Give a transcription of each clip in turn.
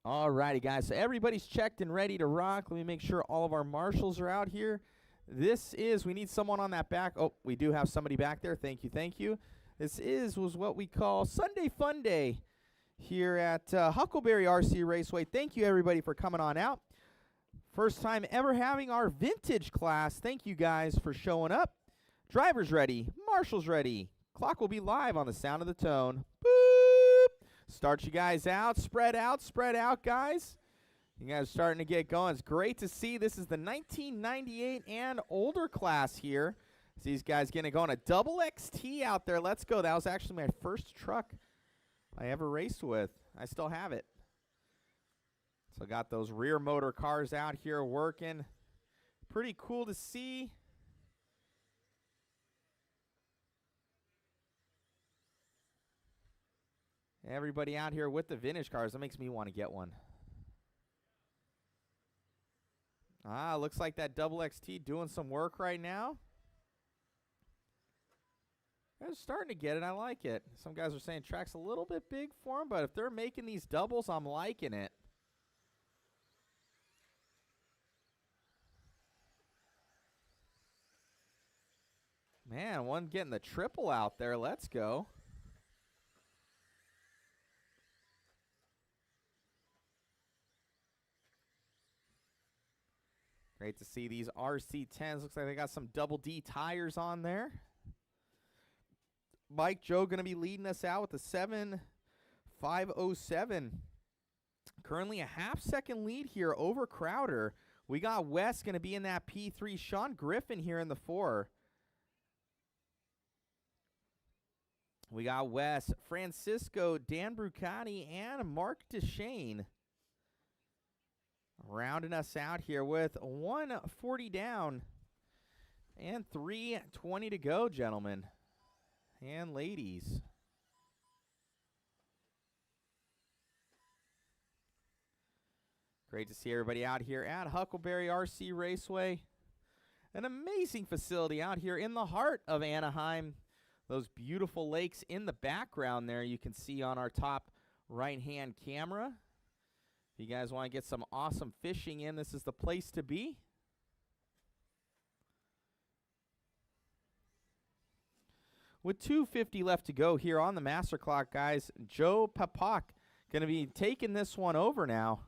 All righty, guys. So everybody's checked and ready to rock. Let me make sure all of our marshals are out here. We need someone on that back. Oh, we do have somebody back there. Thank you, thank you. Was what we call Sunday Funday here at HuckleBerry RC Raceway. Thank you, everybody, for coming on out. First time ever having our vintage class. Thank you guys for showing up. Drivers ready, marshals ready. Clock will be live on the sound of the tone. Boop! Start you guys out, spread out, guys. You guys are starting to get going. It's great to see. This is the 1998 and older class here. See these guys getting going. A double XT out there. Let's go. That was actually my first truck I ever raced with. I still have it. So got those rear motor cars out here working. Pretty cool to see. Everybody out here with the vintage cars. That makes me want to get one. Looks like that double XT doing some work right now. They're starting to get it. I like it. Some guys are saying track's a little bit big for them, but if they're making these doubles, I'm liking it. Man, one getting the triple out there. Let's go. Great to see these RC10s. Looks like they got some double D tires on there. Mike Joe going to be leading us out with the 7.507. Currently a half-second lead here over Crowder. We got Wes going to be in that P3. Sean Griffin here in the 4. We got Wes, Francisco, Dan Brucati, and Mark DeShane. Rounding us out here with 140 down and 3:20 to go, gentlemen and ladies. Great to see everybody out here at HuckleBerry RC Raceway. An amazing facility out here in the heart of Anaheim. Those beautiful lakes in the background there you can see on our top right-hand camera. If you guys want to get some awesome fishing in, this is the place to be. With 2:50 left to go here on the master clock, guys, Joe Papak going to be taking this one over now.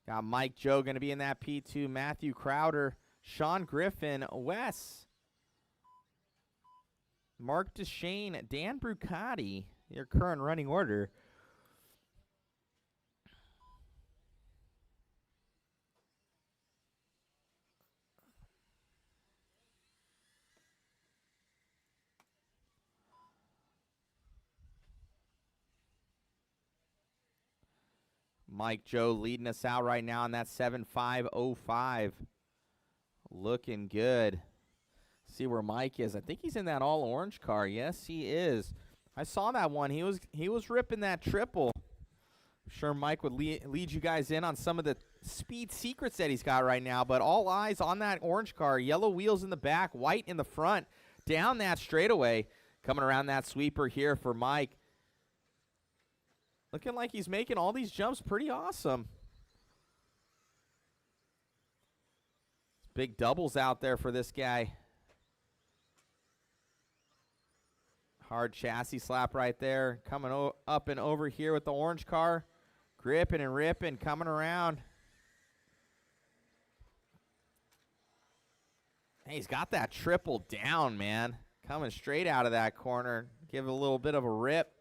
Got Mike Joe going to be in that P2, Matthew Crowder, Sean Griffin, Wes, Mark DeShane, Dan Brucati, your current running order. Mike Joe leading us out right now on that 7.505. Looking good. See where Mike is. I think he's in that all orange car. Yes, he is. I saw that one. He was ripping that triple. I'm sure Mike would lead you guys in on some of the speed secrets that he's got right now. But all eyes on that orange car. Yellow wheels in the back, white in the front. Down that straightaway. Coming around that sweeper here for Mike. Looking like he's making all these jumps pretty awesome. Big doubles out there for this guy. Hard chassis slap right there. Coming up and over here with the orange car. Gripping and ripping, coming around. Hey, he's got that triple down, man. Coming straight out of that corner. Give it a little bit of a rip.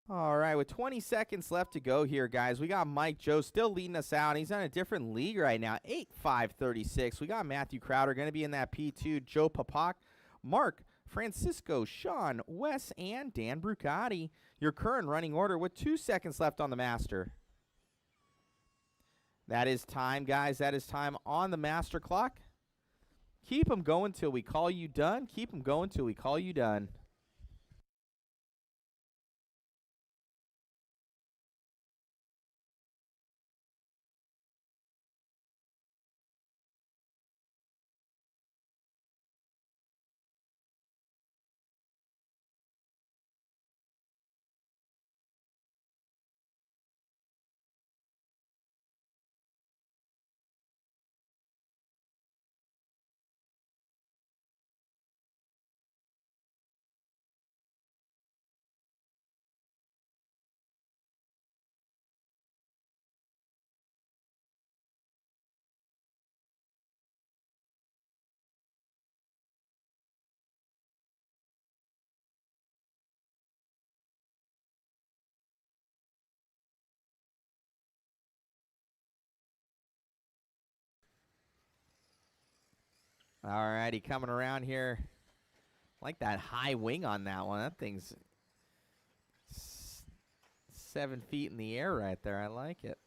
All right, with 20 seconds left to go here, guys, we got Mike Joe still leading us out. He's on a different league right now, 8-5-36. We got Matthew Crowder going to be in that P2, Joe Papak, Mark, Francisco, Sean, Wes, and Dan Brucati. Your current running order with 2 seconds left on the master. That is time, guys. That is time on the master clock. Keep them going till we call you done. Keep them going till we call you done. All righty, coming around here. Like that high wing on that one. That thing's 7 feet in the air right there. I like it.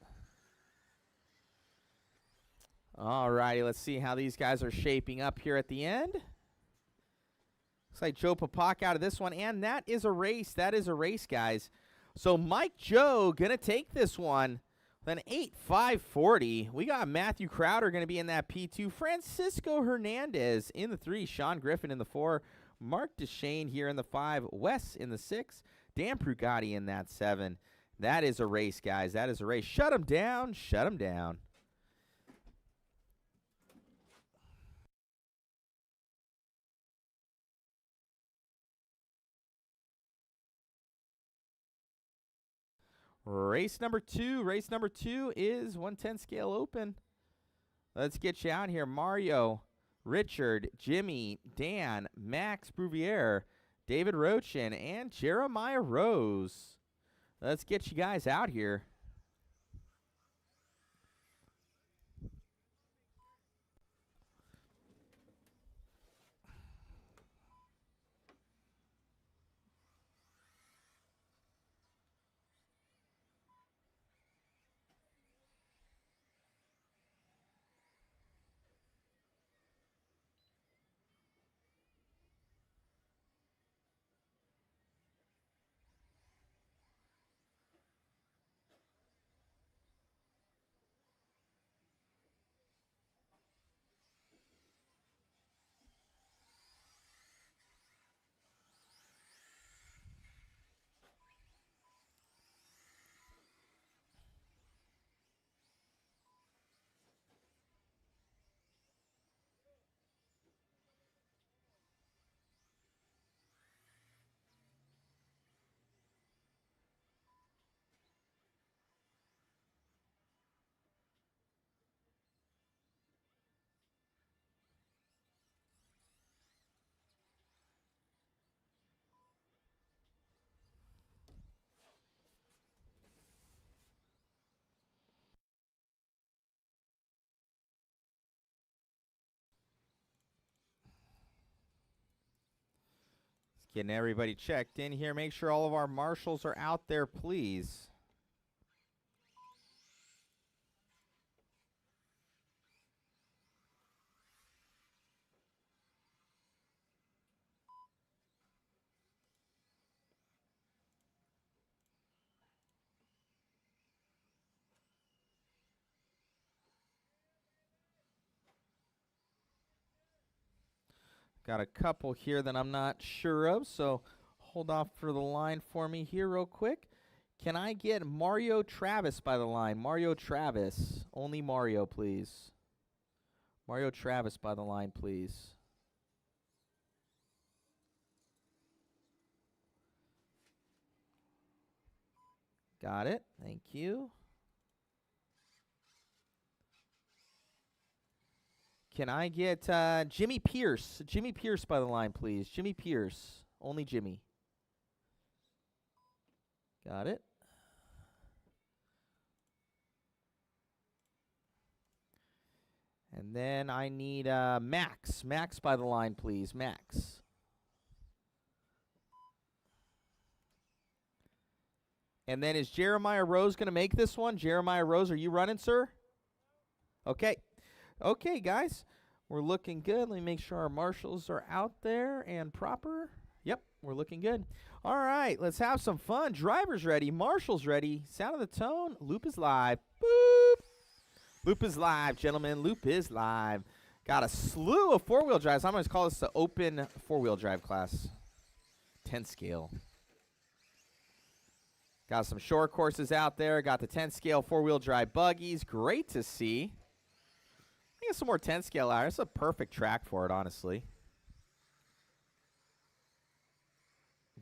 All righty, let's see how these guys are shaping up here at the end. Looks like Joe Papak out of this one, and that is a race. That is a race, guys. So Mike Joe going to take this one. Then 8-5-40. We got Matthew Crowder going to be in that P2. Francisco Hernandez in the 3. Sean Griffin in the 4. Mark Deshane here in the 5. Wes in the 6. Dan Prugatti in that 7. That is a race, guys. That is a race. Shut them down. Shut them down. Race number 2. Race number 2 is 110 scale open. Let's get you out here. Mario, Richard, Jimmy, Dan, Max Bouvier, David Rochin, and Jeremiah Rose. Let's get you guys out here. Getting everybody checked in here. Make sure all of our marshals are out there, please. Got a couple here that I'm not sure of, so hold off for the line for me here real quick. Can I get Mario Travis by the line? Mario Travis. Only Mario, please. Mario Travis by the line, please. Got it. Thank you. Can I get Jimmy Pierce? Jimmy Pierce by the line, please. Jimmy Pierce. Only Jimmy. Got it. And then I need Max. Max by the line, please. Max. And then is Jeremiah Rose going to make this one? Jeremiah Rose, are you running, sir? Okay. Okay, guys. We're looking good. Let me make sure our marshals are out there and proper. Yep, we're looking good. All right, let's have some fun. Drivers ready. Marshals ready. Sound of the tone. Loop is live. Boop. Loop is live, gentlemen. Loop is live. Got a slew of four-wheel drives. I'm going to call this the open four-wheel drive class. 10 scale. Got some short courses out there. Got the 10 scale four-wheel drive buggies. Great to see. I get some more 10 scale out. It's a perfect track for it, honestly.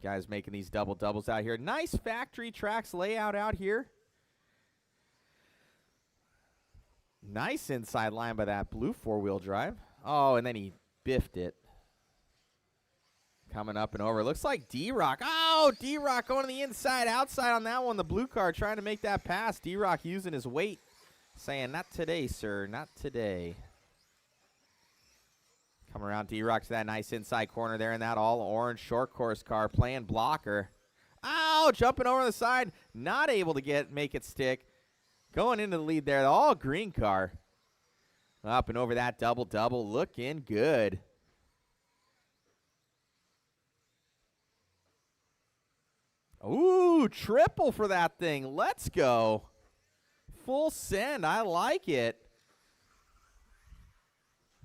Guys making these double-doubles out here. Nice factory tracks layout out here. Nice inside line by that blue four-wheel drive. Oh, and then he biffed it. Coming up and over. Looks like D-Rock. Oh, D-Rock going to the inside, outside on that one. The blue car trying to make that pass. D-Rock using his weight. Saying, not today, sir. Not today. Come around D-Rock to that nice inside corner there in that all-orange short course car. Playing blocker. Oh, jumping over the side. Not able to make it stick. Going into the lead there. The all-green car. Up and over that double-double. Looking good. Ooh, triple for that thing. Let's go. Full send. I like it.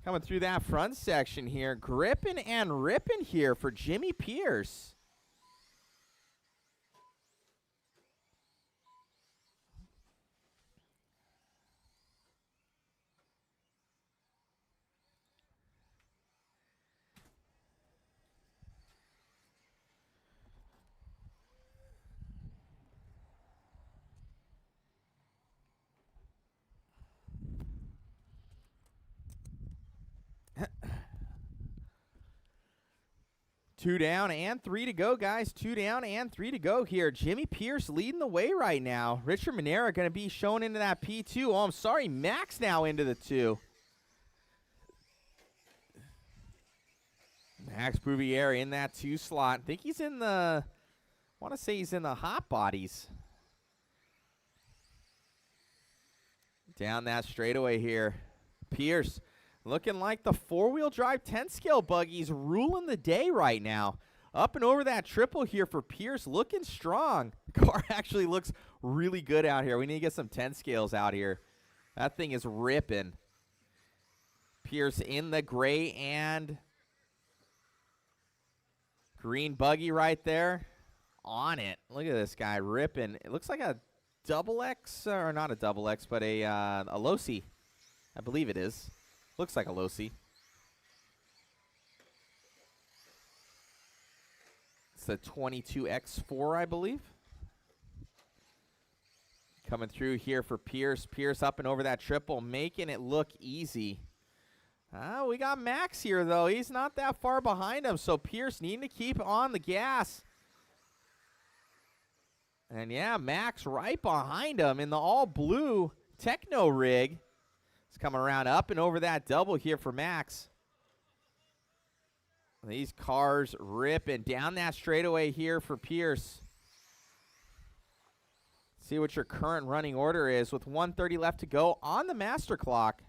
Coming through that front section here. Gripping and ripping here for Jimmy Pierce. Two down and three to go, guys. Two down and three to go here. Jimmy Pierce leading the way right now. Richard Monera going to be shown into that P2. Oh, I'm sorry. Max now into the 2. Max Bouvier in that 2 slot. I think he's in the, I want to say he's in the hot bodies. Down that straightaway here. Pierce. Looking like the four-wheel drive 10-scale buggies ruling the day right now. Up and over that triple here for Pierce. Looking strong. The car actually looks really good out here. We need to get some 10-scales out here. That thing is ripping. Pierce in the gray and green buggy right there. On it. Look at this guy ripping. It looks like a double X, or not a double X, but a Losi. I believe it is. Looks like a Losi. It's the 22X4, I believe. Coming through here for Pierce. Pierce up and over that triple, making it look easy. We got Max here, though. He's not that far behind him, so Pierce needing to keep on the gas. And, yeah, Max right behind him in the all-blue Techno rig. He's coming around up and over that double here for Max. These cars ripping down that straightaway here for Pierce. See what your current running order is with 1:30 left to go on the master clock.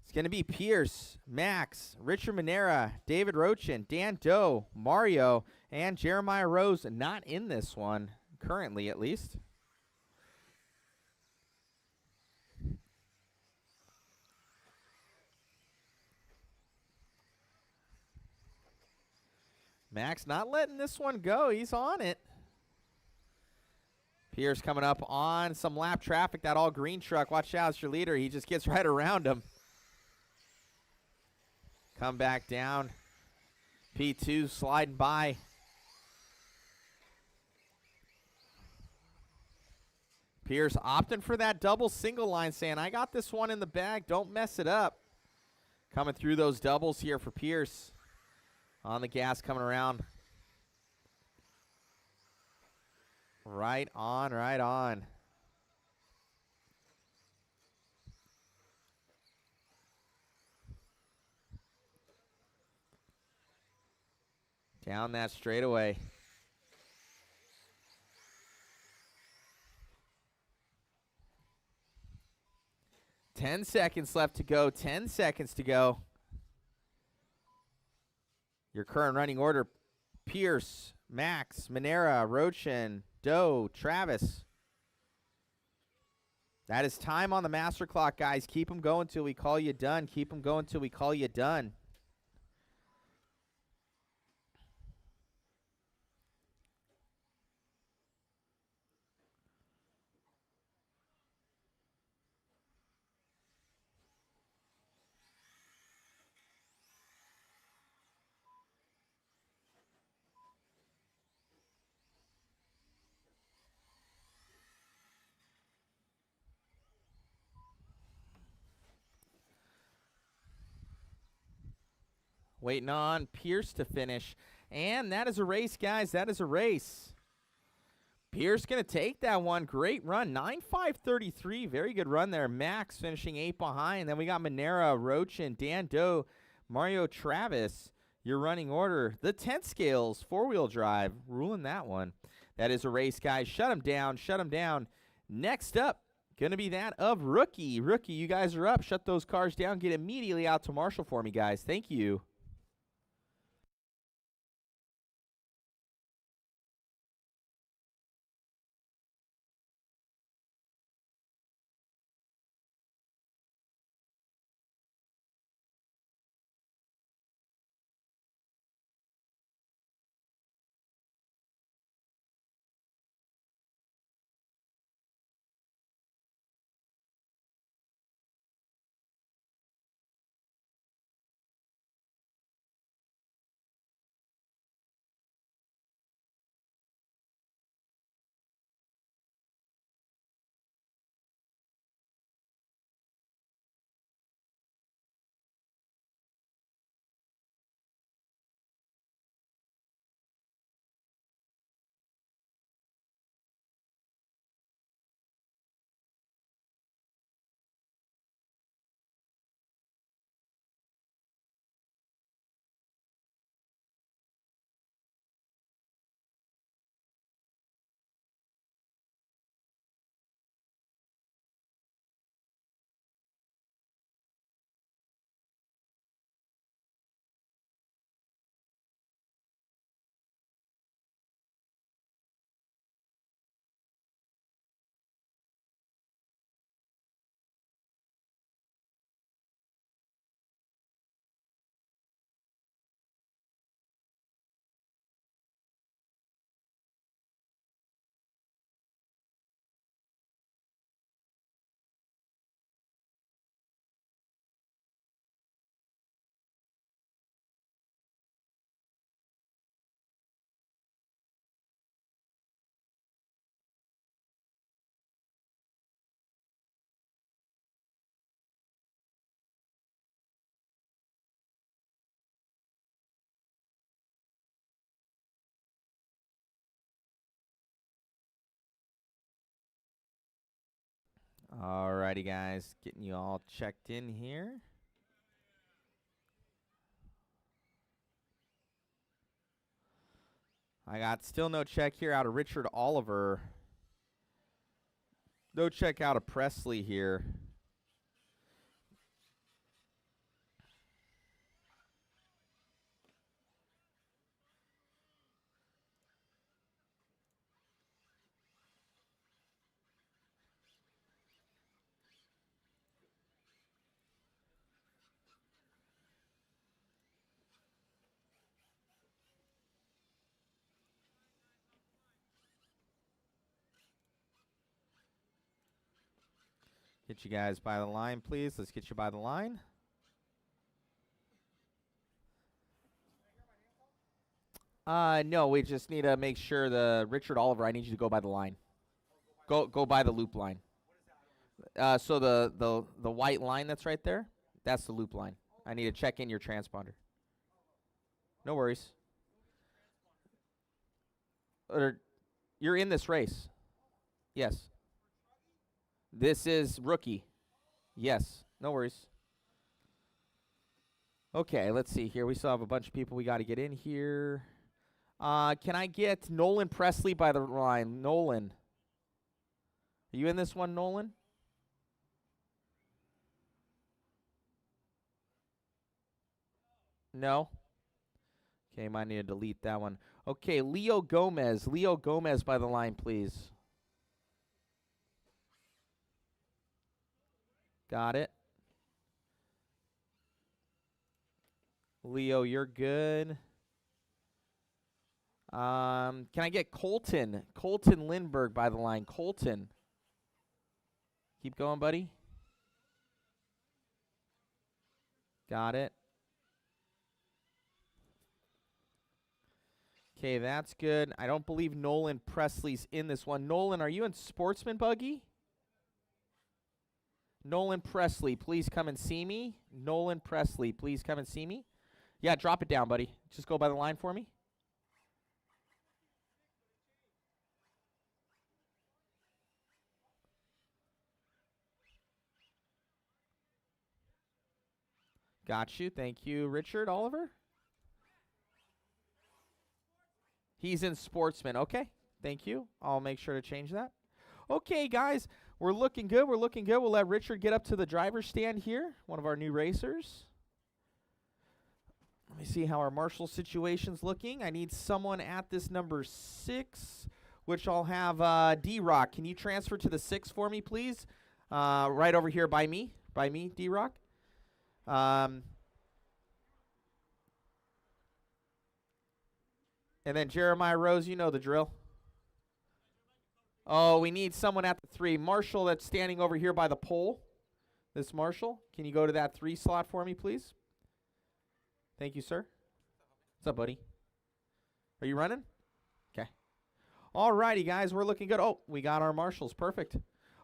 It's going to be Pierce, Max, Richard Monera, David Rochin, Dan Doe, Mario, and Jeremiah Rose. Not in this one, currently at least. Max not letting this one go. He's on it. Pierce coming up on some lap traffic. That all-green truck. Watch out, it's your leader. He just gets right around him. Come back down. P2 sliding by. Pierce opting for that double single line, saying, I got this one in the bag. Don't mess it up. Coming through those doubles here for Pierce. On the gas coming around. Right on, right on. Down that straightaway. 10 seconds left to go. 10 seconds to go. Your current running order: Pierce, Max, Monera, Rochin, Doe, Travis. That is time on the master clock, guys. Keep them going till we call you done. Keep them going till we call you done. Waiting on Pierce to finish. And that is a race, guys. That is a race. Pierce going to take that one. Great run. 9.533. Very good run there. Max finishing 8 behind. Then we got Monera, Rochin, Dan Doe, Mario, Travis. Your running order. The 10 scales, 4-wheel drive. Ruling that one. That is a race, guys. Shut him down. Shut him down. Next up, going to be that of Rookie. Rookie, you guys are up. Shut those cars down. Get immediately out to Marshall for me, guys. Thank you. Alrighty, guys. Getting you all checked in here. I got still no check here out of Richard Oliver. No check out of Presley here. Get you guys by the line, please. Let's get you by the line. No, we just need to make sure the Richard Oliver, I need you to go by the line. Go by the loop line. So the white line that's right there, that's the loop line. I need to check in your transponder. No worries. You're in this race. Yes. This is rookie. Yes. No worries. Okay, let's see here. We still have a bunch of people we got to get in here. Can I get Nolan Presley by the line? Nolan. Are you in this one, Nolan? No? Okay, might need to delete that one. Okay, Leo Gomez. Leo Gomez by the line, please. Got it. Leo, you're good. Can I get Colton? Colton Lindbergh by the line. Colton. Keep going, buddy. Got it. Okay, that's good. I don't believe Nolan Presley's in this one. Nolan, are you in Sportsman Buggy? Nolan Presley, please come and see me. Nolan Presley, please come and see me. Yeah, drop it down, buddy. Just go by the line for me. Got you. Thank you, Richard Oliver. He's in Sportsman. Okay. Thank you. I'll make sure to change that. Okay, guys. We're looking good. We're looking good. We'll let Richard get up to the driver's stand here, one of our new racers. Let me see how our marshal situation's looking. I need someone at this number 6, which I'll have D-Rock. Can you transfer to the 6 for me, please? Right over here by me. By me, D-Rock. And then Jeremiah Rose, you know the drill. Oh, we need someone at the 3. Marshall, that's standing over here by the pole. This Marshall, can you go to that 3 slot for me, please? Thank you, sir. What's up, buddy? Are you running? Okay. All righty, guys, we're looking good. Oh, we got our marshals. Perfect.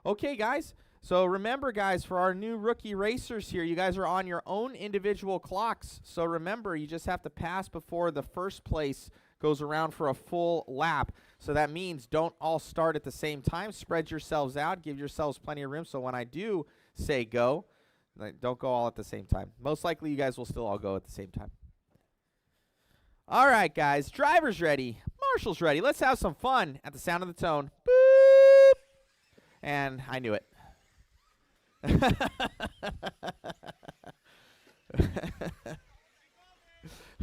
Okay, guys. So remember, guys, for our new rookie racers here, you guys are on your own individual clocks. So remember, you just have to pass before the first place goes around for a full lap. So that means don't all start at the same time. Spread yourselves out. Give yourselves plenty of room. So when I do say go, don't go all at the same time. Most likely you guys will still all go at the same time. All right, guys. Driver's ready. Marshall's ready. Let's have some fun at the sound of the tone. Boop. And I knew it.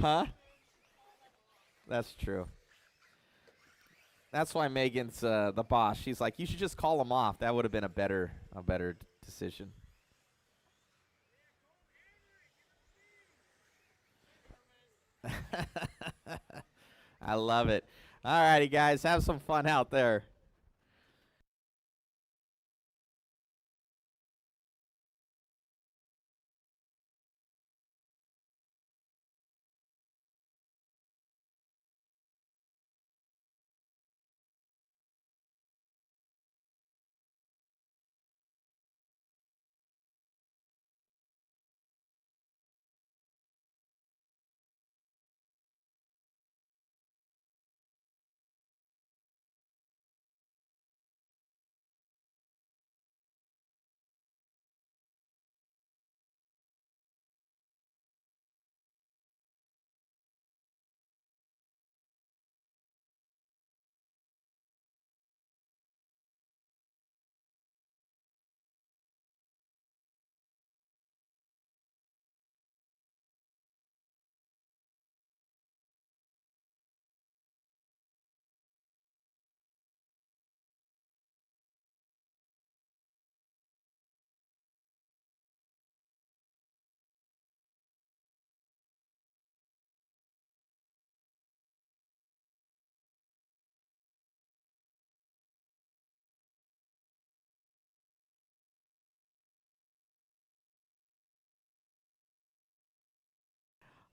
Huh? That's true. That's why Megan's the boss. She's like, you should just call him off. That would have been a better decision. I love it. All righty, guys. Have some fun out there.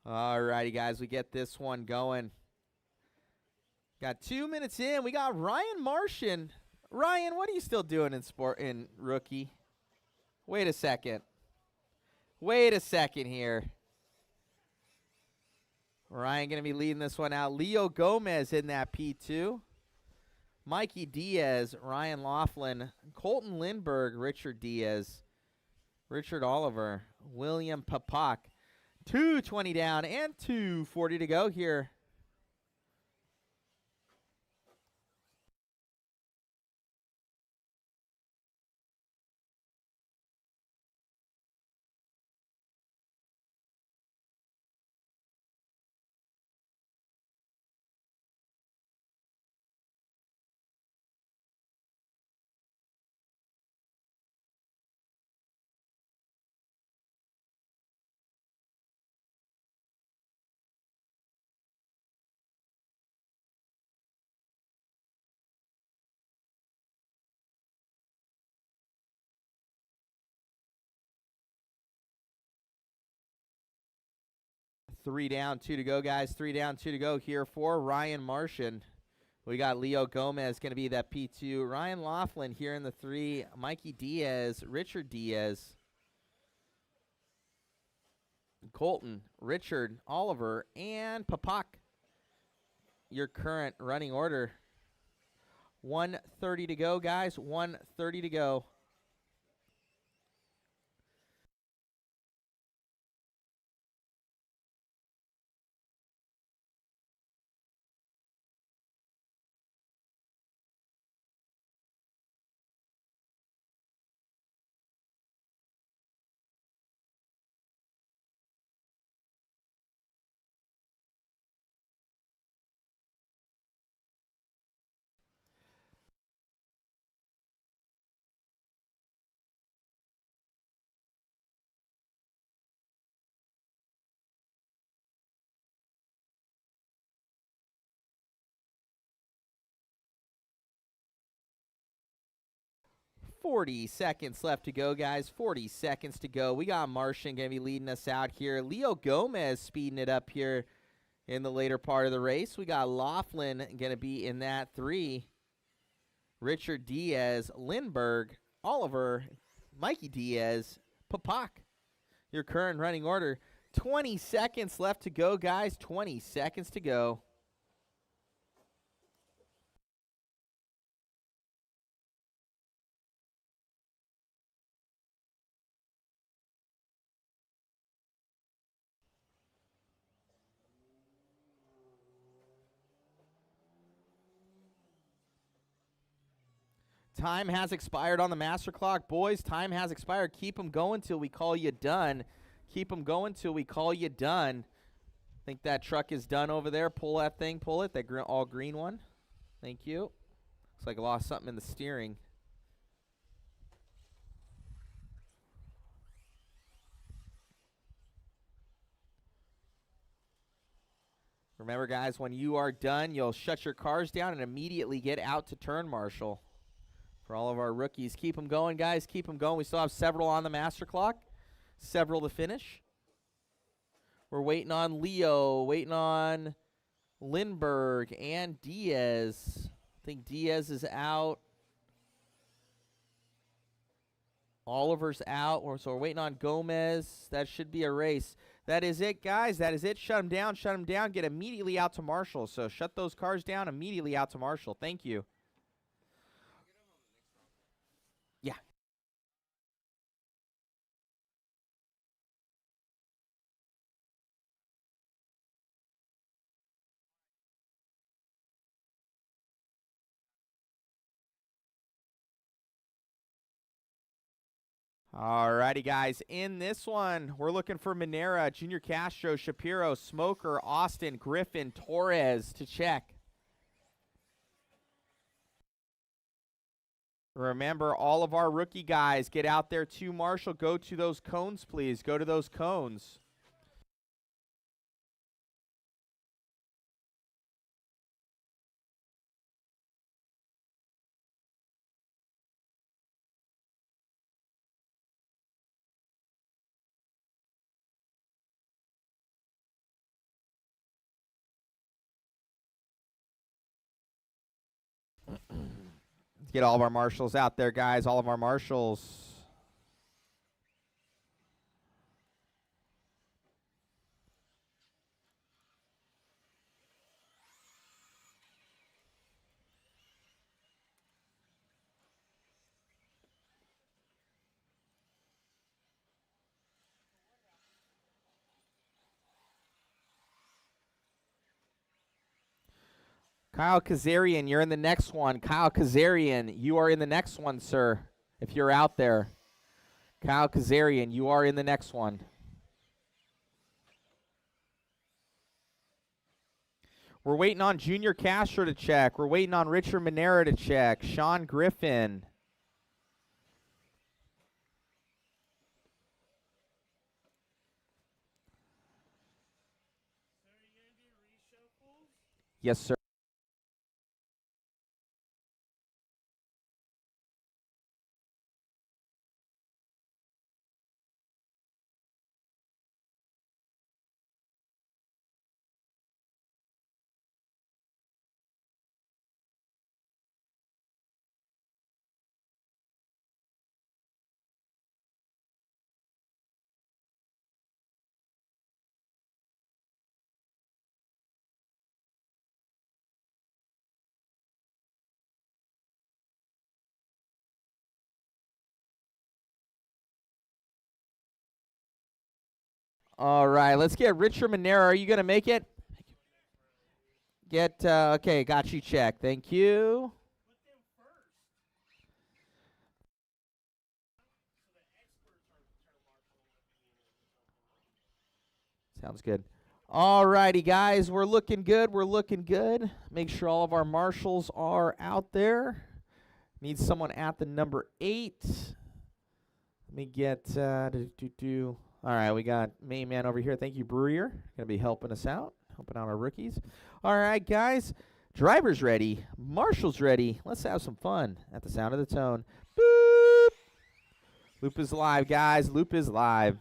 All righty, guys. We get this one going. Got 2 minutes in. We got Ryan Martian. Ryan, what are you still doing in rookie? Wait a second. Wait a second here. Ryan going to be leading this one out. Leo Gomez in that P2. Mikey Diaz, Ryan Laughlin, Colton Lindbergh, Richard Diaz, Richard Oliver, William Papak. 220 down and 240 to go here. Three down, two to go, guys. 3 down, 2 to go here for Ryan Martian. We got Leo Gomez going to be that P2. Ryan Laughlin here in the 3. Mikey Diaz, Richard Diaz, Colton, Richard, Oliver, and Papak. Your current running order. 1:30 to go, guys. 1:30 to go. Forty seconds left to go, guys. 40 seconds to go. We got Martian going to be leading us out here. Leo Gomez speeding it up here in the later part of the race. We got Laughlin going to be in that 3. Richard Diaz, Lindbergh, Oliver, Mikey Diaz, Papak. Your current running order. 20 seconds left to go, guys. 20 seconds to go. Time has expired on the master clock. Boys, time has expired. Keep them going till we call you done. Keep them going till we call you done. I think that truck is done over there. Pull that thing. Pull it. That all green one. Thank you. Looks like I lost something in the steering. Remember, guys, when you are done, you'll shut your cars down and immediately get out to turn marshal. For all of our rookies, keep them going, guys. Keep them going. We still have several on the master clock. Several to finish. We're waiting on Leo, waiting on Lindbergh and Diaz. I think Diaz is out. Oliver's out. So we're waiting on Gomez. That should be a race. That is it, guys. That is it. Shut them down. Shut them down. Get immediately out to marshal. So shut those cars down. Immediately out to marshal. Thank you. Yeah. Alrighty, guys. In this one, we're looking for Monera, Junior Castro, Shapiro, Smoker, Austin, Griffin, Torres to check. Remember, all of our rookie guys, get out there to marshal. Go to those cones, please. Go to those cones. Let's get all of our marshals out there, guys. All of our marshals. Kyle Kazarian, you're in the next one. Kyle Kazarian, you are in the next one, sir, if you're out there. Kyle Kazarian, you are in the next one. We're waiting on Junior Castro to check. We're waiting on Richard Monera to check. Sean Griffin. Yes, sir. All right, let's get Richard Monera. Are you going to make it? Okay, got you checked. Thank you. Sounds good. All righty, guys, we're looking good. We're looking good. Make sure all of our marshals are out there. Need someone at the number 8. Let me get All right, we got main man over here. Thank you, Brewer. Gonna be helping us out, helping out our rookies. All right, guys, driver's ready, marshals ready. Let's have some fun at the sound of the tone. Boop. Loop is live, guys. Loop is live.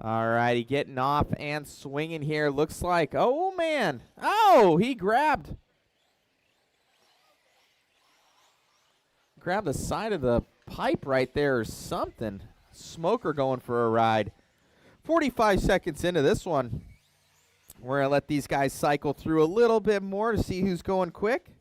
All righty, getting off and swinging here. Looks like, oh, man. Oh, he grabbed the side of the pipe right there or something. Smoker going for a ride. 45 seconds into this one. We're going to let these guys cycle through a little bit more to see who's going quick.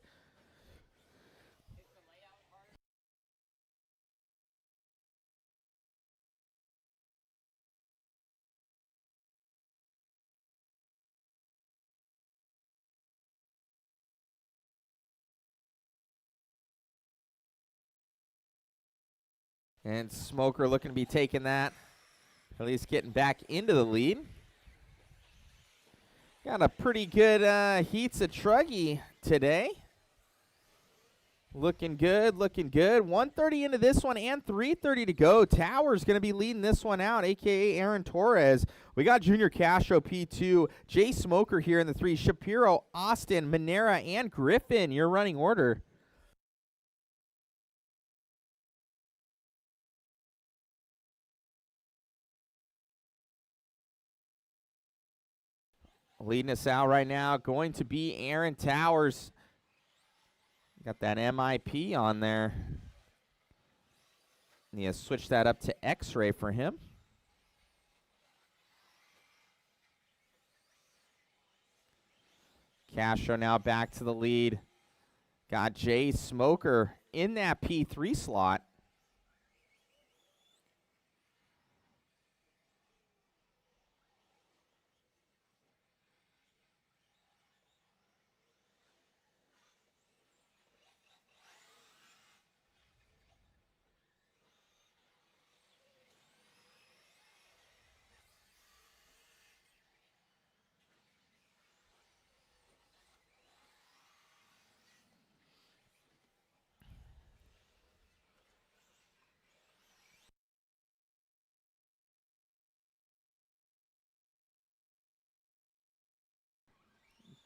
And Smoker looking to be taking that, at least getting back into the lead. Got a pretty good heats of Truggy today. Looking good, looking good. 1:30 into this one and 3:30 to go. Towers going to be leading this one out, a.k.a. Aaron Torres. We got Junior Castro, P2. Jay Smoker here in the 3. Shapiro, Austin, Monera, and Griffin, your running order. Leading us out right now, going to be Aaron Towers. Got that MIP on there. Need to switch that up to X-ray for him. Castro now back to the lead. Got Jay Smoker in that P3 slot.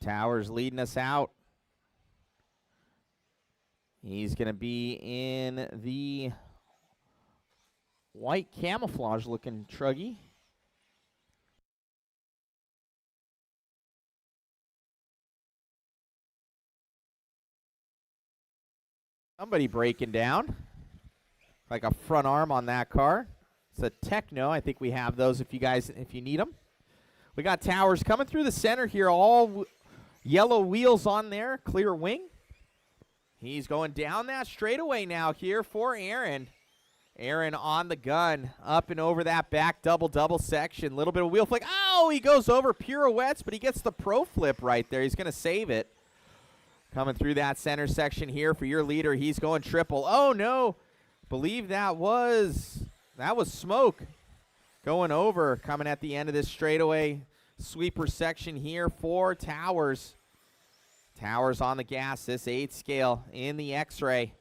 Towers leading us out. He's going to be in the white camouflage looking Truggy. Somebody breaking down. like a front arm on that car. It's a Techno. I think we have those if you need them. We got Towers coming through the center here. All yellow wheels on there. Clear wing. He's going down that straightaway now here for Aaron. Aaron on the gun. Up and over that back double section. Little bit of wheel flick. Oh, he goes over pirouettes, but he gets the pro flip right there. He's going to save it. Coming through that center section here for your leader. He's going triple. Oh, no. Believe that was smoke. Going over, coming at the end of this straightaway sweeper section here for Towers. Towers on the gas, this 8 scale in the X-ray.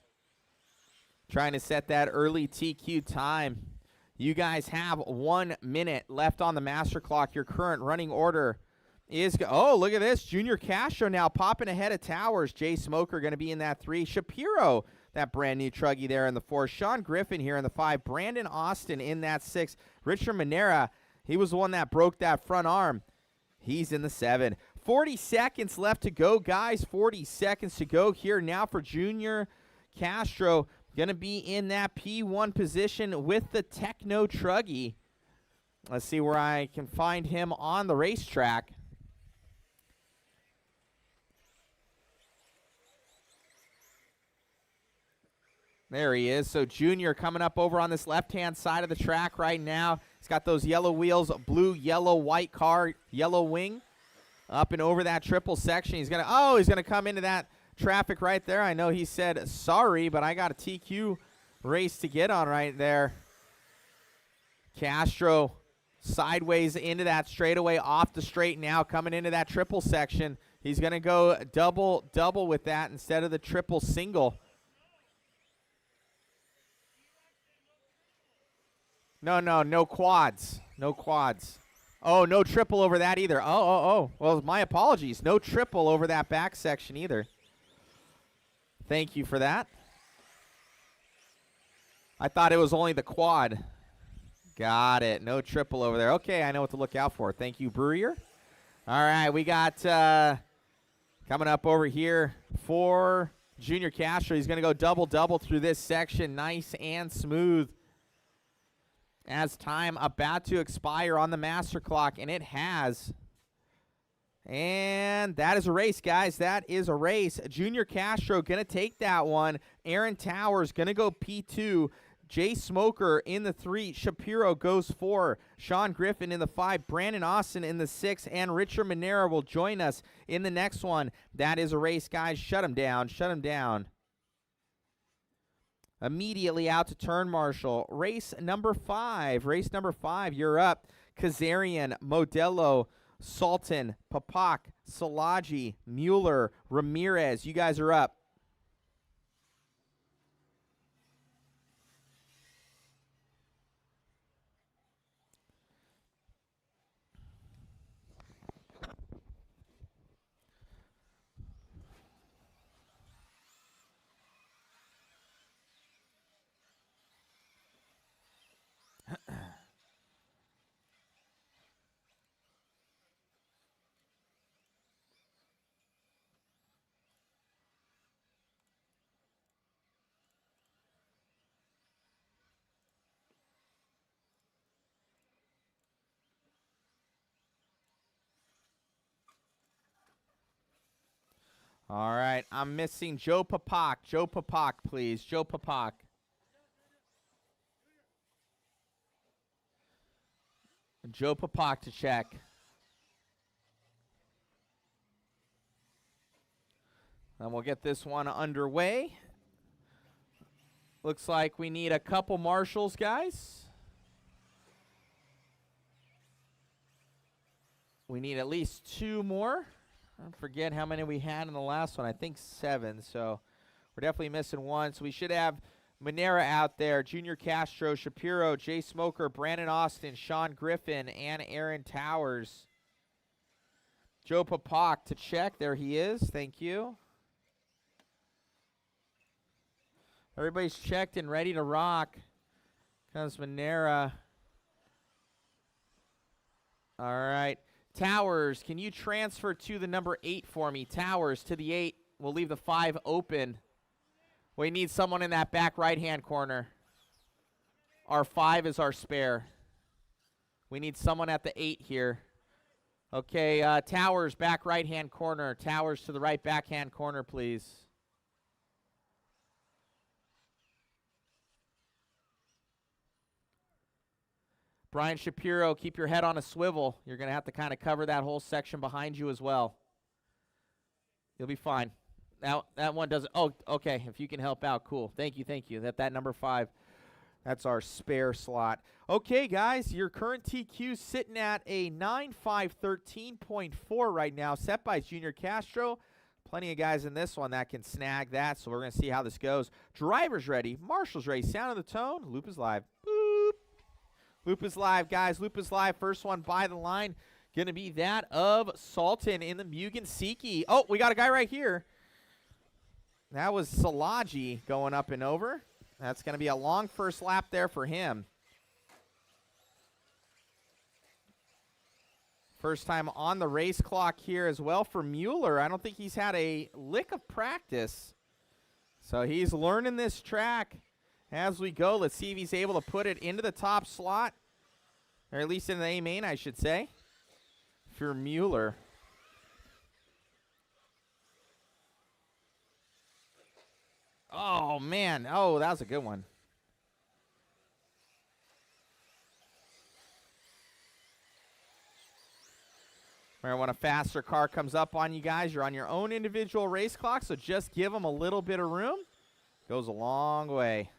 Trying to set that early TQ time. You guys have 1 minute left on the master clock. Your current running order is, oh, look at this. Junior Castro now popping ahead of Towers. Jay Smoker going to be in that 3. Shapiro, that brand new truggy there in the 4. Sean Griffin here in the 5. Brandon Austin in that 6. Richard Manera, he was the one that broke that front arm. He's in the 7. 40 seconds left to go, guys. 40 seconds to go here now for Junior Castro. Going to be in that P1 position with the Techno truggy. Let's see where I can find him on the racetrack. There he is. So Junior coming up over on this left-hand side of the track right now. He's got those yellow wheels, blue, yellow, white car, yellow wing. Up and over that triple section. He's going to come into that traffic right there. I know he said sorry, but I got a TQ race to get on right there. Castro sideways into that straightaway, off the straight now, coming into that triple section. He's going to go double with that instead of the triple single. No quads. No quads. Oh, no triple over that either. Oh. Well, my apologies. No triple over that back section either. Thank you for that. I thought it was only the quad. Got it. No triple over there. Okay, I know what to look out for. Thank you, Brewer. All right, we got coming up over here for Junior Castro. He's going to go double through this section. Nice and smooth. As time about to expire on the master clock, and it has. And that is a race, guys. That is a race. Junior Castro going to take that one. Aaron Towers going to go P2. Jay Smoker in the 3. Shapiro goes 4. Sean Griffin in the 5. Brandon Austin in the 6. And Richard Manera will join us in the next one. That is a race, guys. Shut him down. Shut him down. Immediately out to turn marshal. Race number 5. Race number 5. You're up. Kazarian, Modelo, Sultan, Papak, Salaji, Mueller, Ramirez. You guys are up. All right, I'm missing Joe Papak. Joe Papak, please. Joe Papak. Joe Papak to check. And we'll get this one underway. Looks like we need a couple marshals, guys. We need at least 2 more. I forget how many we had in the last one. I think 7, so we're definitely missing 1. So we should have Manera out there, Junior Castro, Shapiro, Jay Smoker, Brandon Austin, Sean Griffin, and Aaron Towers. Joe Papak to check. There he is. Thank you. Everybody's checked and ready to rock. Comes Manera. All right. Towers, can you transfer to the number 8 for me? Towers to the 8. We'll leave the 5 open. We need someone in that back right-hand corner. Our 5 is our spare. We need someone at the 8 here. Okay, Towers, back right-hand corner. Towers to the right backhand corner, please. Brian Shapiro, keep your head on a swivel. You're going to have to kind of cover that whole section behind you as well. You'll be fine. Now, that one doesn't. Oh, okay. If you can help out, cool. Thank you, thank you. That number 5, that's our spare slot. Okay, guys, your current TQ sitting at a 9.513.4 right now, set by Junior Castro. Plenty of guys in this one that can snag that, so we're going to see how this goes. Driver's ready. Marshall's ready. Sound of the tone. Loop is live. Boop. Loop is live, guys. Loop is live. First one by the line. Going to be that of Sultan in the Mugen Siki. Oh, we got a guy right here. That was Salaji going up and over. That's going to be a long first lap there for him. First time on the race clock here as well for Mueller. I don't think he's had a lick of practice. So he's learning this track as we go. Let's see if he's able to put it into the top slot. Or at least in the A main, I should say. For Mueller. Oh, man. Oh, that was a good one. Remember, when a faster car comes up on you guys, you're on your own individual race clock, so just give them a little bit of room. Goes a long way.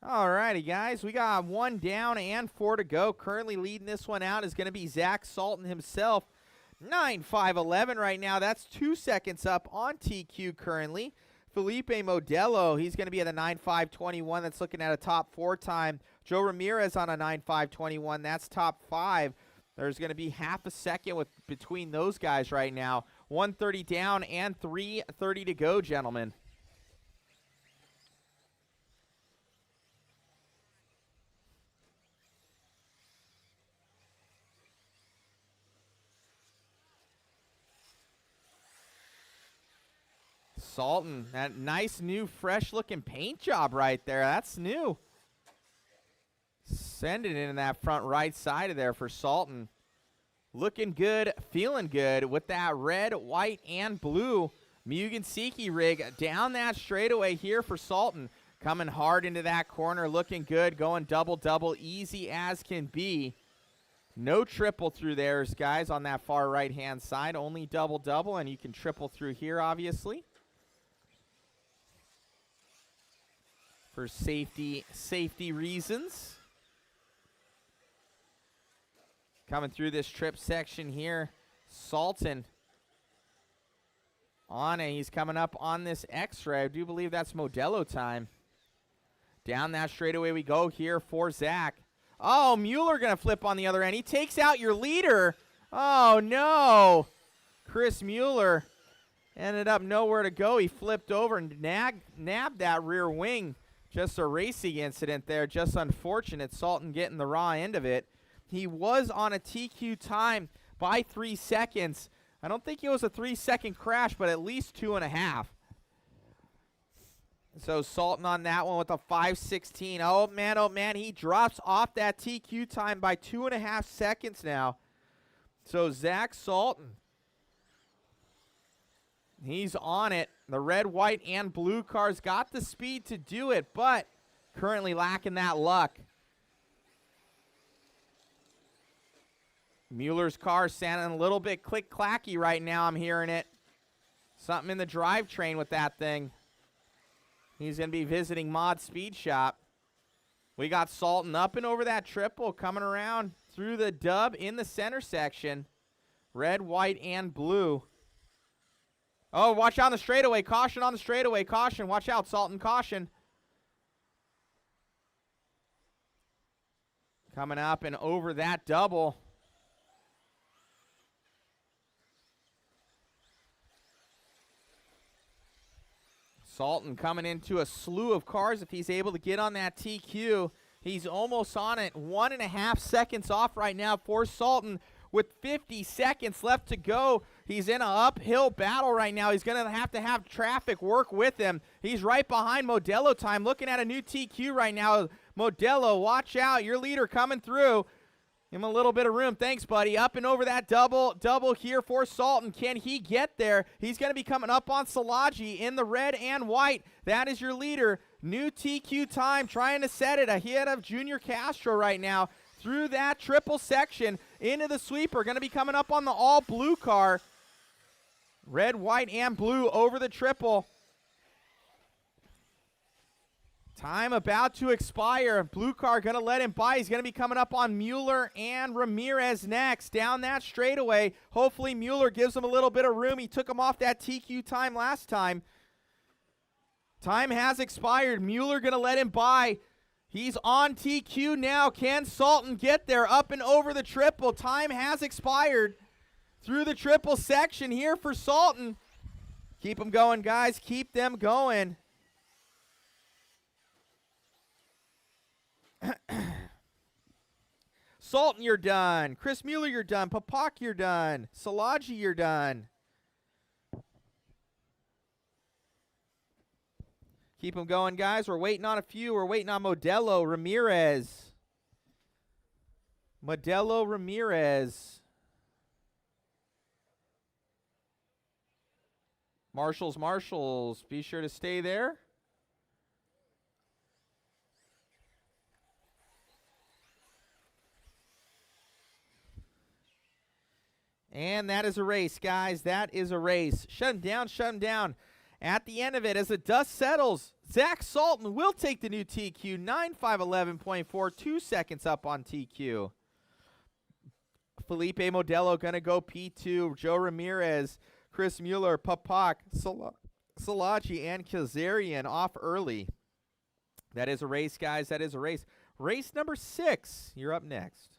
All righty, guys. We got 1 down and 4 to go. Currently leading this one out is going to be Zach Sultan himself. 9.511 right now. That's 2 seconds up on TQ currently. Felipe Modelo, he's going to be at a 9.521. That's looking at a top 4 time. Joe Ramirez on a 9.521. That's top 5. There's going to be half a second between those guys right now. 1:30 down and 3:30 to go, gentlemen. Sultan, that nice new fresh looking paint job right there. That's new. Send it in that front right side of there for Sultan. Looking good, feeling good with that red, white, and blue Mugen Siki rig down that straightaway here for Sultan. Coming hard into that corner, looking good, going double-double, easy as can be. No triple through there, guys, on that far right-hand side. Only double-double, and you can triple through here, obviously. For safety reasons. Coming through this trip section here, Sultan on it. He's coming up on this X-ray. I do believe that's Modelo time. Down that straightaway we go here for Zach. Oh, Mueller going to flip on the other end. He takes out your leader. Oh, no. Chris Mueller ended up nowhere to go. He flipped over and nabbed that rear wing. Just a racing incident there. Just unfortunate. Sultan getting the raw end of it. He was on a TQ time by 3 seconds. I don't think it was a 3-second crash, but at least 2.5. So Sultan on that one with a 5:16. Oh, man, he drops off that TQ time by 2.5 seconds now. So Zach Sultan, he's on it. The red, white, and blue cars got the speed to do it, but currently lacking that luck. Mueller's car sounding a little bit click-clacky right now. I'm hearing it. Something in the drivetrain with that thing. He's going to be visiting Mod Speed Shop. We got Sultan up and over that triple, coming around through the dub in the center section. Red, white, and blue. Oh, watch out on the straightaway. Caution on the straightaway. Caution. Watch out, Sultan. Caution. Coming up and over that double. Sultan coming into a slew of cars. If he's able to get on that TQ, he's almost on it. 1.5 seconds off right now for Sultan with 50 seconds left to go. He's in an uphill battle right now. He's going to have traffic work with him. He's right behind Modelo Time, looking at a new TQ right now. Modelo, watch out. Your leader coming through. Give him a little bit of room. Thanks, buddy. Up and over that double here for Sultan. Can he get there? He's going to be coming up on Salaji in the red and white. That is your leader. New TQ Time trying to set it ahead of Junior Castro right now. Through that triple section into the sweeper. Going to be coming up on the all blue car. Red, white, and blue over the triple. Time about to expire. Blue car going to let him by. He's going to be coming up on Mueller and Ramirez next. Down that straightaway. Hopefully Mueller gives him a little bit of room. He took him off that TQ time last time. Time has expired. Mueller going to let him by. He's on TQ now. Can Sultan get there? Up and over the triple. Time has expired. Through the triple section here for Sultan. Keep them going, guys. Keep them going. Sultan, you're done. Chris Mueller, you're done. Papak, you're done. Salaji, you're done. Keep them going, guys. We're waiting on a few. We're waiting on Modelo Ramirez. Modelo Ramirez. Marshals. Be sure to stay there. And that is a race, guys. That is a race. Shut him down. At the end of it, as the dust settles, Zach Sultan will take the new TQ. 9.511.4, 2 seconds up on TQ. Felipe Modelo going to go P2. Joe Ramirez, Chris Mueller, Papak, Salaji, and Kazarian off early. That is a race, guys. That is a race. Race number 6. You're up next.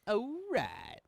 All right.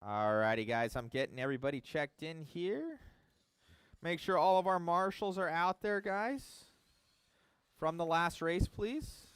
Alrighty, guys, I'm getting everybody checked in here. Make sure all of our marshals are out there, guys. From the last race, please.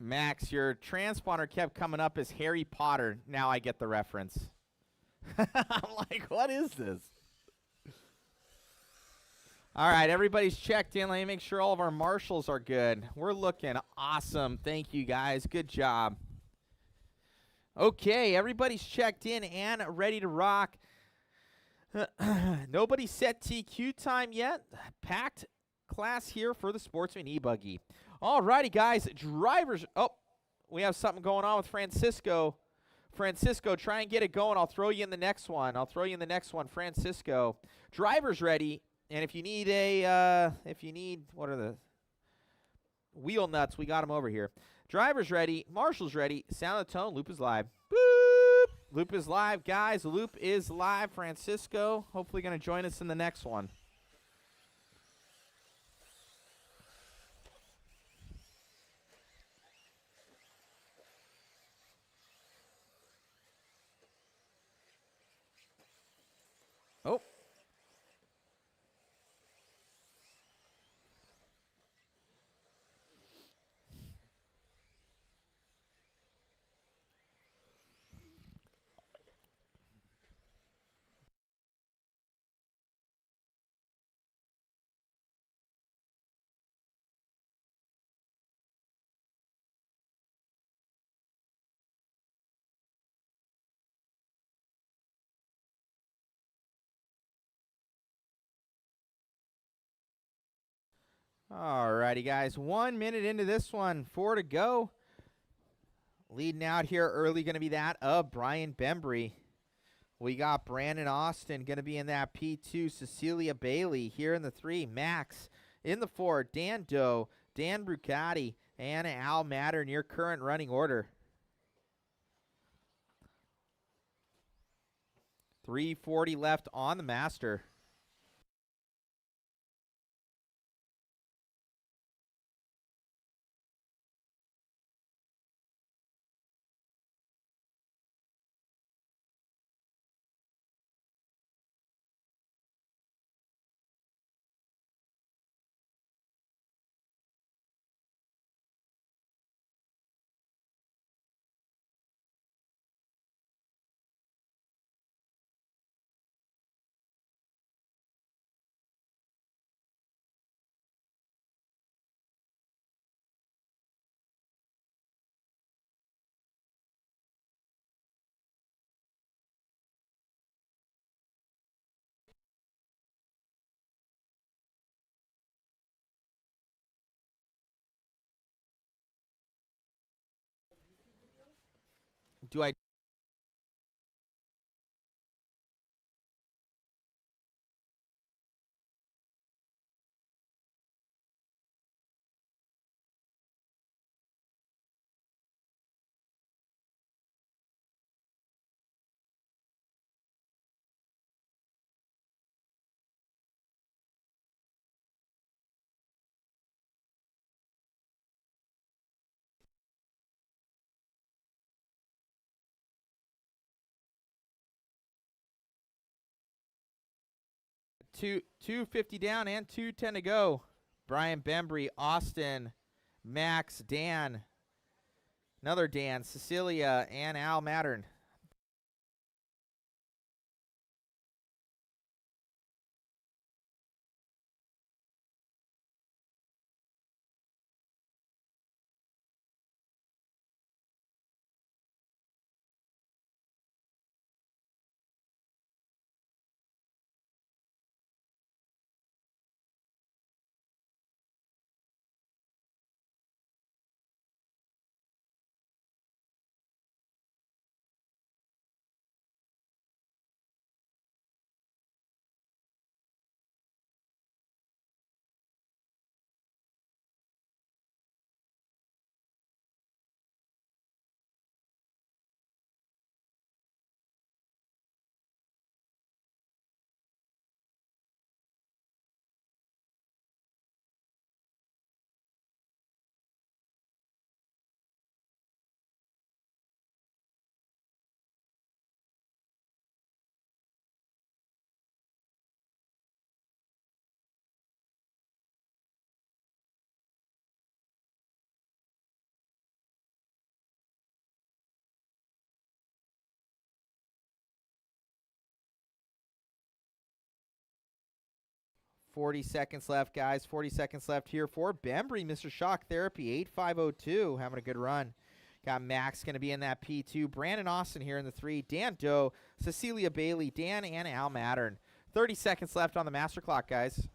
Max, your transponder kept coming up as Harry Potter. Now I get the reference. I'm like, what is this? All right, everybody's checked in. Let me make sure all of our marshals are good. We're looking awesome. Thank you, guys. Good job. Okay, everybody's checked in and ready to rock. Nobody set TQ time yet. Packed class here for the Sportsman e-buggy. All righty, guys. Drivers. Oh, we have something going on with Francisco. Francisco, try and get it going. I'll throw you in the next one. Francisco. Driver's ready. And if you need what are the wheel nuts, we got them over here. Driver's ready. Marshall's ready. Sound the tone. Loop is live. Boop. Loop is live, guys. Loop is live. Francisco, hopefully going to join us in the next one. Oh. All righty, guys. 1 minute into this one. 4 to go. Leading out here early going to be that of Brian Bembry. We got Brandon Austin going to be in that P2. Cecilia Bailey here in the 3. Max in the 4. Dan Doe, Dan Brucati, and Al Matter in your current running order. 3:40 left on the master. Do I 250 down and 210 to go. Brian Bembry, Austin, Max, Dan, another Dan, Cecilia, and Al Mattern. $40 left, guys. 40 seconds left here for Bembry. Mr. Shock Therapy, 8502, having a good run. Got Max going to be in that P2. Brandon Austin here in the 3. Dan Doe, Cecilia Bailey, Dan, and Al Mattern. 30 seconds left on the master clock, guys.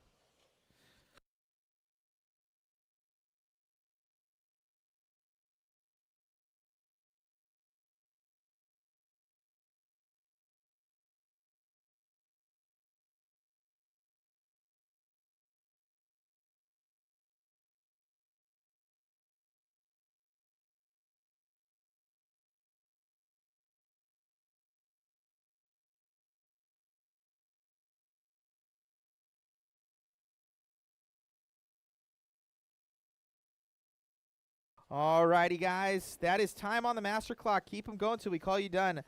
All righty, guys. That is time on the master clock. Keep them going till we call you done.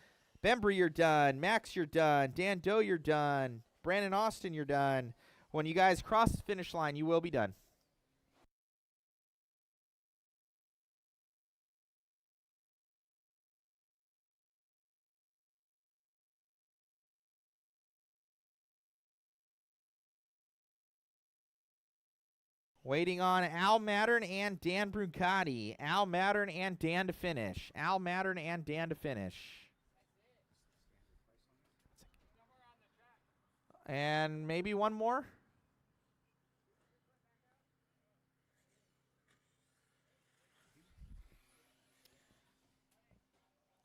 Bembry, you're done. Max, you're done. Dan Doe, you're done. Brandon Austin, you're done. When you guys cross the finish line, you will be done. Waiting on Al Mattern and Dan Bruncati. Al Mattern and Dan to finish. Al Mattern and Dan to finish. And maybe one more.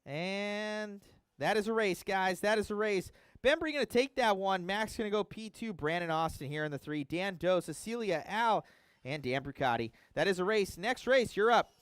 And that is a race, guys. That is a race. Bembry going to take that one. Max going to go P2. Brandon Austin here in the 3. Dan Doe, Cecilia, Al, and Dan Brucati. That is a race. Next race, you're up.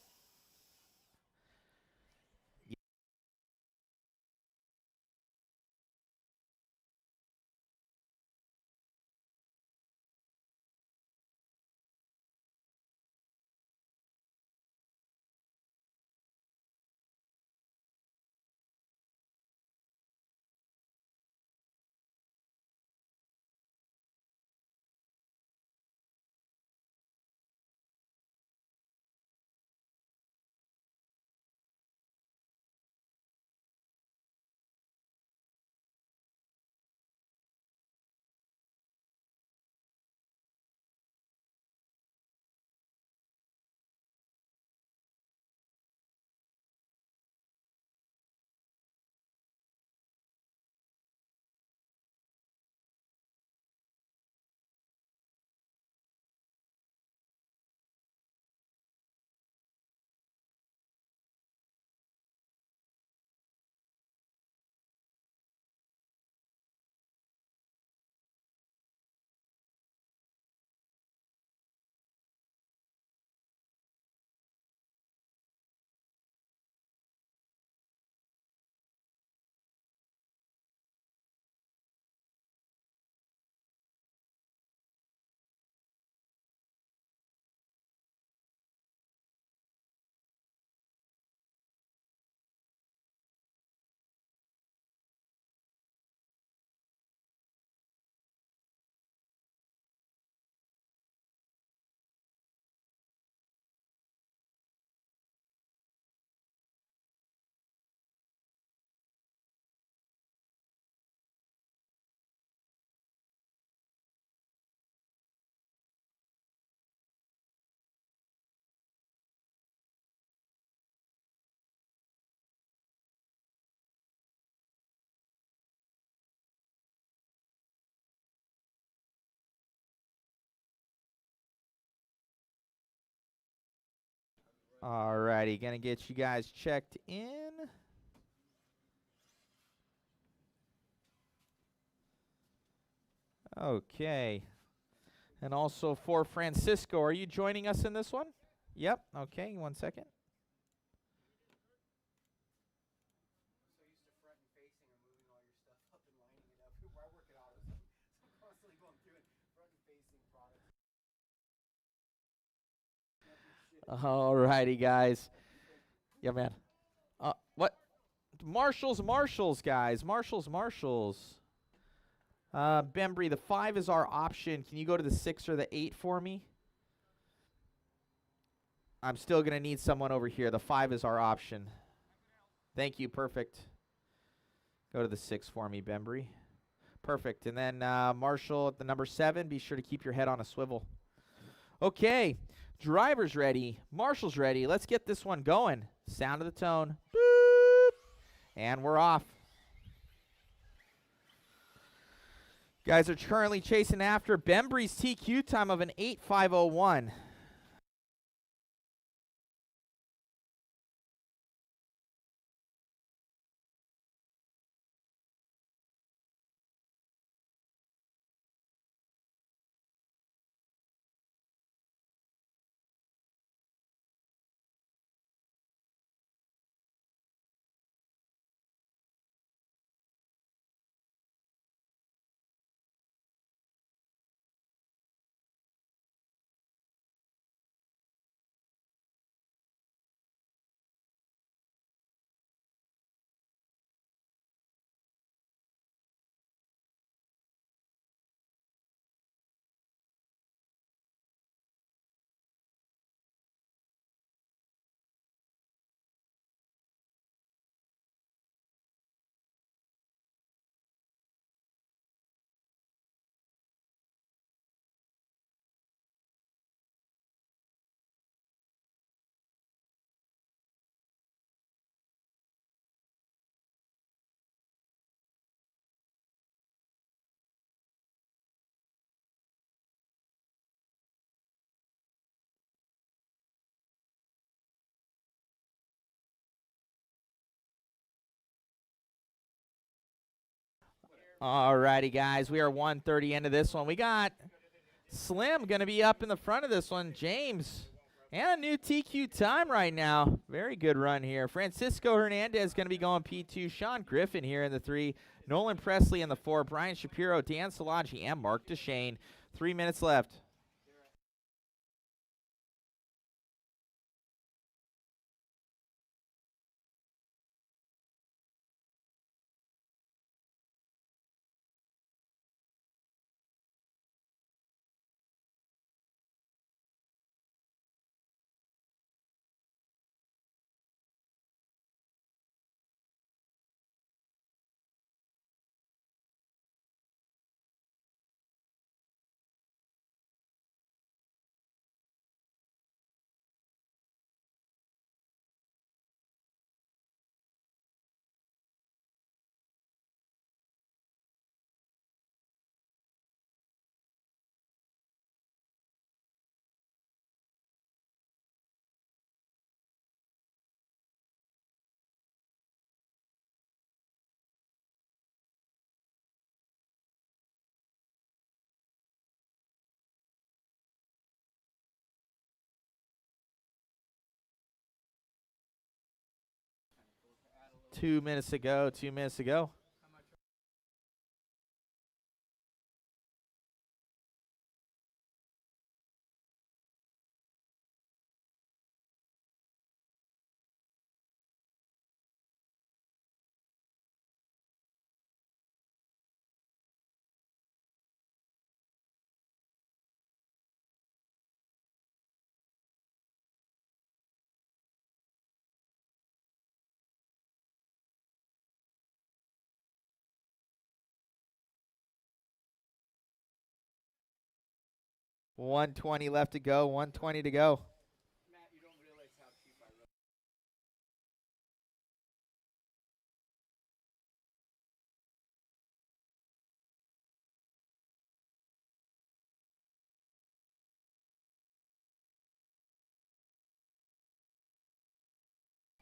All righty, going to get you guys checked in. Okay. And also for Francisco, are you joining us in this one? Yep. Okay, 1 second. All righty, guys. Yeah, man. What? Marshalls, guys. Marshalls. Bembry, the 5 is our option. Can you go to the 6 or the 8 for me? I'm still going to need someone over here. The 5 is our option. Thank you. Perfect. Go to the 6 for me, Bembry. Perfect. And then Marshall at the number 7. Be sure to keep your head on a swivel. Okay. Driver's ready. Marshall's ready. Let's get this one going. Sound of the tone. Boop. And we're off. Guys are currently chasing after Bembry's TQ time of an 8:501. Alrighty, guys, we are 1:30 into this one. We got Slim going to be up in the front of this one. James, and a new TQ time right now. Very good run here. Francisco Hernandez going to be going P2. Sean Griffin here in the 3. Nolan Presley in the 4. Brian Shapiro, Dan Salaji, and Mark DeShane. 3 minutes left. Two minutes to go. 120 left to go. 120 to go.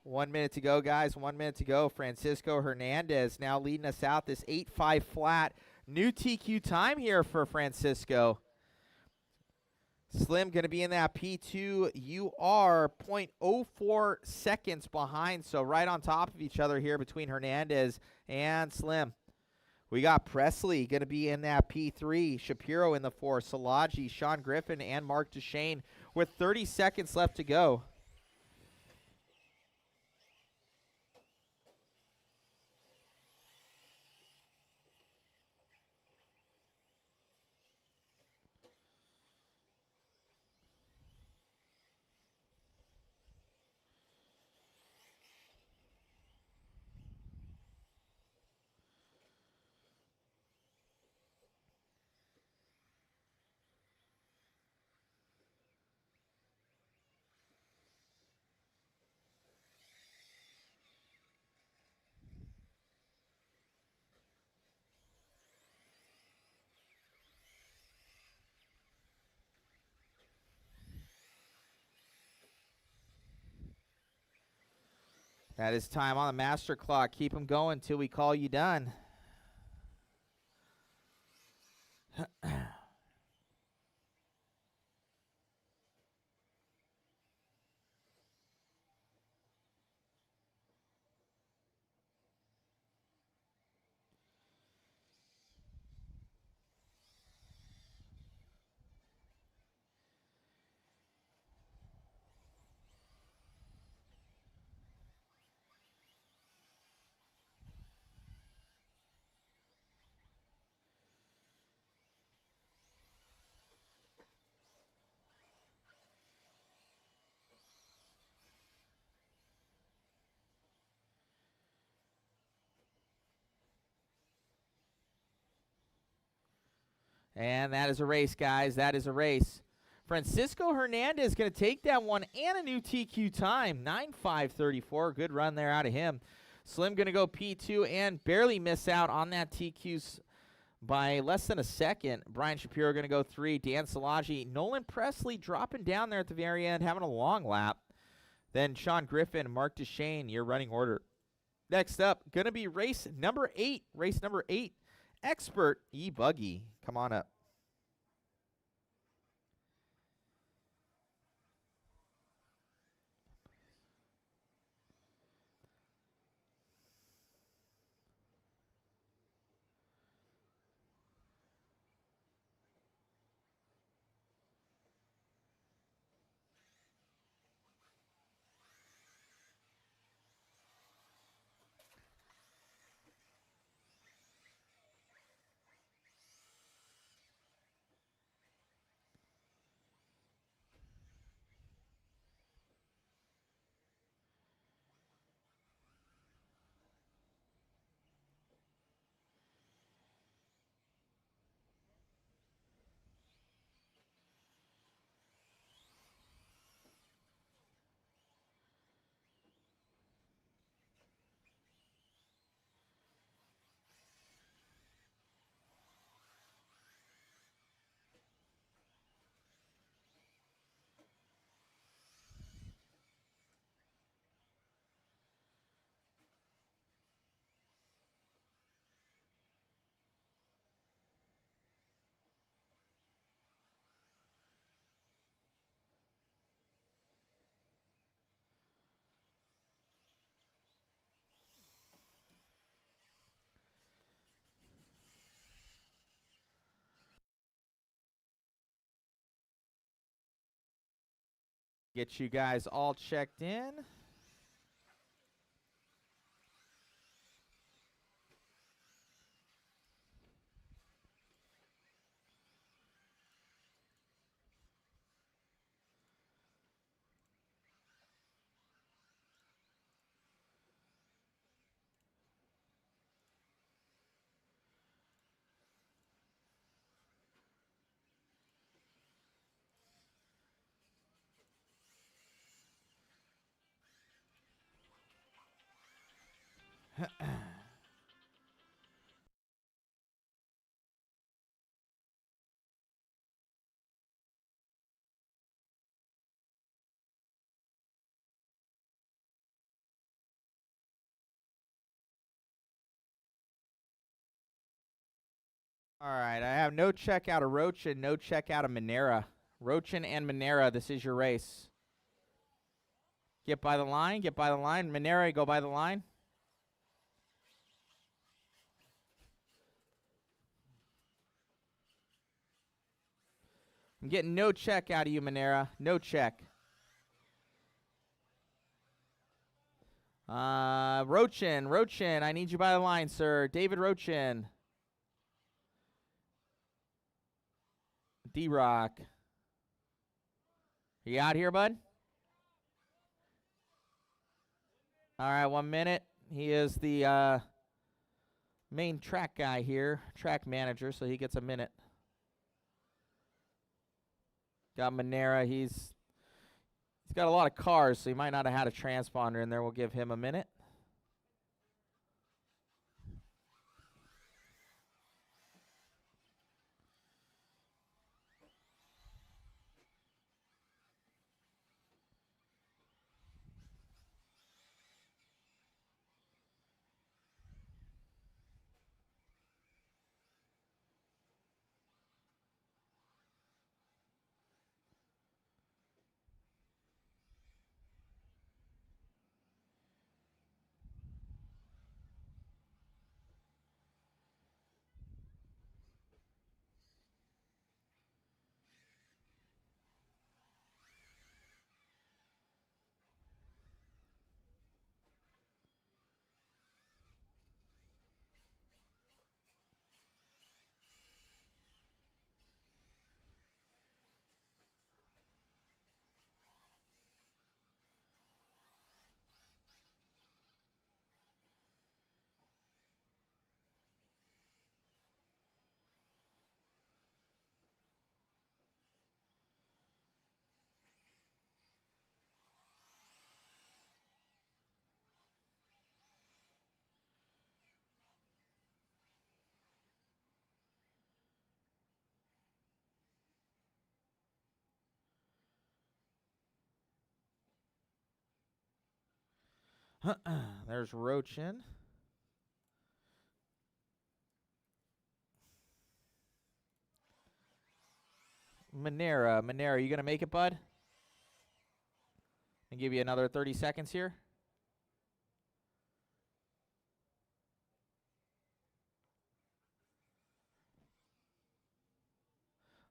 1 minute to go, guys. 1 minute to go. Francisco Hernandez now leading us out. This 8.5 flat. New TQ time here for Francisco. Slim going to be in that P2. You are 0.04 seconds behind, so right on top of each other here between Hernandez and Slim. We got Presley going to be in that P3. Shapiro in the 4. Salaji, Sean Griffin, and Mark DeShane with 30 seconds left to go. That is time on the master clock. Keep them going until we call you done. And that is a race, guys. That is a race. Francisco Hernandez is going to take that one and a new TQ time. 9.534. Good run there out of him. Slim going to go P2 and barely miss out on that TQ by less than a second. Brian Shapiro going to go 3. Dan Salaji. Nolan Presley dropping down there at the very end, having a long lap. Then Sean Griffin, Mark DeShane, your running order. Next up, going to be race number 8. Race number 8 Expert E-Buggy. Come on up. Get you guys all checked in. All right, I have no check out of Rochin, no check out of Monera. Rochin and Monera, this is your race. Get by the line, get by the line. Monera, go by the line. I'm getting no check out of you, Monera. No check. Rochin, I need you by the line, sir. David Rochin. D-Rock. You out here, bud? All right, 1 minute. He is the main track guy here, track manager, so he gets a minute. Got Monera. He's got a lot of cars, so he might not have had a transponder in there. We'll give him a minute. There's Rochin. Monera. Monera, you going to make it, bud? I'll give you another 30 seconds here.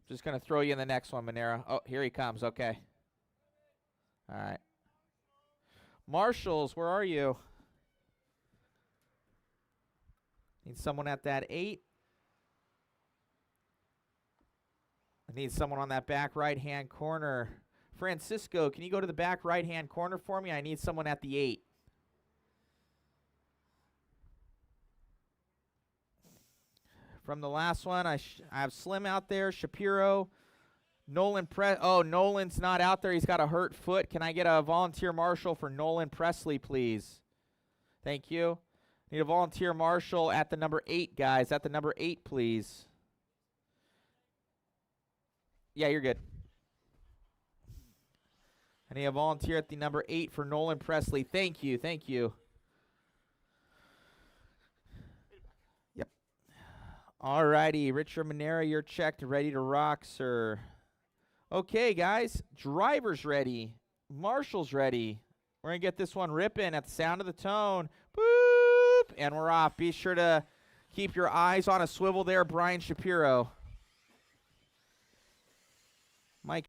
Just going to throw you in the next one, Monera. Oh, here he comes. Okay. All right. Marshalls, where are you? Need someone at that 8. I need someone on that back right-hand corner. Francisco, can you go to the back right-hand corner for me? I need someone at the 8. From the last one, I have Slim out there, Shapiro, Nolan oh, Nolan's not out there. He's got a hurt foot. Can I get a volunteer marshal for Nolan Presley, please? Thank you. Need a volunteer marshal at the number 8, guys. At the number 8, please. Yeah, you're good. I need a volunteer at the number 8 for Nolan Presley. Thank you. Thank you. Yep. All righty. Richard Monera, you're checked. Ready to rock, sir. Okay, guys. Driver's ready. Marshal's ready. We're going to get this one ripping at the sound of the tone. Boop. And we're off. Be sure to keep your eyes on a swivel there, Brian Shapiro. Mike.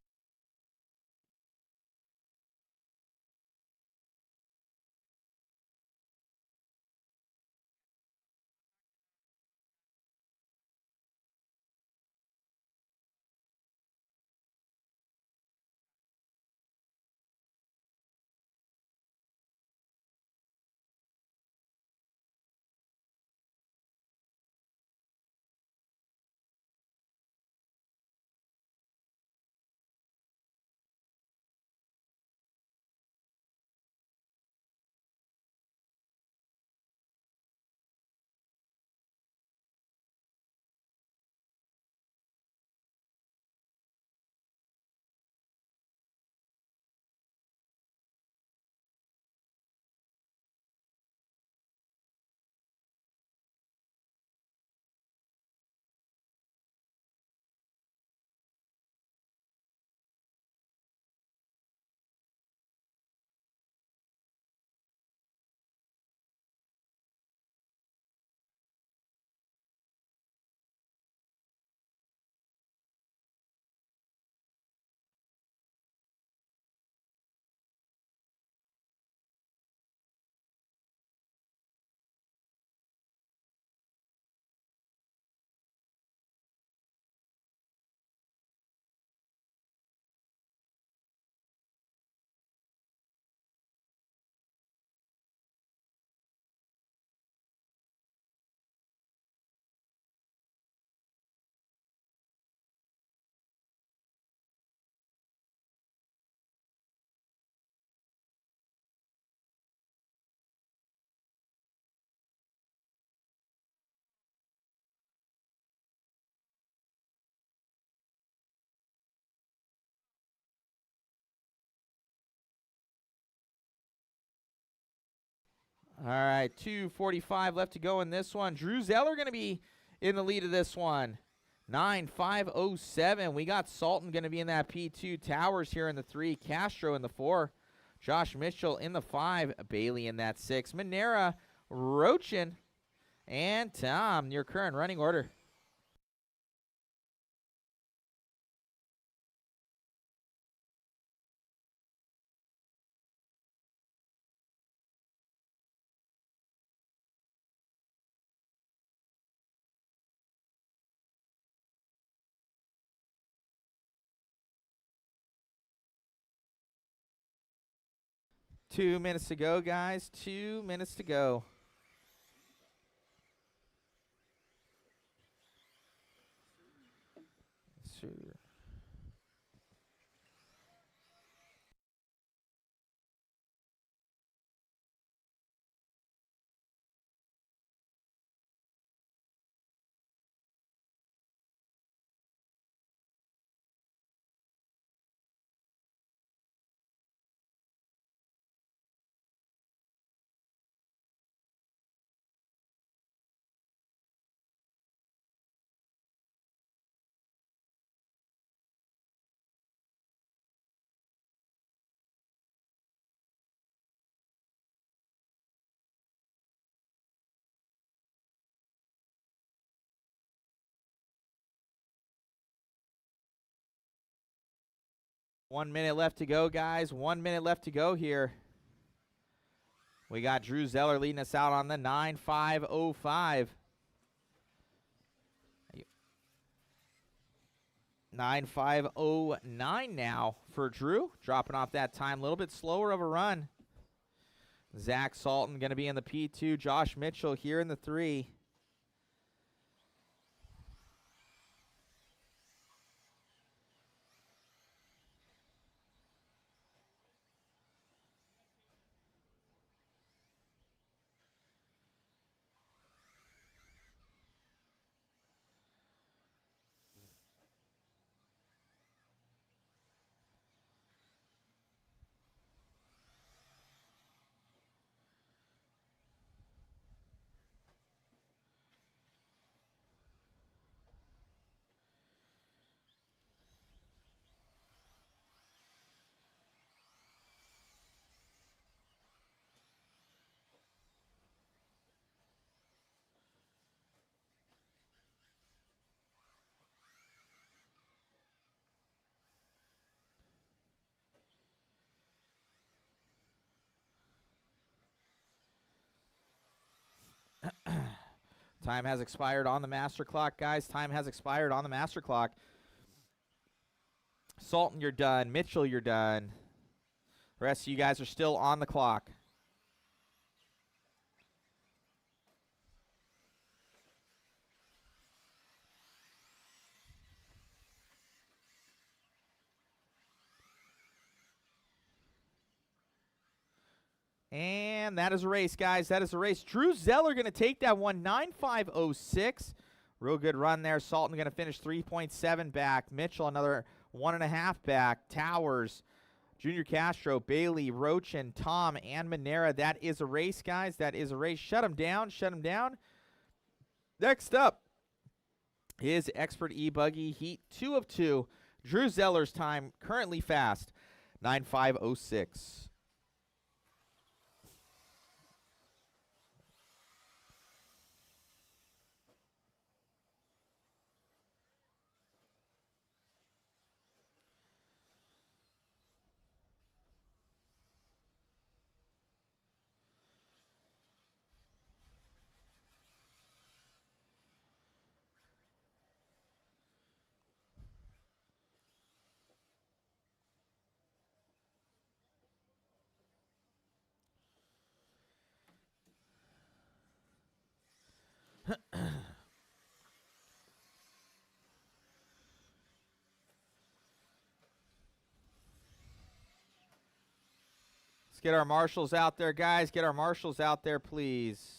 All right, 2:45 left to go in this one. Drew Zeller going to be in the lead of this one. 9:5:07. We got Sultan going to be in that P2. Towers here in the 3. Castro in the 4. Josh Mitchell in the 5. Bailey in that 6. Monera, Rochin, and Tom. Your current running order. Two minutes to go, guys. 2 minutes to go. Sure. 1 minute left to go, guys. 1 minute left to go here. We got Drew Zeller leading us out on the 9.505. 9.509 now for Drew. Dropping off that time. A little bit slower of a run. Zach Salton going to be in the P2. Josh Mitchell here in the 3. Time has expired on the master clock, guys. Time has expired on the master clock. Salton, you're done. Mitchell, you're done. The rest of you guys are still on the clock. And that is a race, guys. That is a race. Drew Zeller going to take that one, 9.506. Real good run there. Salton going to finish 3.7 back. Mitchell another 1.5 back. Towers, Junior Castro, Bailey, Rochin, Tom, and Manera. That is a race, guys. That is a race. Shut them down. Shut them down. Next up is Expert E-Buggy Heat 2 of 2. Drew Zeller's time currently fast, 9.506. Let's get our marshals out there, guys. Get our marshals out there, please.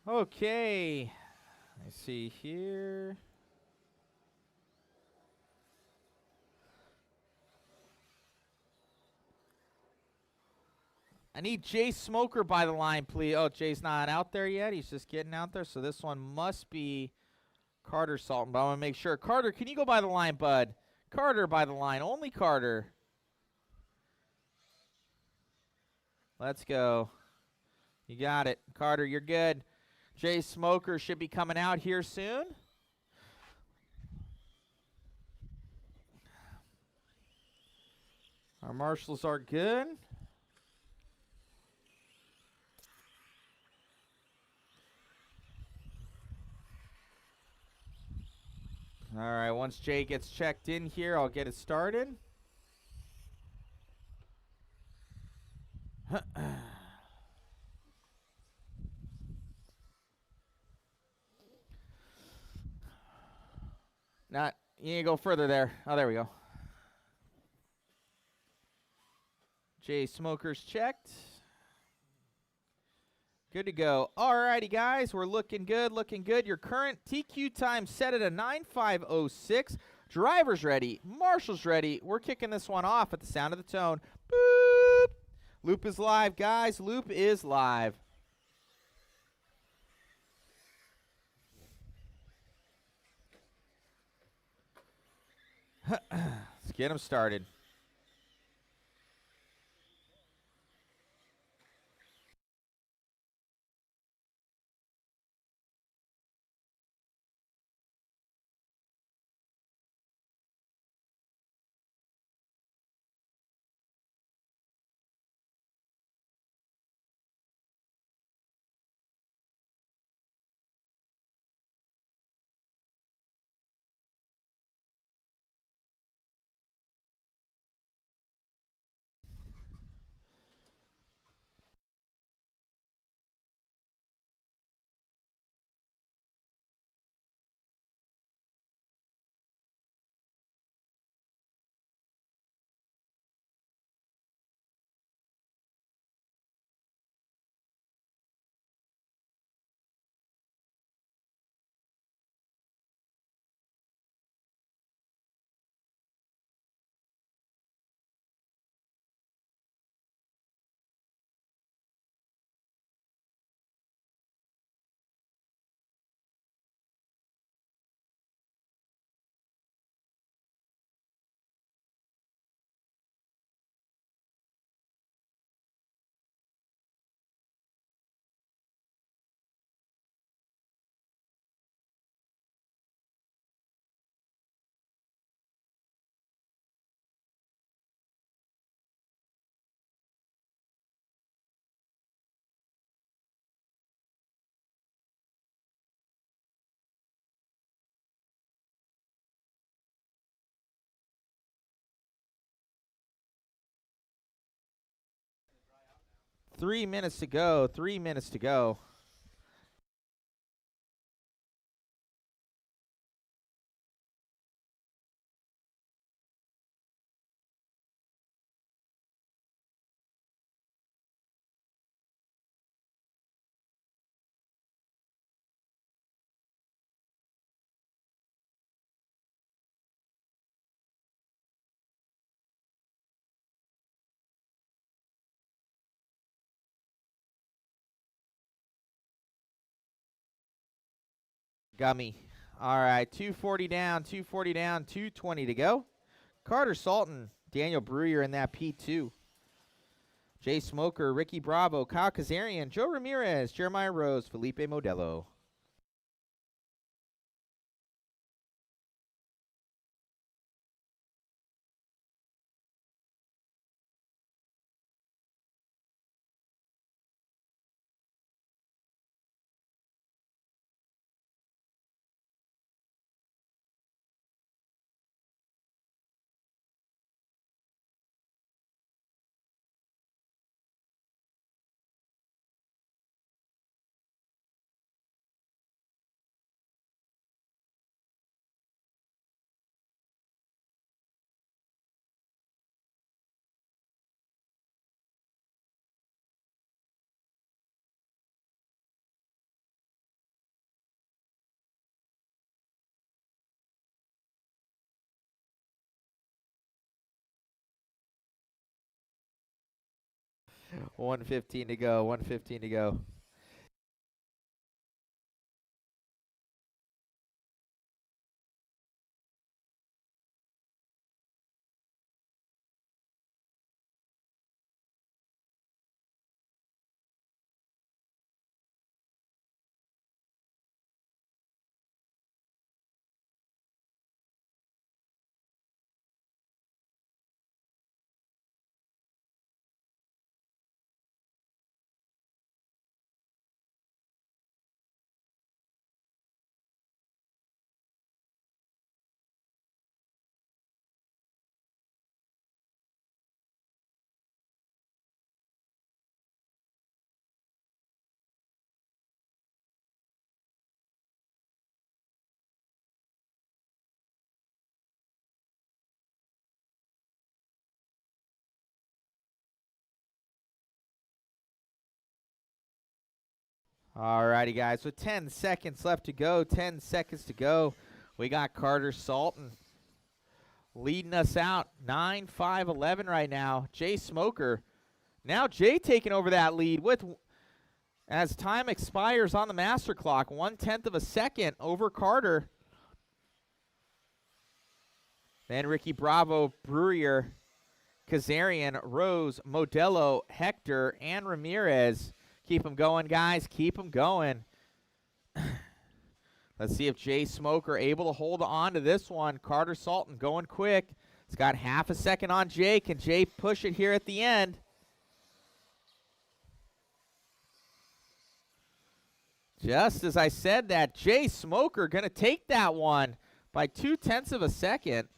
Okay. Let's see here. I need Jay Smoker by the line, please. Oh, Jay's not out there yet. He's just getting out there. So this one must be Carter Salton. But I want to make sure. Carter, can you go by the line, bud? Carter by the line. Only Carter. Let's go. You got it. Carter, you're good. Jay Smoker should be coming out here soon. Our marshals are good. All right, once Jay gets checked in here, I'll get it started. Not, you need to go further there. Oh, there we go. Jay Smoker's checked. Good to go. All righty, guys. We're looking good, looking good. Your current TQ time set at a 9.506. Driver's ready. Marshall's ready. We're kicking this one off at the sound of the tone. Boop. Loop is live, guys. Loop is live. Let's get him started. Three minutes to go. 3 minutes to go. Gummy. All right, 240 down, 240 down, 220 to go. Carter Salton, Daniel Brewer in that P2. Jay Smoker, Ricky Bravo, Kyle Kazarian, Joe Ramirez, Jeremiah Rose, Felipe Modelo. $115 to go, $115 to go. All righty, guys. With 10 seconds left to go, 10 seconds to go, we got Carter Salton leading us out 9-5-11 right now. Jay Smoker. Now Jay taking over that lead with, as time expires on the master clock, 1/10 of a second over Carter. Then Ricky Bravo, Brewer, Kazarian, Rose, Modelo, Hector, and Ramirez. Keep them going, guys. Keep them going. Let's see if Jay Smoker able to hold on to this one. Carter Salton going quick. It's got half a second on Jay. Can Jay push it here at the end? Just as I said that, Jay Smoker going to take that one by 0.2 of a second.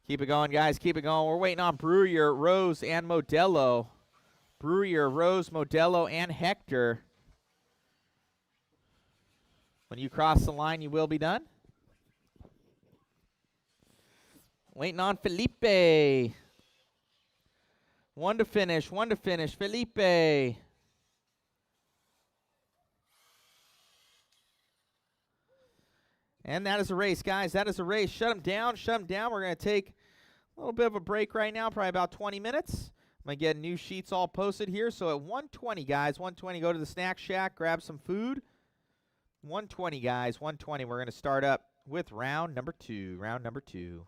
Keep it going, guys. Keep it going. We're waiting on Brewer, Rose, and Modelo. Brewer, Rose, Modelo, and Hector. When you cross the line, you will be done. Waiting on Felipe. One to finish, Felipe. And that is a race, guys. That is a race. Shut them down, shut them down. We're going to take a little bit of a break right now, probably about 20 minutes. I'm going to get new sheets all posted here. So at 1:20, guys, 1:20, go to the snack shack, grab some food. 1:20, guys, 1:20. We're going to start up with round number 2. Round number 2.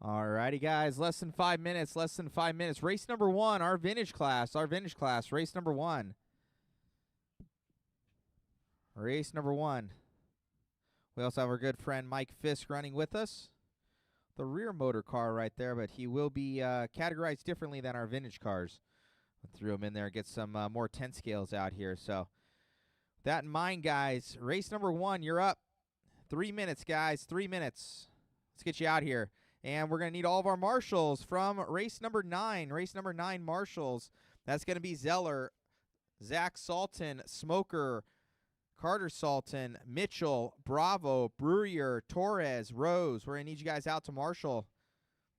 Alrighty, guys, less than 5 minutes, less than 5 minutes. Race number 1, our vintage class, race number 1. Race number 1. We also have our good friend Mike Fisk running with us. The rear motor car right there, but he will be categorized differently than our vintage cars. I threw him in there, get some more 10 scales out here. So, with that in mind, guys, race number 1, you're up. 3 minutes, guys, 3 minutes. Let's get you out here. And we're going to need all of our marshals from race number 9. Race number 9 marshals. That's going to be Zeller, Zach Salton, Smoker, Carter Salton, Mitchell, Bravo, Brewer, Torres, Rose. We're going to need you guys out to marshal.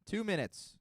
2 minutes.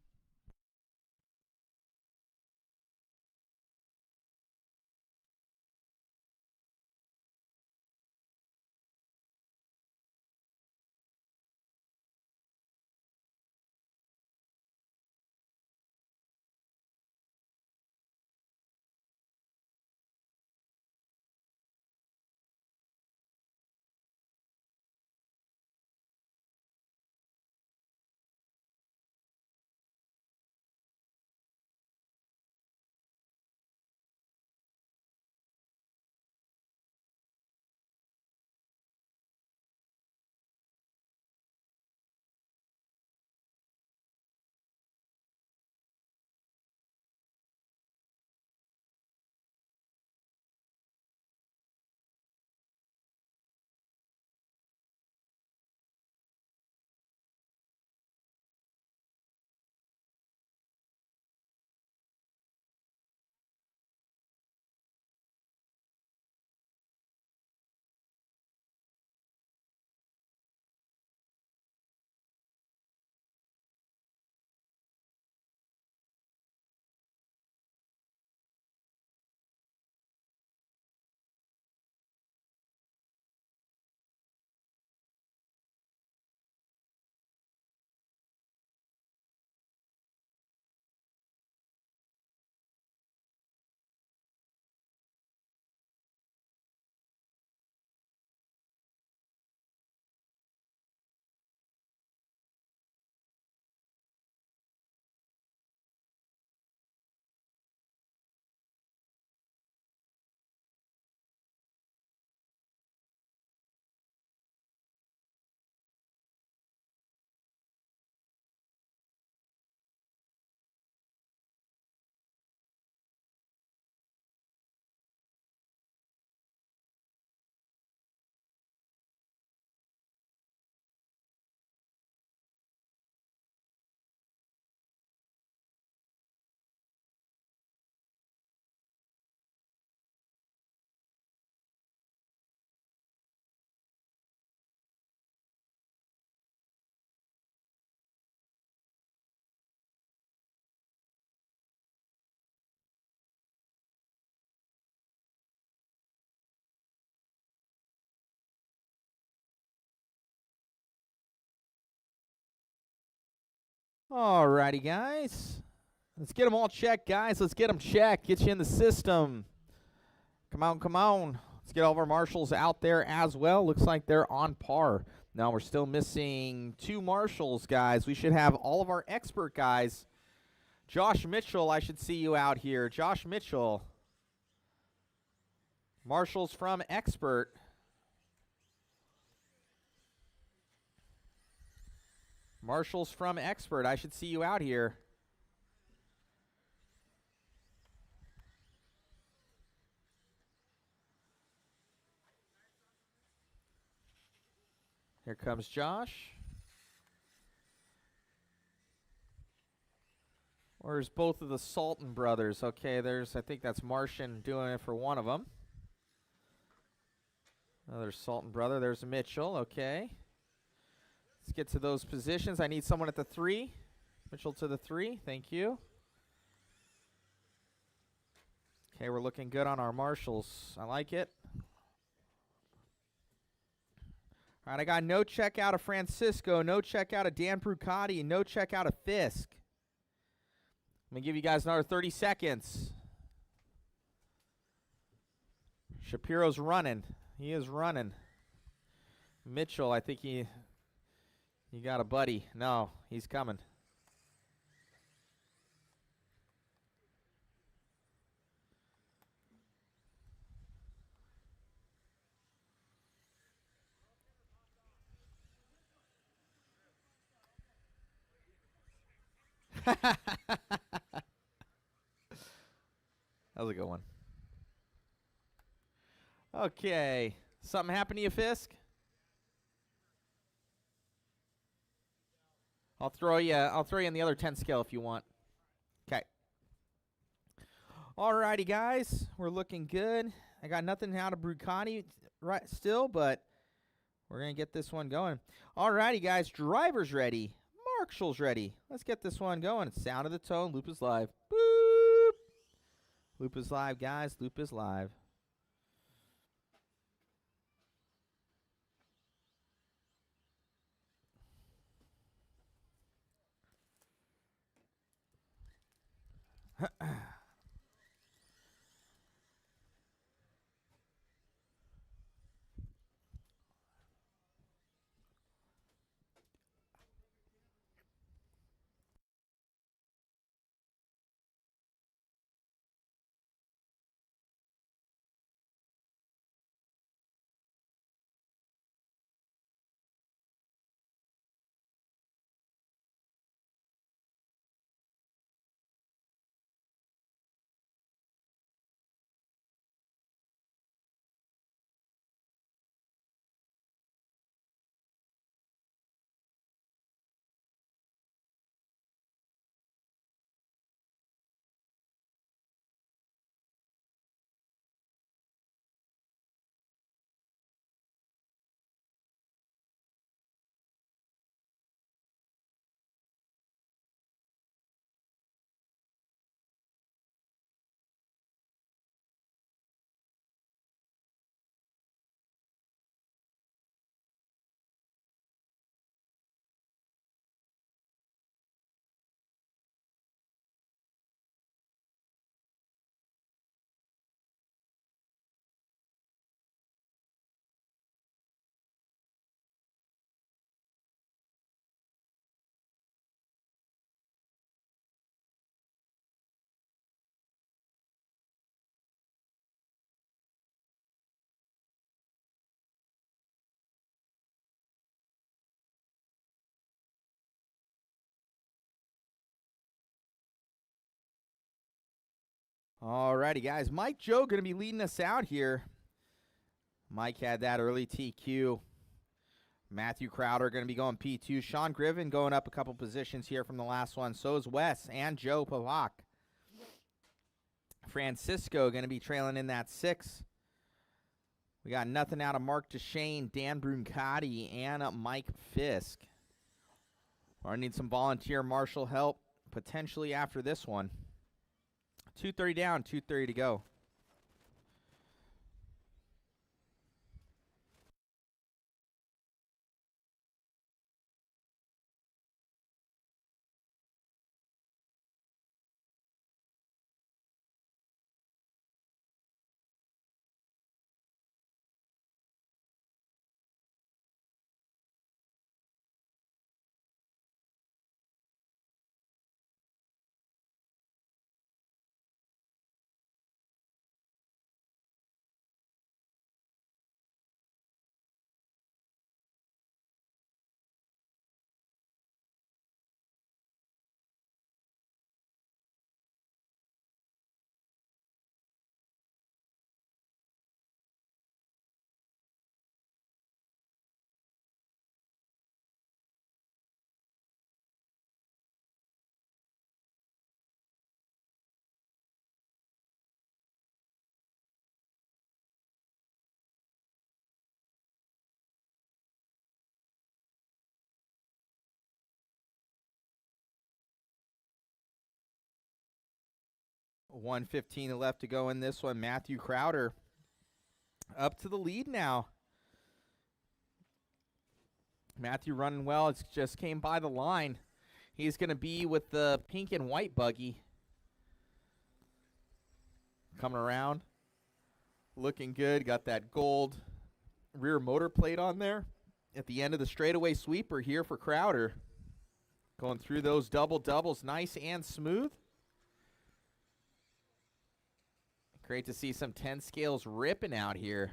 Alrighty, guys. Let's get them all checked, guys. Let's get them checked. Get you in the system. Come on, come on. Let's get all of our marshals out there as well. Looks like they're on par. Now we're still missing 2 marshals, guys. We should have all of our expert guys. Josh Mitchell, I should see you out here. Josh Mitchell. Marshals from expert. Marshals from expert. I should see you out here. Here comes Josh. Where's both of the Salton brothers? Okay, I think that's Martian doing it for one of them. Another Salton brother. There's Mitchell. Okay. Let's get to those positions. I need someone at the 3. Mitchell to the 3. Thank you. Okay, we're looking good on our marshals. I like it. All right, I got no check out of Francisco, no check out of Dan Brucati, no check out of Fisk. I'm going to give you guys another 30 seconds. Shapiro's running. He is running. Mitchell, I think he You got a buddy. No, he's coming. That was a good one. Okay. Something happened to you, Fisk? I'll throw you in the other 10 scale if you want. Okay. Alrighty, guys. We're looking good. I got nothing out of Brucati right still, but we're going to get this one going. Alrighty, guys. Driver's ready. Marshall's ready. Let's get this one going. Sound of the tone. Loop is live. Boop. Loop is live, guys. Loop is live. Alrighty, guys. Mike Joe going to be leading us out here. Mike had that early TQ. Matthew Crowder going to be going P2. Sean Griffin going up a couple positions here from the last one. So is Wes and Joe Pavak. Francisco going to be trailing in that 6. We got nothing out of Mark DeShane, Dan Bruncati, and Mike Fisk. I need some volunteer marshal help potentially after this one. 2:30 down, 2:30 to go. $1:15 left to go in this one. Matthew Crowder up to the lead now. Matthew running well. It just came by the line. He's going to be with the pink and white buggy. Coming around. Looking good. Got that gold rear motor plate on there. at the end of the straightaway sweeper here for Crowder. Going through those double-doubles nice and smooth. Great to see some 10 scales ripping out here.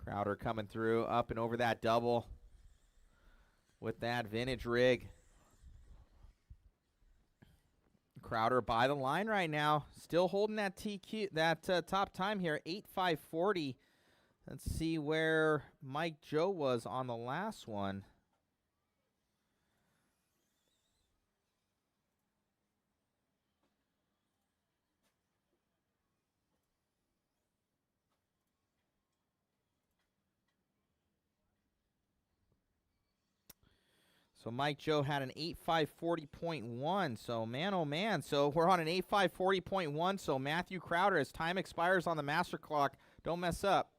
Crowder coming through, up and over that double with that vintage rig. Crowder by the line right now, still holding that top time here, 8:5:40. Let's see where Mike Joe was on the last one. So Mike Joe had an 8:5:40.1. So man, oh man. So we're on an 8:5:40.1. So Matthew Crowder, as time expires on the master clock, don't mess up.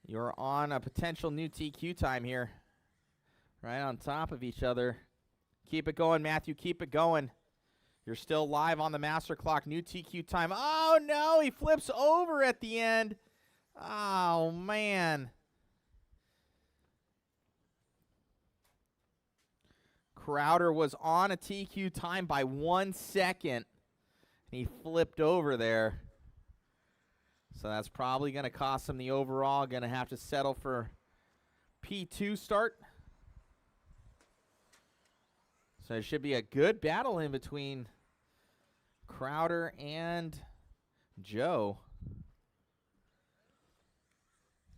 You're on a potential new TQ time here. Right on top of each other. Keep it going, Matthew. Keep it going. You're still live on the master clock. New TQ time. Oh, no. He flips over at the end. Oh, man. Crowder was on a TQ time by 1 second. And he flipped over there. So that's probably going to cost him the overall. Going to have to settle for P2 start. So it should be a good battle in between Crowder and Joe.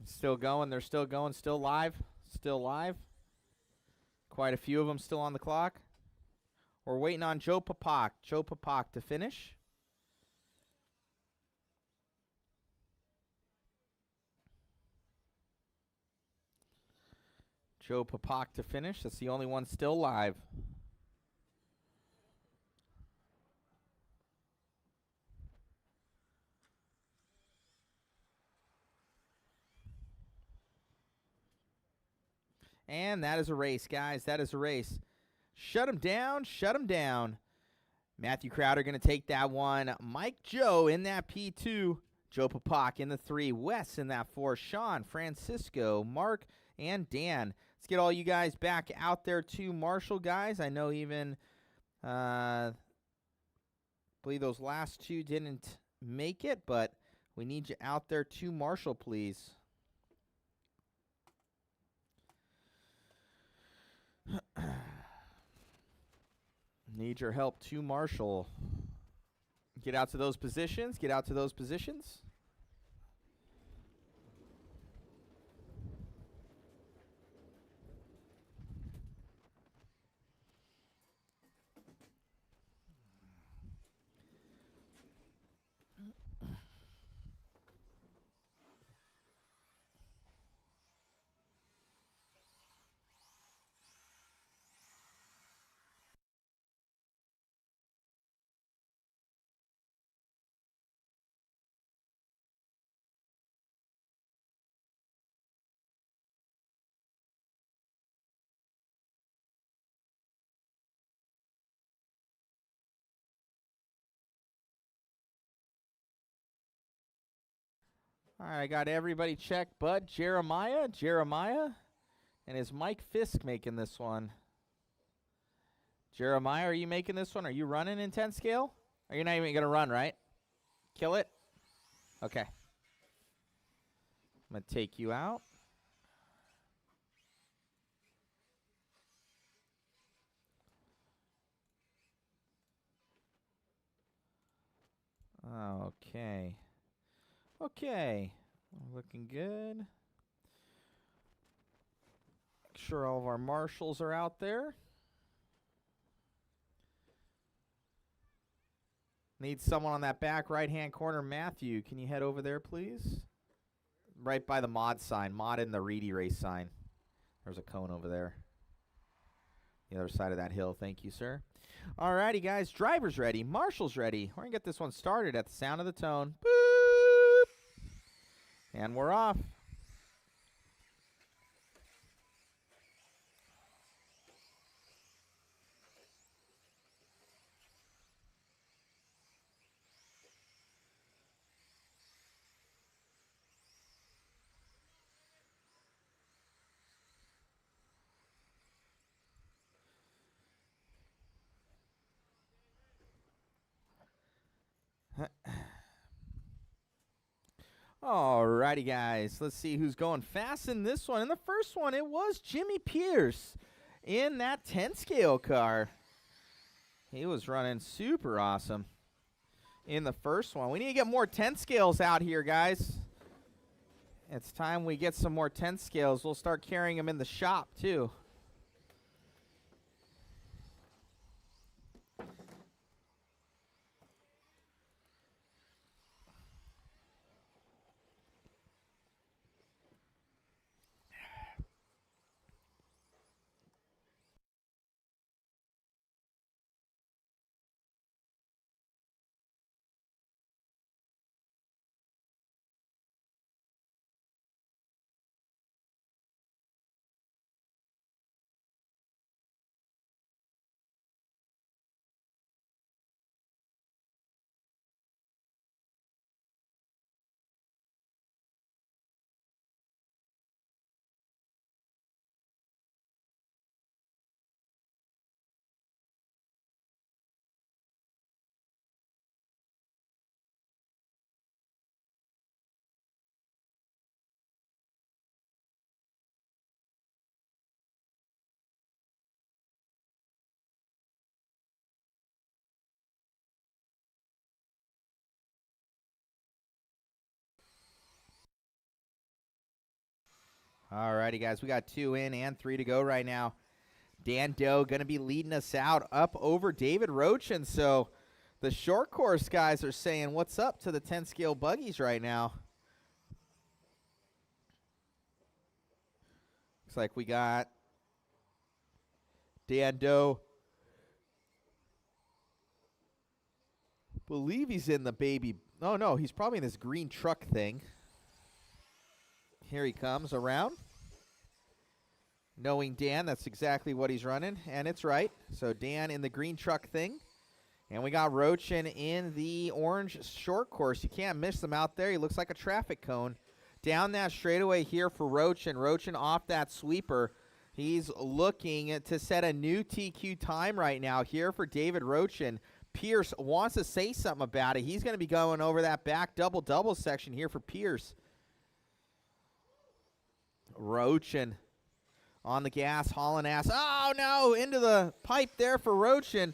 Still going. They're still going. Still live. Still live. Quite a few of them still on the clock. We're waiting on Joe Papak. Joe Papak to finish. Joe Papak to finish. That's the only one still live. And that is a race, guys. That is a race. Shut him down. Shut him down. Matthew Crowder going to take that one. Mike Joe in that P2. Joe Papak in the 3. Wes in that 4. Sean, Francisco, Mark, and Dan. Let's get all you guys back out there to Marshall, guys. I know even believe those last two didn't make it, but we need you out there to Marshall, please. Need your help to Marshall. Get out to those positions. Get out to those positions. All right, I got everybody checked but Jeremiah. And is Mike Fisk making this one? Jeremiah, are you making this one? Are you running in 10 scale? Are you not even going to run, right? Kill it? Okay. I'm going to take you out. Okay. Okay. Looking good. Make sure all of our marshals are out there. Need someone on that back right-hand corner. Matthew, can you head over there, please? Right by the mod sign. Mod in the Reedy race sign. There's a cone over there. The other side of that hill. Thank you, sir. All righty, guys. Driver's ready. Marshall's ready. We're going to get this one started at the sound of the tone. Boop! And we're off. Alrighty, guys. Let's see who's going fast in this one. In the first one, it was Jimmy Pierce in that 10-scale car. He was running super awesome in the first one. We need to get more 10 scales out here, guys. It's time we get some more 10 scales. We'll start carrying them in the shop, too. Alrighty, guys. We got 2 in and 3 to go right now. Dan Doe going to be leading us out up over David Rochin. So the short course guys are saying what's up to the 10-scale buggies right now. Looks like we got Dan Doe. Believe he's in the baby. Oh, no, he's probably in this green truck thing. Here he comes around. Knowing Dan, that's exactly what he's running, and it's right. So Dan in the green truck thing. And we got Rochin in the orange short course. You can't miss him out there. He looks like a traffic cone. Down that straightaway here for Rochin. Rochin off that sweeper. He's looking to set a new TQ time right now here for David Rochin. Pierce wants to say something about it. He's going to be going over that back double-double section here for Pierce. Rochin on the gas, hauling ass. Oh, no, into the pipe there for Rochin.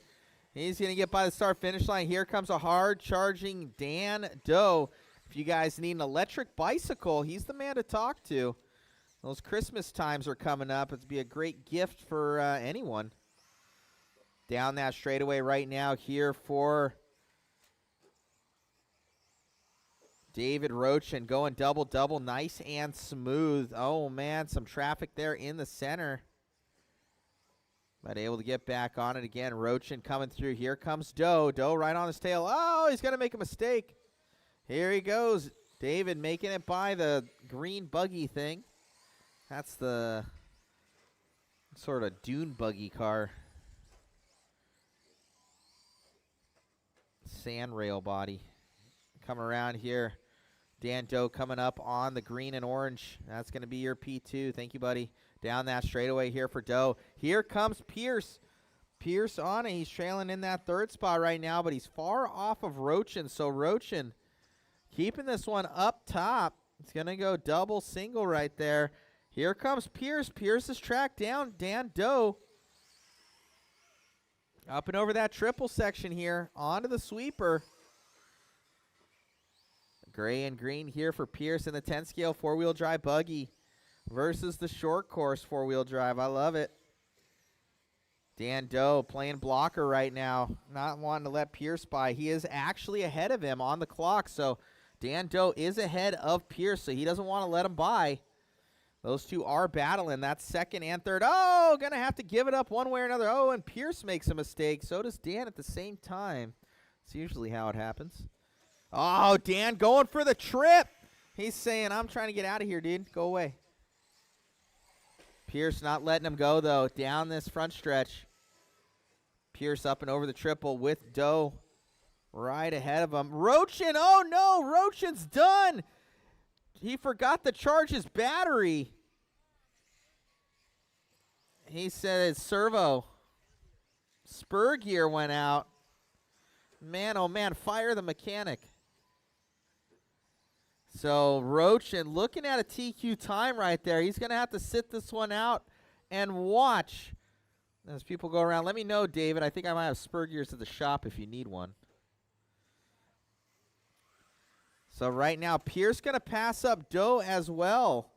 He's going to get by the start-finish line. Here comes a hard-charging Dan Doe. If you guys need an electric bicycle, he's the man to talk to. Those Christmas times are coming up. It'd be a great gift for anyone. Down that straightaway right now here for David Rochin, going double-double, nice and smooth. Oh, man, some traffic there in the center. But able to get back on it again. Rochin coming through. Here comes Doe. Doe right on his tail. Oh, he's going to make a mistake. Here he goes. David making it by the green buggy thing. That's the sort of dune buggy car. Sand rail body. Coming around here. Dan Doe coming up on the green and orange. That's going to be your P2. Thank you, buddy. Down that straightaway here for Doe. Here comes Pierce. Pierce on it. He's trailing in that third spot right now, but he's far off of Rochin. So Rochin keeping this one up top. It's going to go double single right there. Here comes Pierce. Pierce is tracked down. Dan Doe. Up and over that triple section here. Onto the sweeper. Gray and green here for Pierce in the 10-scale four-wheel drive buggy versus the short course four-wheel drive. I love it. Dan Doe playing blocker right now, not wanting to let Pierce by. He is actually ahead of him on the clock, so Dan Doe is ahead of Pierce, so he doesn't want to let him by. Those two are battling. That's second and third. Oh, going to have to give it up one way or another. Oh, and Pierce makes a mistake. So does Dan at the same time. It's usually how it happens. Oh, Dan going for the trip. He's saying, I'm trying to get out of here, dude. Go away. Pierce not letting him go, though, down this front stretch. Pierce up and over the triple with Doe right ahead of him. Rochin, oh, no, Rochin's done. He forgot to charge his battery. He said his servo spur gear went out. Man, oh man, fire the mechanic. So Rochin looking at a TQ time right there. He's going to have to sit this one out and watch as people go around. Let me know, David. I think I might have spur gears at the shop if you need one. So right now, Pierce going to pass up Doe as well.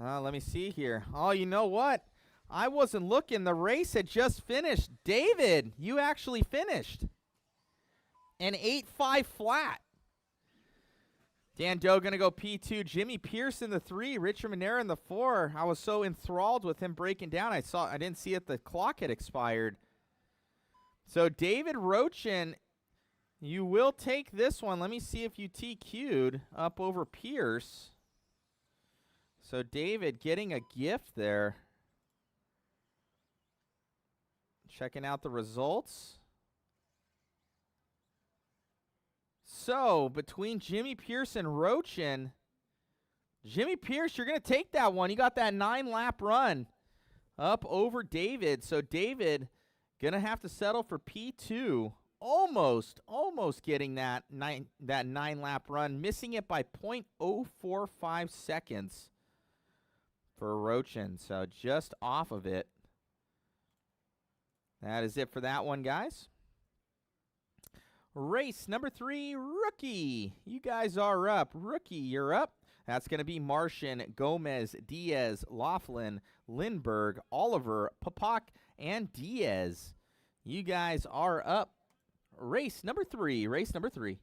Let me see here. Oh, you know what? I wasn't looking. The race had just finished. David, you actually finished. An 8.5 flat. Dan Doe going to go P2. Jimmy Pierce in the 3. Richard Monera in the 4. I was so enthralled with him breaking down. I didn't see it. The clock had expired. So David Rochin, you will take this one. Let me see if you TQ'd up over Pierce. So David getting a gift there. Checking out the results. So between Jimmy Pierce and Rochin, Jimmy Pierce, you're going to take that one. You got that 9-lap run up over David. So David going to have to settle for P2. Almost getting that 9-lap run. Missing it by 0.045 seconds for Rochin. So just off of it. That is it for that one, guys. Race number 3, Rookie. You guys are up. Rookie, you're up. That's going to be Martian, Gomez, Diaz, Laughlin, Lindbergh, Oliver, Papak, and Diaz. You guys are up. Race number 3. Race number 3.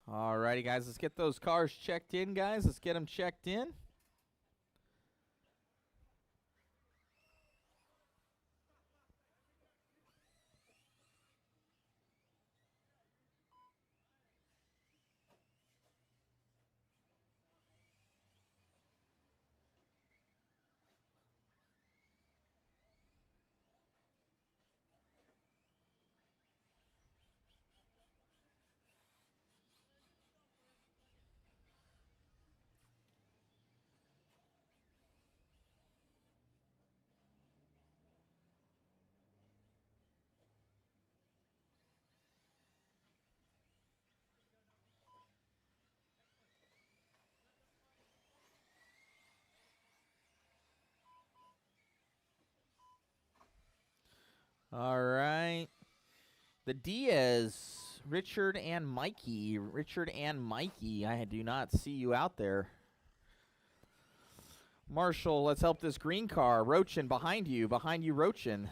All righty, guys. Let's get those cars checked in, guys. Let's get them checked in. All right. The Diaz, Richard and Mikey. Richard and Mikey, I do not see you out there. Marshall, let's help this green car. Rochin, behind you. Behind you, Rochin.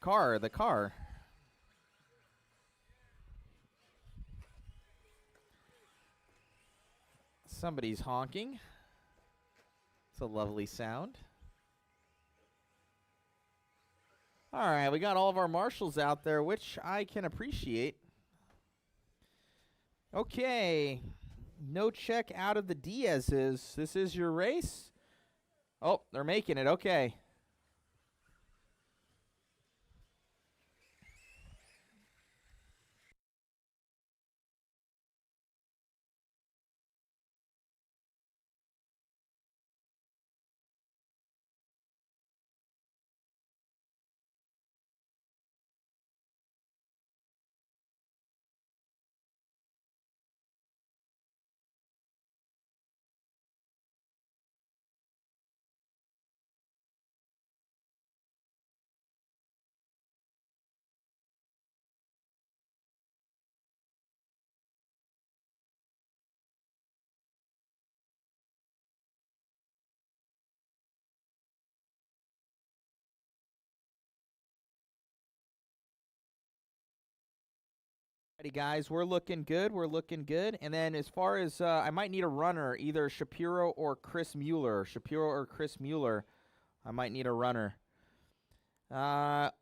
The car. Somebody's honking. It's a lovely sound. All right, we got all of our marshals out there, which I can appreciate. Okay, no check out of the Diaz's. This is your race. Oh, they're making it. Okay. Alrighty, guys, we're looking good. We're looking good. And then as far as I might need a runner, either Shapiro or Chris Mueller. Shapiro or Chris Mueller. I might need a runner.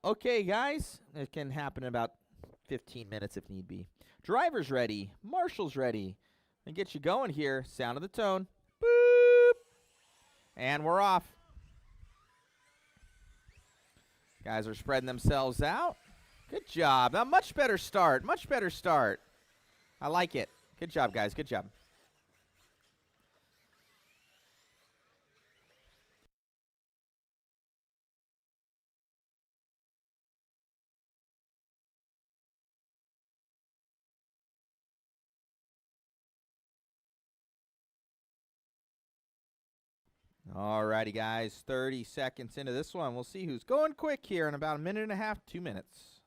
Okay, guys. It can happen in about 15 minutes if need be. Driver's ready. Marshal's ready. And get you going here. Sound of the tone. Boop. And we're off. Guys are spreading themselves out. Good job. A much better start. Much better start. I like it. Good job, guys. Good job. Alrighty, guys. 30 seconds into this one. We'll see who's going quick here in about a minute and a half, 2 minutes.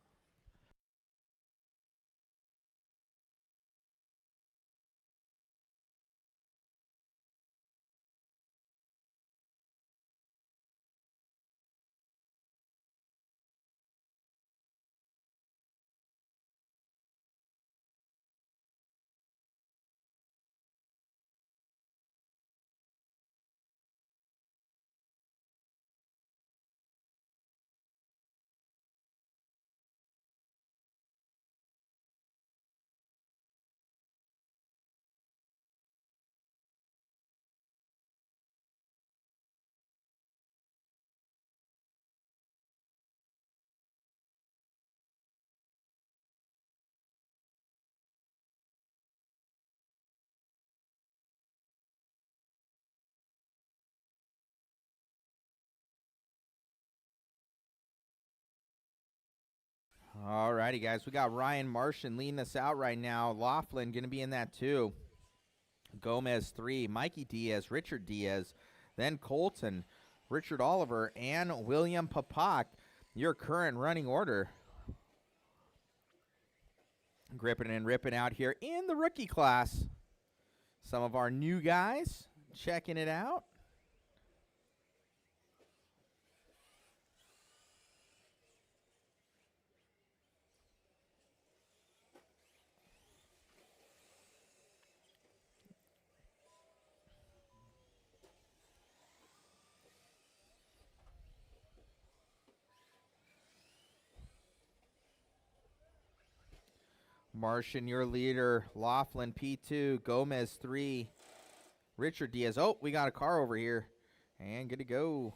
Alrighty, guys. We got Ryan Martian leading us out right now. Laughlin going to be in that too. Gomez 3, Mikey Diaz, Richard Diaz, then Colton, Richard Oliver, and William Papak. Your current running order. Gripping and ripping out here in the rookie class. Some of our new guys checking it out. Martian, your leader. Laughlin, P2. Gomez, 3. Richard Diaz. Oh, we got a car over here. And good to go.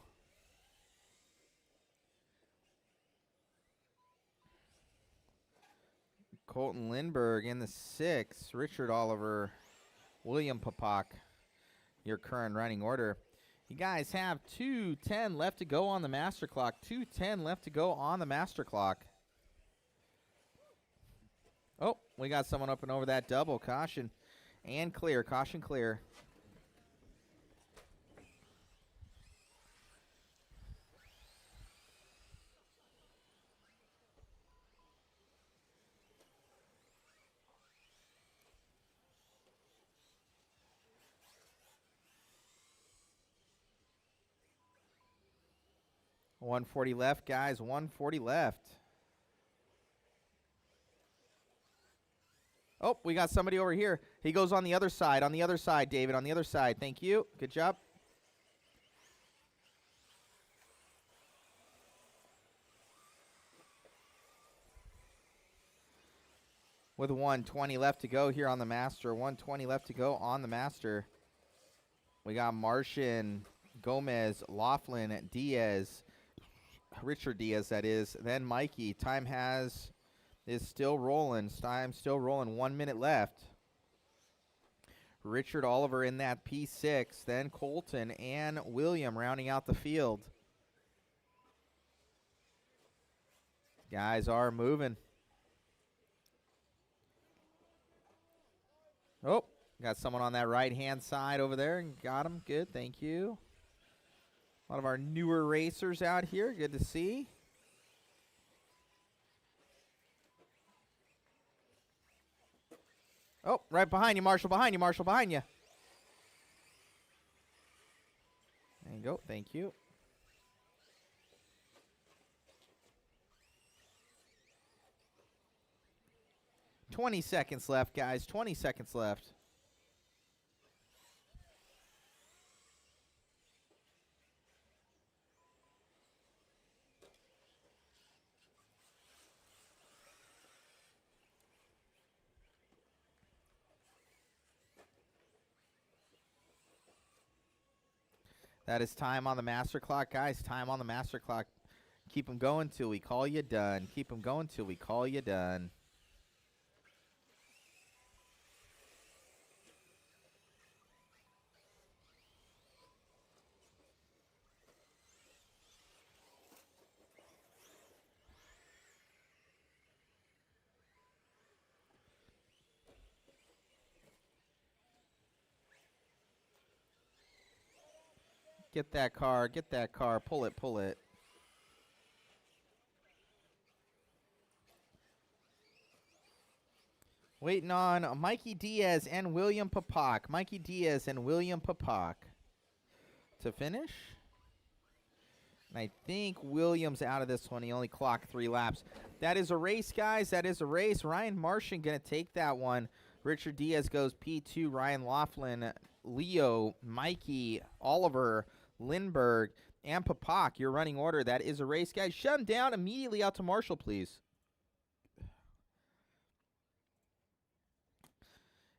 Colton Lindbergh in the 6. Richard Oliver. William Papak. Your current running order. You guys have 2:10 left to go on the master clock. 2:10 left to go on the master clock. Oh, we got someone up and over that double. Caution and clear. Caution clear. .140 left, guys. 140 left. Oh, we got somebody over here. He goes on the other side. On the other side, David. On the other side. Thank you. Good job. With 120 left to go here on the master. 120 left to go on the master. We got Martian, Gomez, Laughlin, Diaz, Richard Diaz, that is. Then Mikey. Time is still rolling. Time still rolling. 1 minute left. Richard Oliver in that P6. Then Colton and William rounding out the field. Guys are moving. Oh, got someone on that right-hand side over there and got him. Good, thank you. A lot of our newer racers out here. Good to see. Oh, right behind you, Marshall. Behind you, Marshall. Behind you. There you go. Thank you. 20 seconds left, guys. 20 seconds left. That is time on the master clock, guys. Time on the master clock. Keep them going till we call you done. Keep them going till we call you done. Get that car. Get that car. Pull it. Pull it. Waiting on Mikey Diaz and William Papak. Mikey Diaz and William Papak to finish. And I think Williams out of this one. He only clocked 3 laps. That is a race, guys. That is a race. Ryan Martian going to take that one. Richard Diaz goes P2. Ryan Laughlin, Leo, Mikey, Oliver, Lindbergh, and Papak. Your running order. That is a race, guys. Shut him down immediately out to Marshall, please.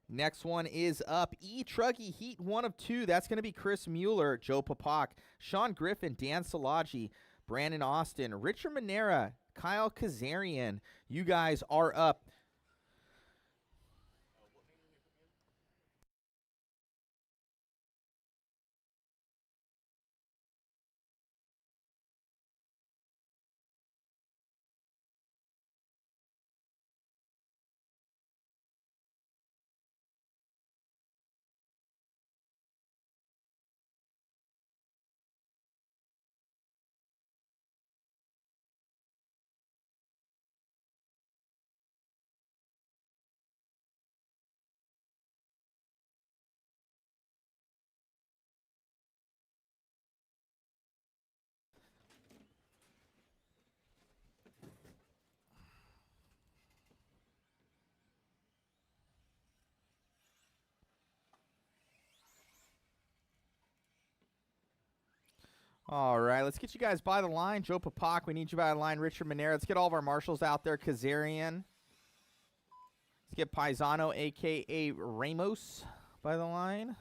Next one is up. E-Truggy Heat 1 of 2. That's going to be Chris Mueller, Joe Papak, Sean Griffin, Dan Salaji, Brandon Austin, Richard Manera, Kyle Kazarian. You guys are up. All right, let's get you guys by the line. Joe Papak, we need you by the line. Richard Manera. Let's get all of our marshals out there. Kazarian. Let's get Paisano, a.k.a. Ramos, by the line.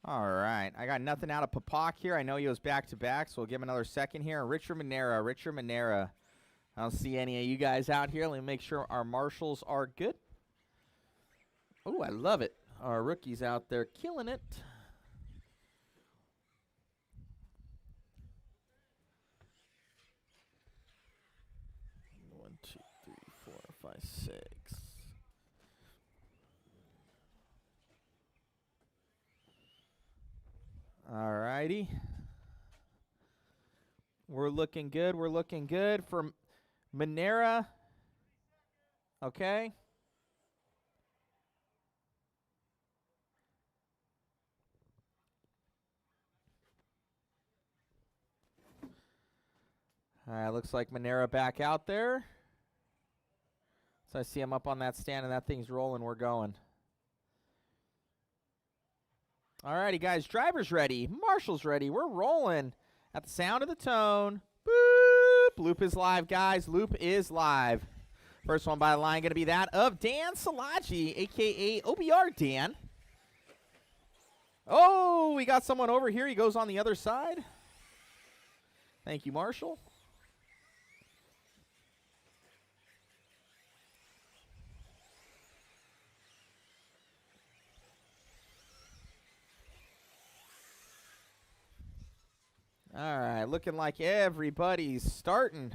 All right, I got nothing out of Papak here. I know he was back-to-back, so we'll give him another second here. Richard Manera. I don't see any of you guys out here. Let me make sure our marshals are good. Oh, I love it. Our rookies out there killing it. One, two, three, 4, 5, 6. All righty. We're looking good. We're looking good for Manera. Okay. All right, looks like Manera back out there. So I see him up on that stand, and that thing's rolling. We're going. All righty, guys. Driver's ready. Marshall's ready. We're rolling. At the sound of the tone. Boop. Loop is live, guys. Loop is live. First one by the line going to be that of Dan Salaji, a.k.a. OBR Dan. Oh, we got someone over here. He goes on the other side. Thank you, Marshall. All right, looking like everybody's starting.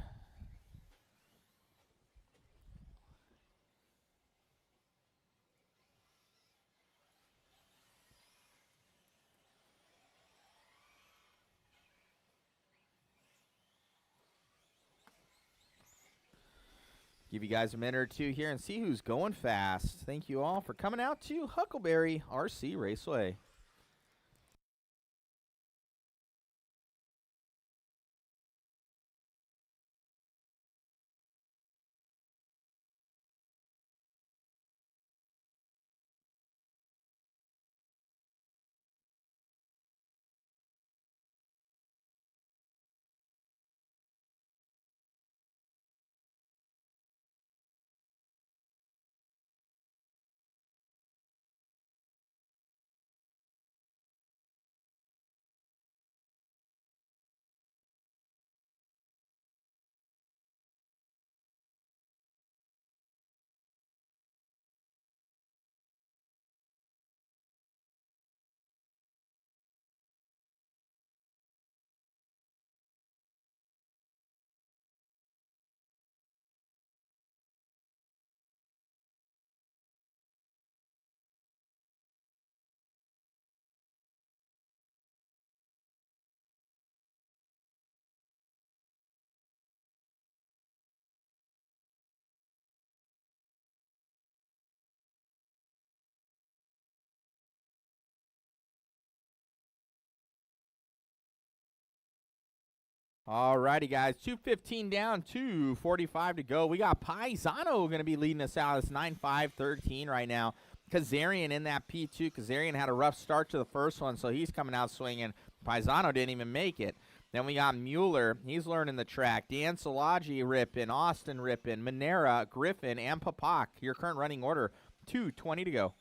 Give you guys a minute or two here and see who's going fast. Thank you all for coming out to HuckleBerry RC Raceway. All righty, guys. 2:15 down, 2:45 to go. We got Paisano going to be leading us out. It's 9-5-13 right now. Kazarian in that P2. Kazarian had a rough start to the first one, so he's coming out swinging. Paisano didn't even make it. Then we got Mueller. He's learning the track. Dan Salagi ripping. Austin ripping. Manera, Griffin, and Papak. Your current running order, 2:20 to go.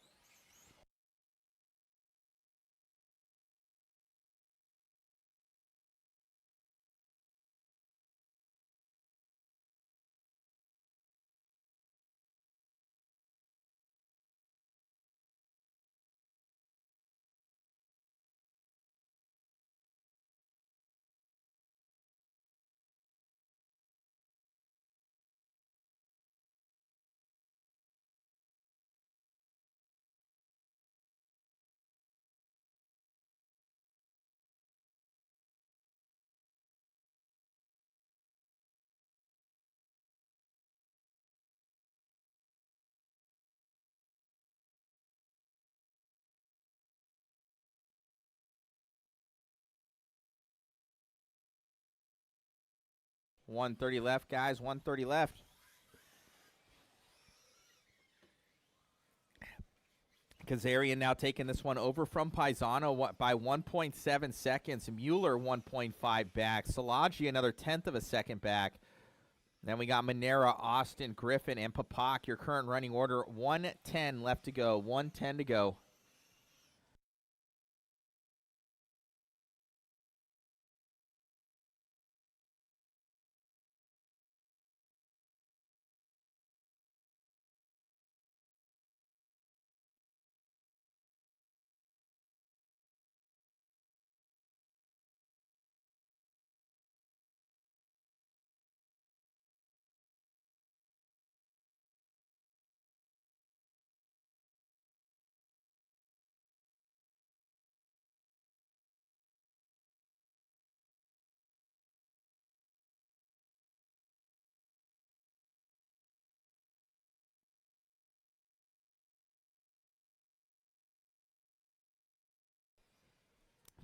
$130 left, guys. $130 left. Kazarian now taking this one over from Paisano by 1.7 seconds. Mueller 1.5 back. Salagi another 1/10 of a second back. Then we got Manera, Austin, Griffin, and Papak. Your current running order, 1:10 left to go. 1:10 to go.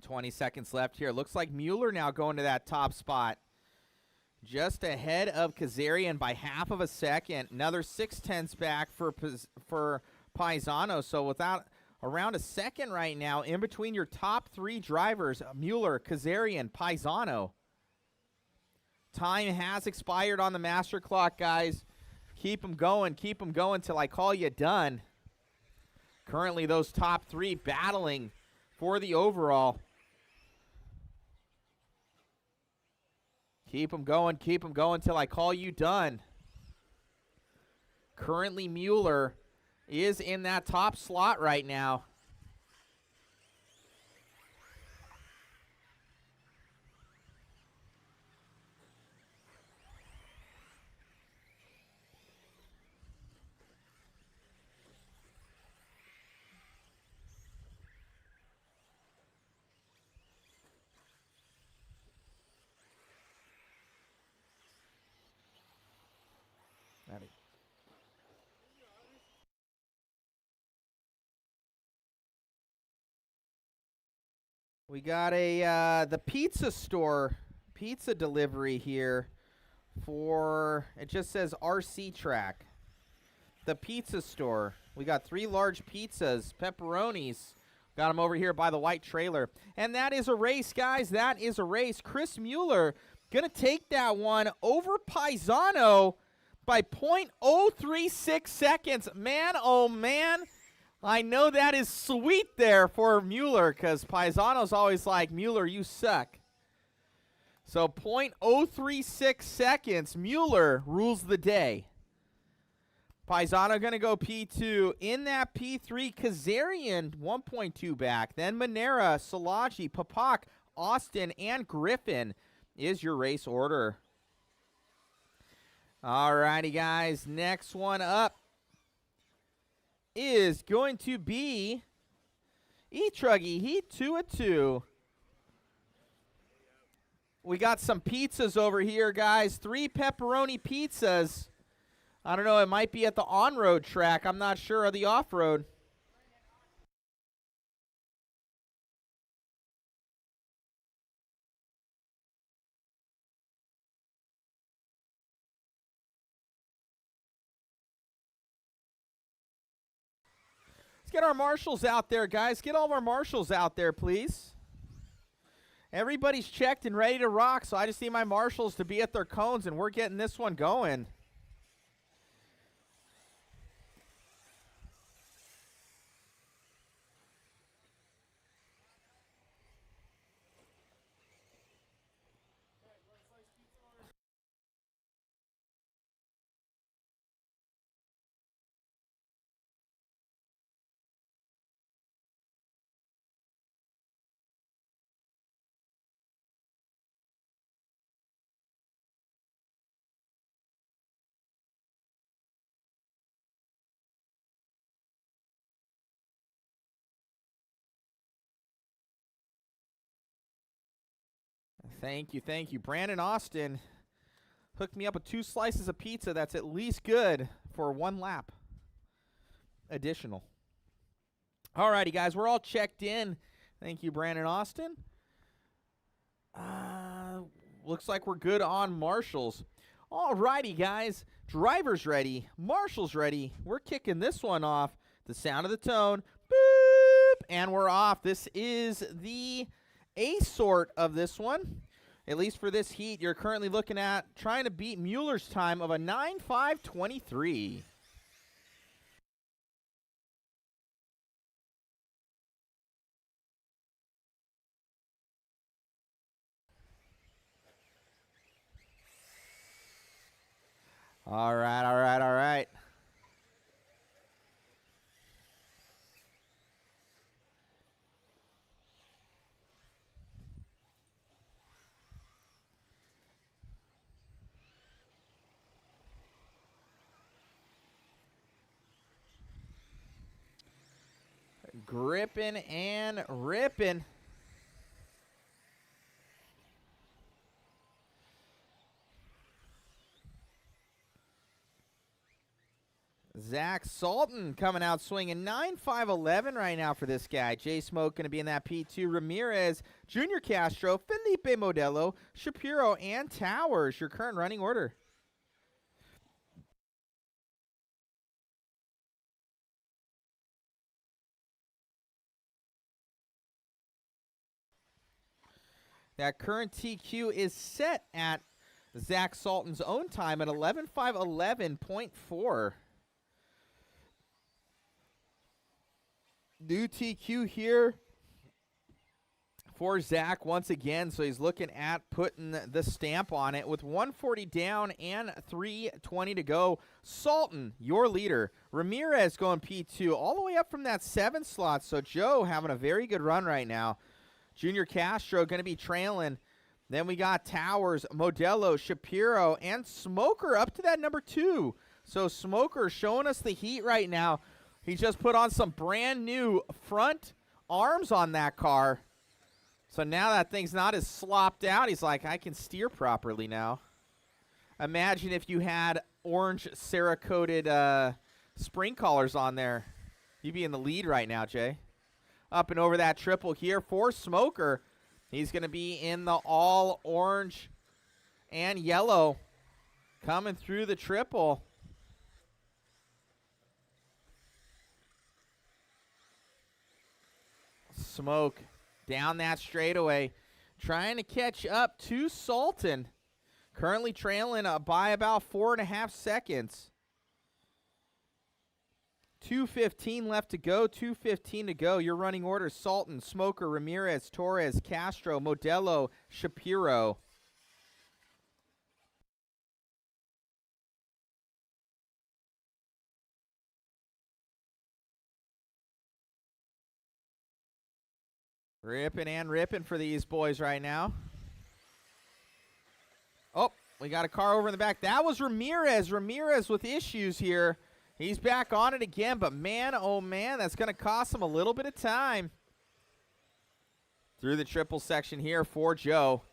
$20 seconds left here. Looks like Mueller now going to that top spot. Just ahead of Kazarian by half of a second. Another 6/10 back for Paisano. So without around a second right now in between your top three drivers, Mueller, Kazarian, Paisano. Time has expired on the master clock, guys. Keep them going till I call you done. Currently those top three battling for the overall. Keep them going till I call you done. Currently, Mueller is in that top slot right now. We got a the pizza store pizza delivery here for, it just says RC Track. The pizza store. We got 3 large pizzas, pepperonis. Got them over here by the white trailer. And that is a race, guys. That is a race. Chris Mueller going to take that one over Paisano by .036 seconds. Man, oh, man. I know that is sweet there for Mueller because Paisano's always like, Mueller, you suck. So .036 seconds. Mueller rules the day. Paisano going to go P2. In that P3, Kazarian 1.2 back. Then Manera, Salaji, Papak, Austin, and Griffin is your race order. All righty, guys. Next one up is going to be E-Truggy Heat 2-2. We got some pizzas over here, guys. 3 pepperoni pizzas. I don't know, it might be at the on-road track. I'm not sure, of the off-road. Let's get our marshals out there, guys. Get all of our marshals out there, please. Everybody's checked and ready to rock, so I just need my marshals to be at their cones, and we're getting this one going. Thank you, thank you. Brandon Austin hooked me up with 2 slices of pizza. That's at least good for 1 lap. Additional. All righty, guys. We're all checked in. Thank you, Brandon Austin. Looks like we're good on marshals. All righty, guys. Drivers ready. Marshals ready. We're kicking this one off. The sound of the tone. Boop. And we're off. This is the A sort of this one. At least for this heat, you're currently looking at trying to beat Mueller's time of a 9.523. All right, all right, all right. Gripping and ripping. Zach Salton coming out swinging 9.511 right now for this guy. J Smoke going to be in that P2. Ramirez, Junior Castro, Felipe Modelo, Shapiro, and Towers. Your current running order. That current TQ is set at Zach Salton's own time at 11.511.4. New TQ here for Zach once again, so he's looking at putting the stamp on it with 140 down and 320 to go. Salton, your leader. Ramirez going P2 all the way up from that 7 slot, so Joe having a very good run right now. Junior Castro going to be trailing. Then we got Towers, Modelo, Shapiro, and Smoker up to that number 2. So Smoker showing us the heat right now. He just put on some brand new front arms on that car. So now that thing's not as slopped out. He's like, I can steer properly now. Imagine if you had orange Cerakoted spring collars on there. You'd be in the lead right now, Jay. up and over that triple here for Smoker. He's going to be in the all orange and yellow coming through the triple. Smoke down that straightaway, trying to catch up to Sultan. Currently trailing by about 4.5 seconds. 2:15 left to go, 2:15 to go. Your running order: Sultan, Smoker, Ramirez, Torres, Castro, Modelo, Shapiro. Ripping and ripping for these boys right now. Oh, we got a car over in the back. That was Ramirez. Ramirez with issues here. He's back on it again, but man, oh man, that's going to cost him a little bit of time. Through the triple section here for Joe.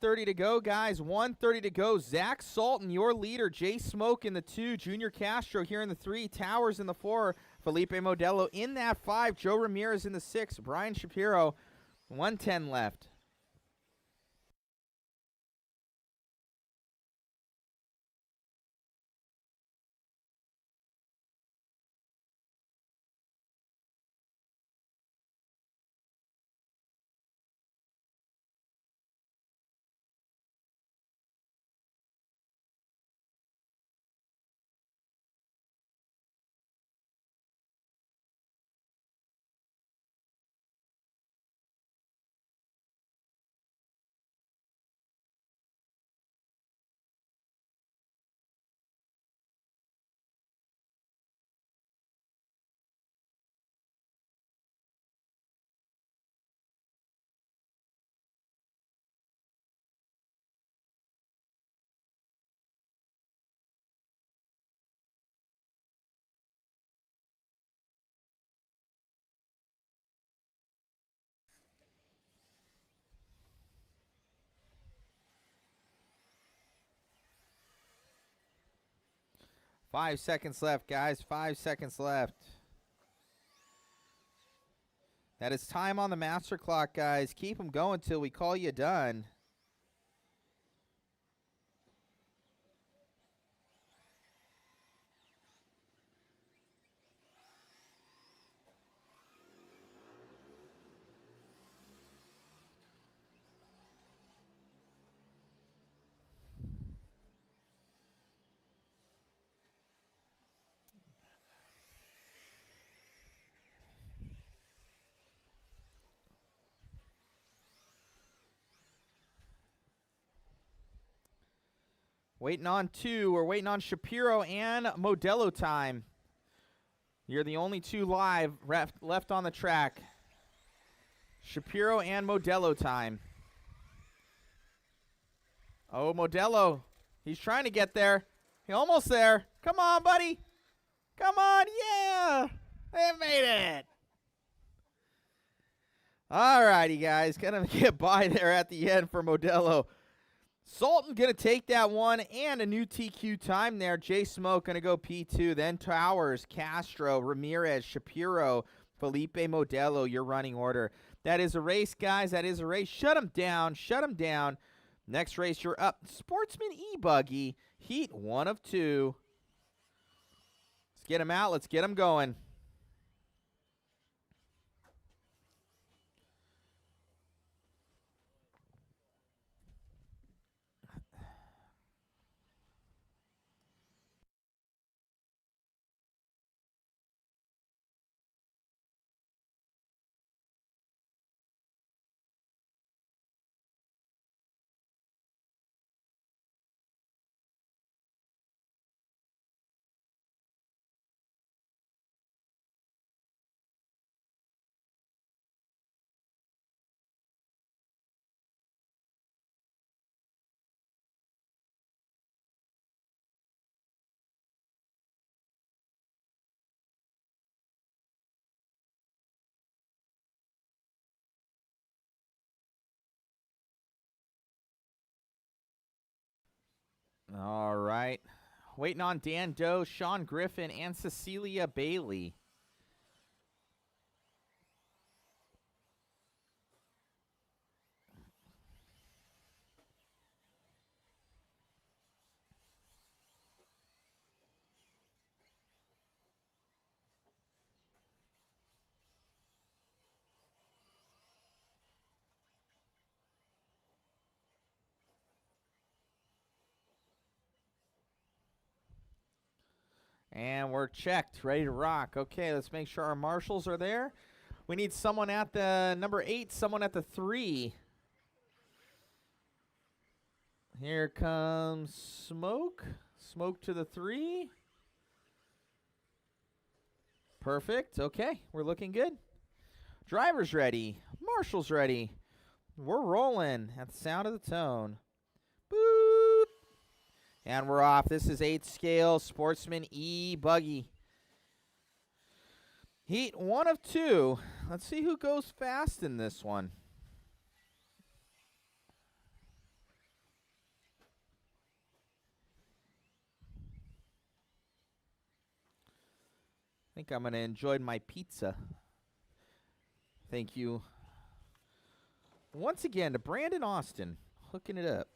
.30 to go, guys. 1:30 to go. Zach Sultan, your leader. Jay Smoke in the 2. Junior Castro here in the 3. Towers in the 4. Felipe Modelo in that 5. Joe Ramirez in the 6. Brian Shapiro, 1:10 left. Five seconds left, guys. 5 seconds left. That is time on the master clock, guys. Keep them going till we call you done. Waiting on 2. We're waiting on Shapiro and Modelo time. You're the only 2 live left on the track. Shapiro and Modelo time. Oh, Modelo. He's trying to get there. He's almost there. Come on, buddy. Come on. Yeah. They made it. All righty, guys. Gonna get by there at the end for Modelo. Sultan going to take that one and a new TQ time there. Jay Smoke going to go P2. Then Towers, Castro, Ramirez, Shapiro, Felipe Modelo, your running order. That is a race, guys. That is a race. Shut them down. Shut them down. Next race, you're up. Sportsman E-Buggy, heat 1 of 2. Let's get them out. Let's get them going. All right. Waiting on Dan Doe, Sean Griffin, and Cecilia Bailey. And we're checked, ready to rock. Okay, let's make sure our marshals are there. We need someone at the number 8, someone at the 3. Here comes Smoke. Smoke to the 3. Perfect. Okay, we're looking good. Driver's ready. Marshals ready. We're rolling at the sound of the tone. Boop. And we're off. This is 8 scale Sportsman E Buggy. Heat 1 of 2. Let's see who goes fast in this one. I think I'm going to enjoy my pizza. Thank you. Once again to Brandon Austin, hooking it up.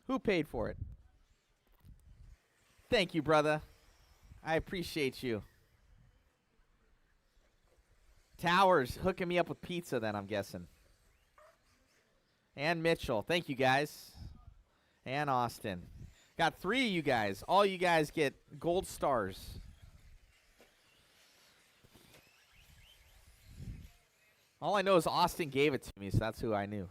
Who paid for it? Thank you, brother. I appreciate you. Towers hooking me up with pizza then, I'm guessing. And Mitchell. Thank you, guys. And Austin. Got 3 of you guys. All you guys get gold stars. All I know is Austin gave it to me, so that's who I knew.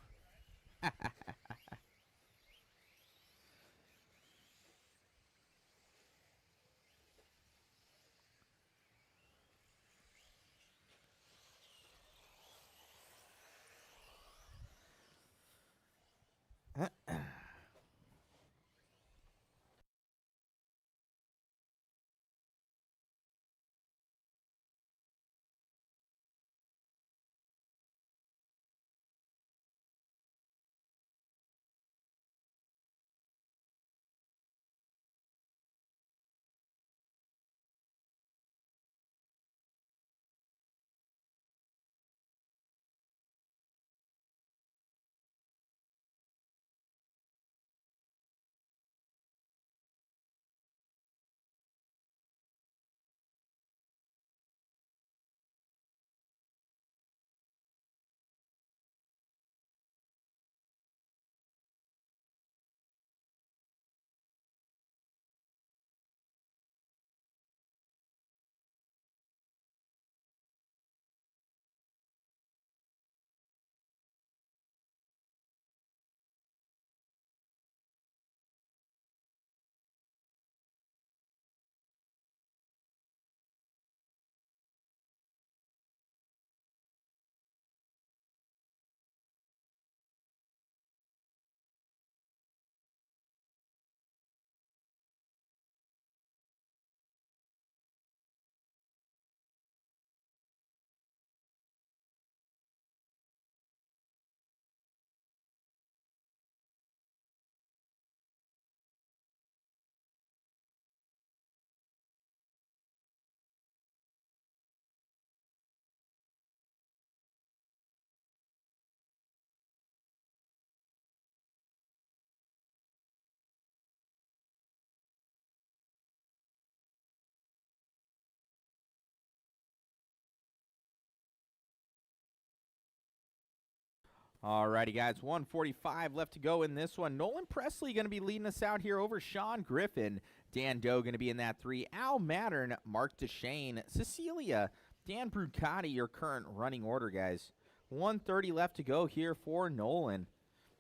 Alrighty, guys. 1:45 left to go in this one. Nolan Presley going to be leading us out here over Sean Griffin. Dan Doe going to be in that 3. Al Mattern, Mark DeShane, Cecilia, Dan Brucati, your current running order, guys. 1:30 left to go here for Nolan.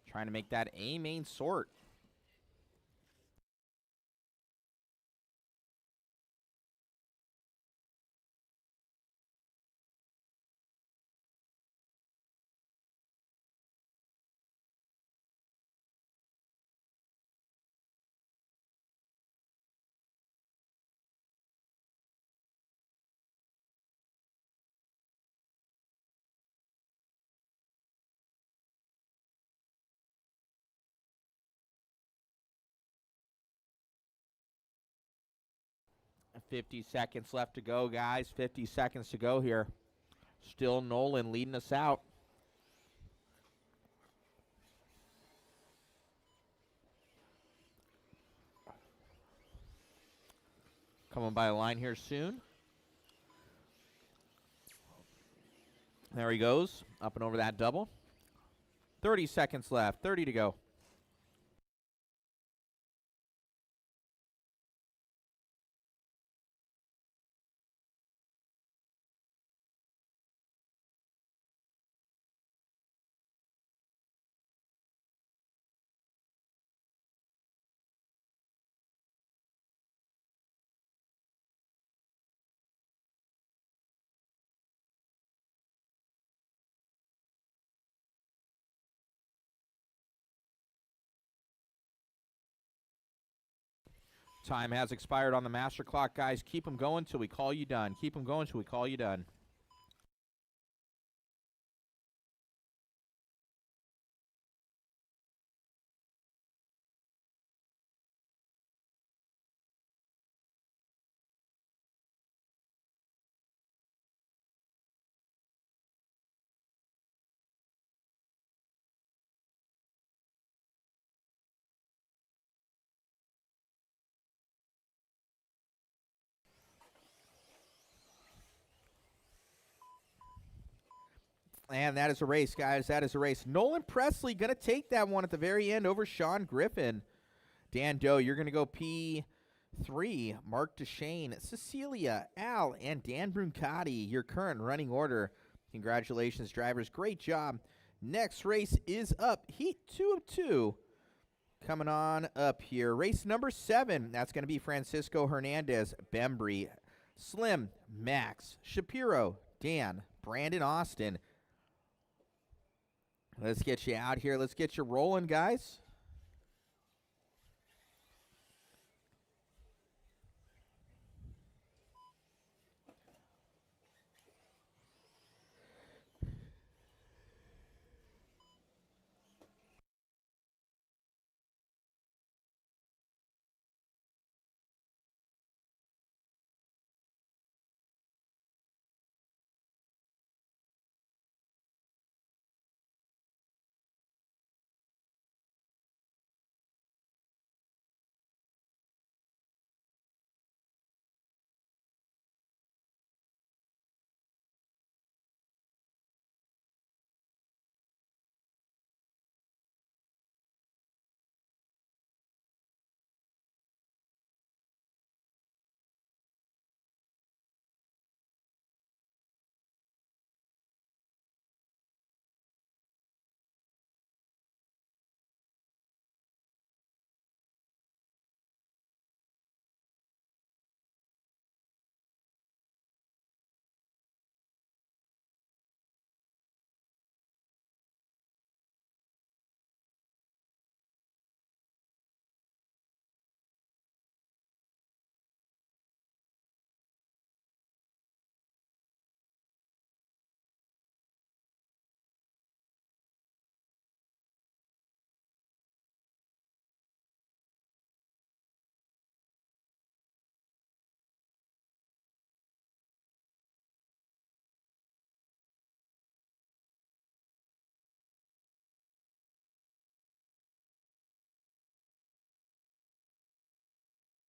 Trying to make that A main sort. 50 seconds left to go, guys. 50 seconds to go here. Still Nolan leading us out. Coming by the line here soon. There he goes, up and over that double. 30 seconds left, 30 to go. Time has expired on the master clock, guys. Keep them going till we call you done. Keep them going till we call you done. And that is a race, guys. That is a race. Nolan Presley going to take that one at the very end over Sean Griffin. Dan Doe, you're going to go P3. Mark DeShane, Cecilia, Al, and Dan Bruncati, your current running order. Congratulations, drivers. Great job. Next race is up. Heat 2 of 2. Coming on up here. Race number 7. That's going to be Francisco Hernandez, Bembry, Slim, Max, Shapiro, Dan, Brandon Austin. Let's get you out here. Let's get you rolling, guys.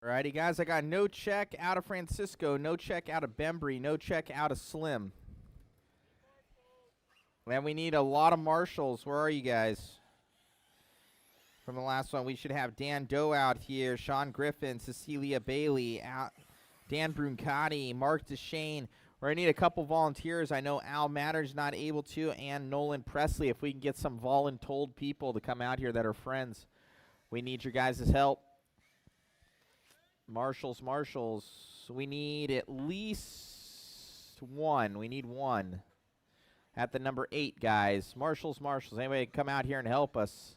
Alrighty, guys, I got no check out of Francisco, no check out of Bembry, no check out of Slim. And we need a lot of marshals. Where are you guys? From the last one, we should have Dan Doe out here, Sean Griffin, Cecilia Bailey, Dan Bruncati, Mark DeShane. We're going to need a couple volunteers. I know Al Matter's not able to, and Nolan Presley. If we can get some voluntold people to come out here that are friends, we need your guys' help. Marshals. We need at least one. We need one at the number 8, guys. Marshals. Anybody come out here and help us?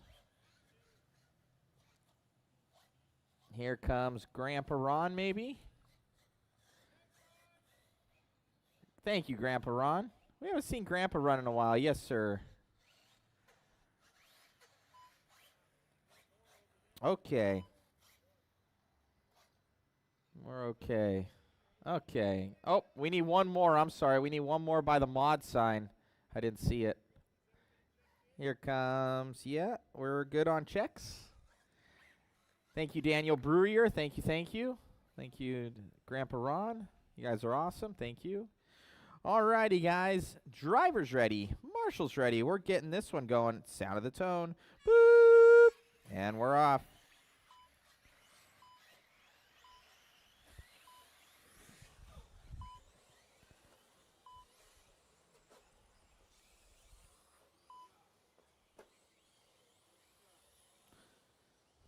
Here comes Grandpa Ron, maybe? Thank you, Grandpa Ron. We haven't seen Grandpa Ron in a while. Yes, sir. Okay. We're okay. Okay. Oh, we need one more. I'm sorry. We need one more by the mod sign. I didn't see it. Here comes. Yeah, we're good on checks. Thank you, Daniel Brewer. Thank you, thank you. Thank you, Grandpa Ron. You guys are awesome. Thank you. All righty, guys. Driver's ready. Marshall's ready. We're getting this one going. Sound of the tone. Boop. And we're off.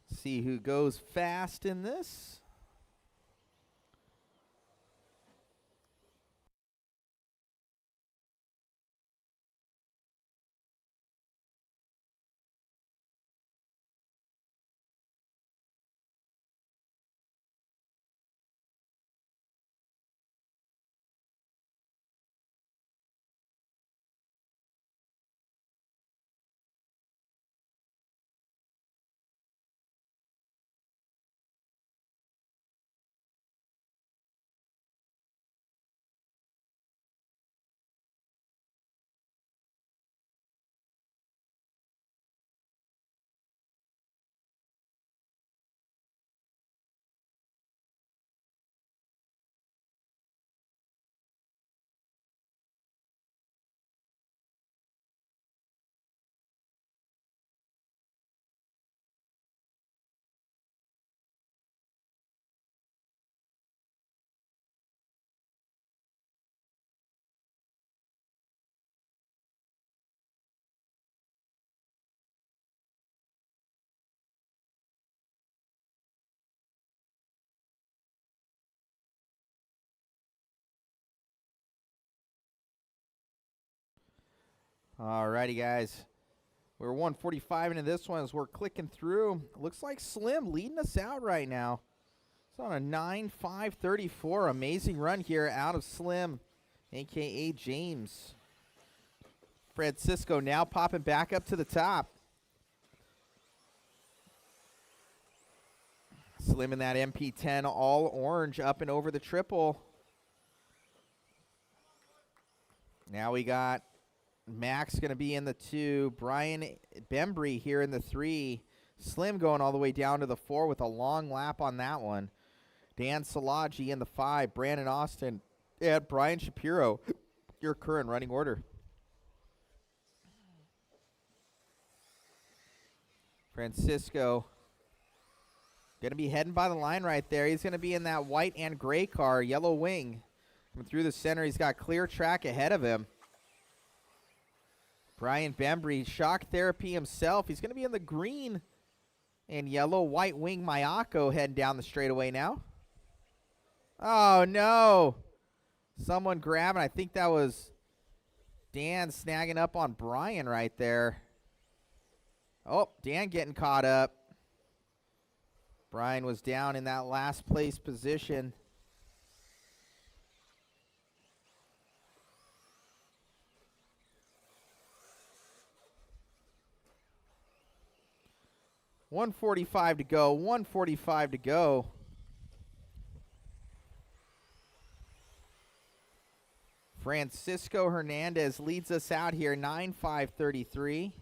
See who goes fast in this. All righty, guys. We're 145 into this one as we're clicking through. Looks like Slim leading us out right now. It's on a 9.534. Amazing run here out of Slim, a.k.a. James. Francisco now popping back up to the top. Slim in that MP10 all orange up and over the triple. Now we got Max going to be in the 2. Brian Bembry here in the 3. Slim going all the way down to the 4 with a long lap on that one. Dan Salaji in the 5. Brandon Austin and Brian Shapiro, your current running order. Francisco going to be heading by the line right there. He's going to be in that white and gray car, yellow wing. Coming through the center, he's got clear track ahead of him. Brian Bembry, shock therapy himself. He's going to be in the green and yellow white wing Mayako heading down the straightaway now. Oh, no. Someone grabbing. I think that was Dan snagging up on Brian right there. Oh, Dan getting caught up. Brian was down in that last place position. .145 to go. 145 to go. Francisco Hernandez leads us out here, 9.533.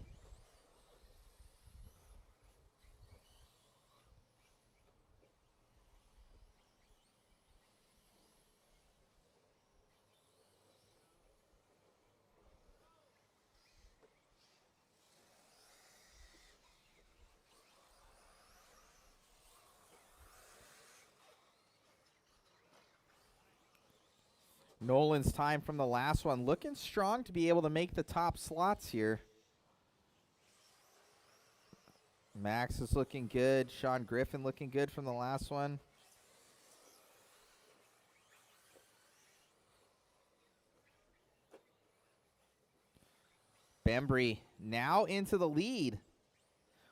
Nolan's time from the last one. Looking strong to be able to make the top slots here. Max is looking good. Sean Griffin looking good from the last one. Bembry now into the lead.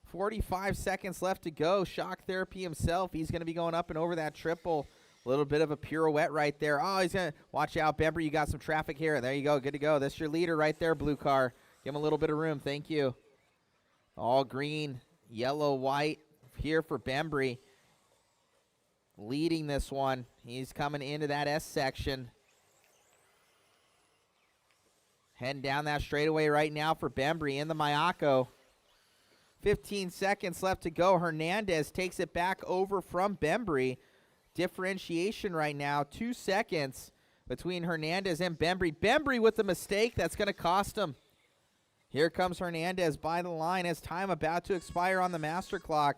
45 seconds left to go. Shock therapy himself. He's going to be going up and over that triple. A little bit of a pirouette right there. Oh, he's going to watch out. Bembry, you got some traffic here. There you go. Good to go. That's your leader right there, blue car. Give him a little bit of room. Thank you. All green, yellow, white here for Bembry. leading this one. He's coming into that S section. Heading down that straightaway right now for Bembry in the Mayako. 15 seconds left to go. Hernandez takes it back over from Bembry. Differentiation right now, 2 seconds between Hernandez and Bembry. Bembry with the mistake that's going to cost him. Here comes Hernandez by the line as time about to expire on the master clock.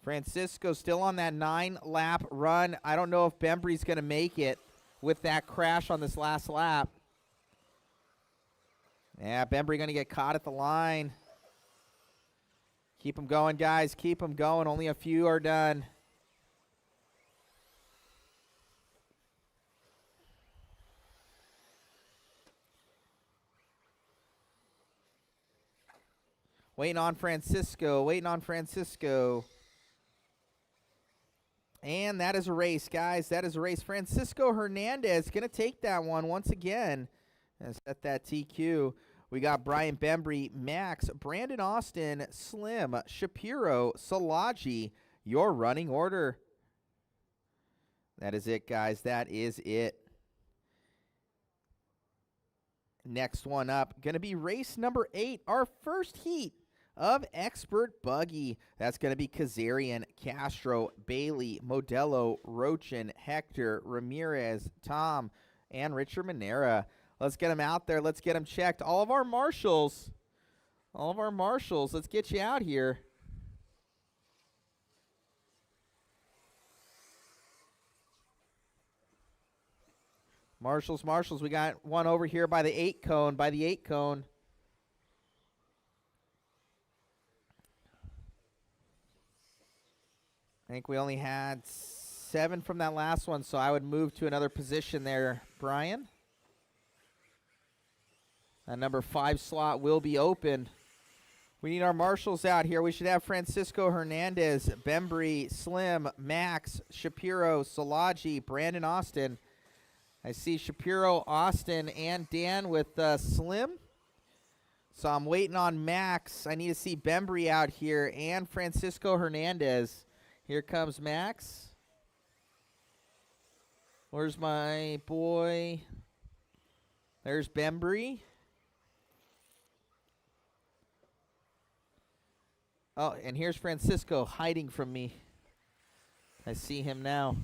Francisco still on that 9-lap run. I don't know if Bembry's going to make it with that crash on this last lap. Yeah, Bembry going to get caught at the line. Keep them going, guys. Keep them going. Only a few are done. Waiting on Francisco. Waiting on Francisco. And that is a race, guys. That is a race. Francisco Hernandez going to take that one once again. And set that TQ. We got Brian Bembry, Max, Brandon Austin, Slim, Shapiro, Salaji, your running order. That is it, guys. That is it. Next one up, going to be race number 8, our first heat of Expert Buggy. That's going to be Kazarian, Castro, Bailey, Modelo, Rochin, Hector, Ramirez, Tom, and Richard Manera. Let's get them out there. Let's get them checked. All of our marshals, let's get you out here. Marshals, we got one over here by the 8 cone, I think we only had 7 from that last one, so I would move to another position there, Brian. That number 5 slot will be open. We need our marshals out here. We should have Francisco Hernandez, Bembry, Slim, Max, Shapiro, Salaji, Brandon Austin. I see Shapiro, Austin, and Dan with Slim. So I'm waiting on Max. I need to see Bembry out here and Francisco Hernandez. Here comes Max. Where's my boy? There's Bembry. Oh, and here's Francisco hiding from me. I see him now.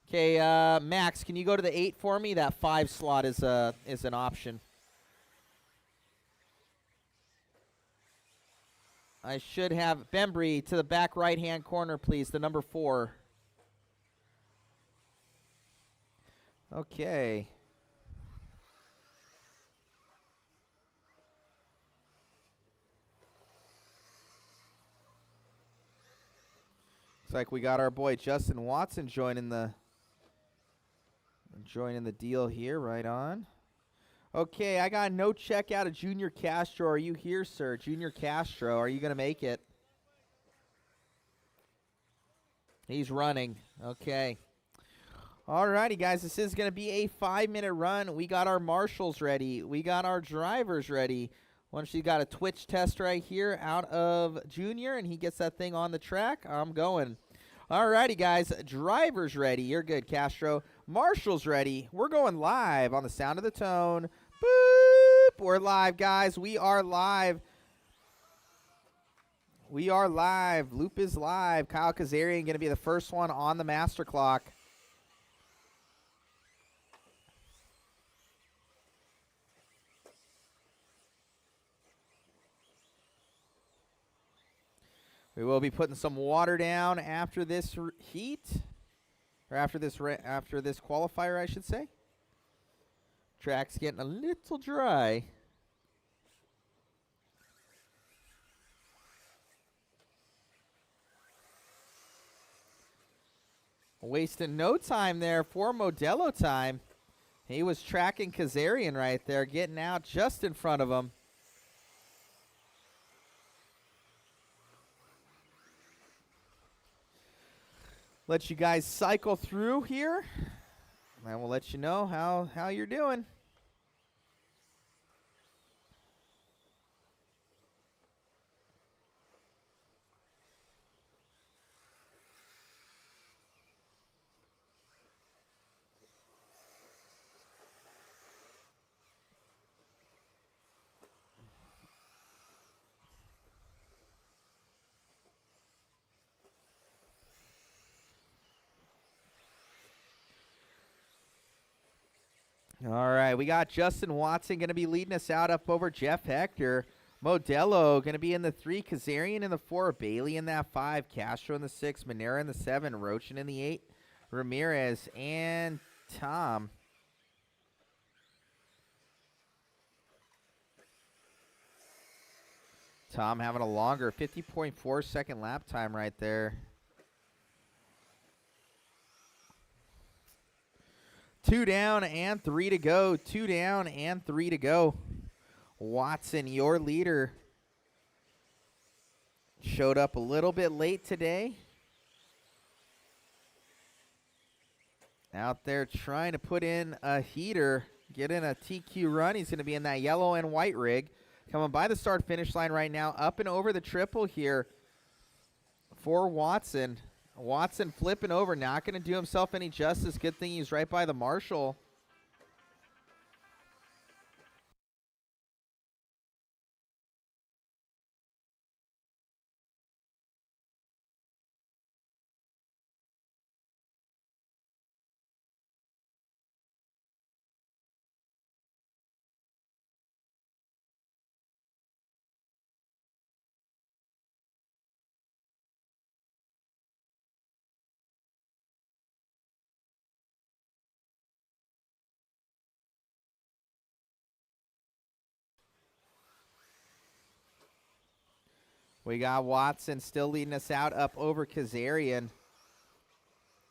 Okay, Max, can you go to the 8 for me? That 5 slot is an option. I should have Bembry to the back right-hand corner, please, the number 4. Okay. Looks like we got our boy Justin Watson joining the deal here. Right on. Okay, I got no check out of Junior Castro. Are you here, sir? Junior Castro, are you going to make it? He's running. Okay. All righty, guys. This is going to be a 5-minute run. We got our marshals ready. We got our drivers ready. Once you got a twitch test right here out of Junior, and he gets that thing on the track, I'm going. All righty, guys. Drivers ready. You're good, Castro. Marshals ready. We're going live on the Sound of the Tone. Boop. We're live, guys. We are live. We are live. Loop is live. Kyle Kazarian going to be the first one on the master clock. We will be putting some water down after this heat, or after this qualifier, I should say. Track's getting a little dry. Wasting no time there for Modelo time. He was tracking Kazarian right there, getting out just in front of him. Let you guys cycle through here, and we'll let you know how you're doing. All right, we got Justin Watson going to be leading us out up over Jeff Hector. Modelo going to be in the 3, Kazarian in the 4, Bailey in that 5, Castro in the 6, Monera in the 7, Rochin in the 8, Ramirez and Tom. Tom having a longer 50.4 second lap time right there. 2 down and 3 to go. 2 down and 3 to go. Watson, your leader, showed up a little bit late today. Out there trying to put in a heater, get in a TQ run. He's going to be in that yellow and white rig. Coming by the start-finish line right now, up and over the triple here for Watson. Watson flipping over, not going to do himself any justice. Good thing he's right by the marshal. We got Watson still leading us out up over Kazarian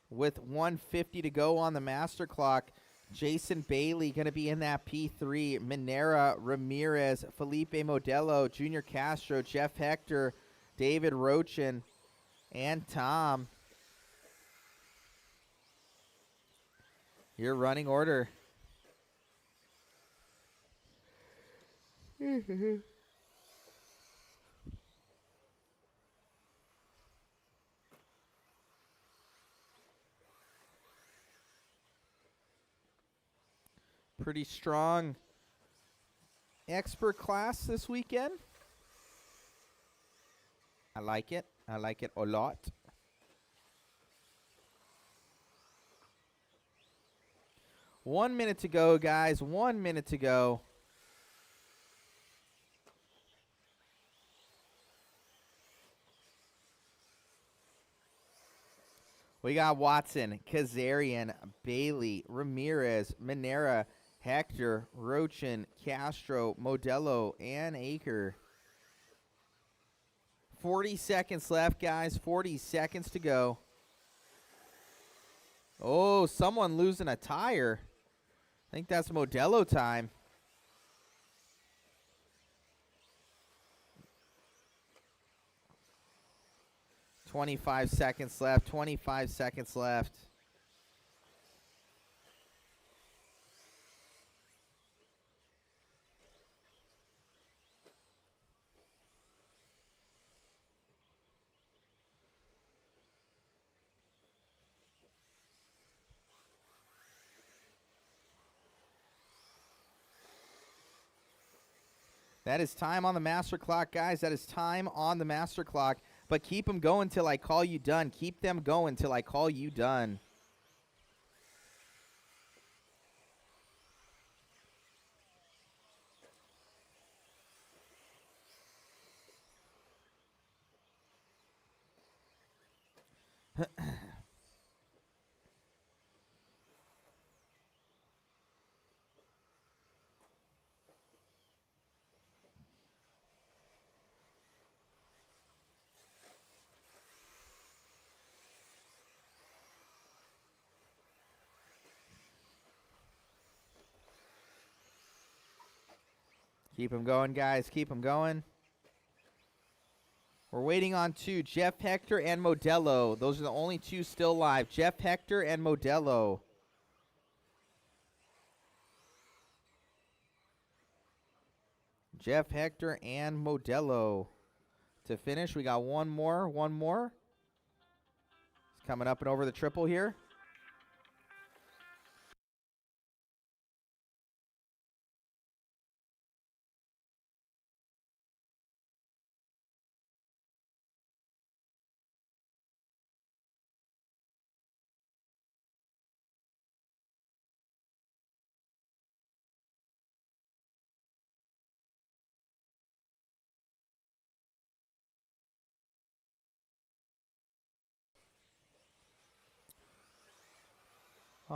with 1:50 to go on the master clock. Jason Bailey going to be in that P3. Monera, Ramirez, Felipe Modelo, Junior Castro, Jeff Hector, David Rochin, and Tom. Your running order. Pretty strong expert class this weekend. I like it. I like it a lot. One minute to go, guys. 1 minute to go. We got Watson, Kazarian, Bailey, Ramirez, Monera, Hector, Rochin, Castro, Modelo, and Aker. 40 seconds left, guys. 40 seconds to go. Oh, someone losing a tire. I think that's Modelo time. "25 seconds left. 25 seconds left. That is time on the master clock, guys. That is time on the master clock. But keep them going till I call you done. Keep them going till I call you done. Keep them going, guys. Keep them going. We're waiting on 2, Jeff Hector and Modelo. Those are the only 2 still live. Jeff Hector and Modelo. Jeff Hector and Modelo. To finish, we got one more. It's coming up and over the triple here.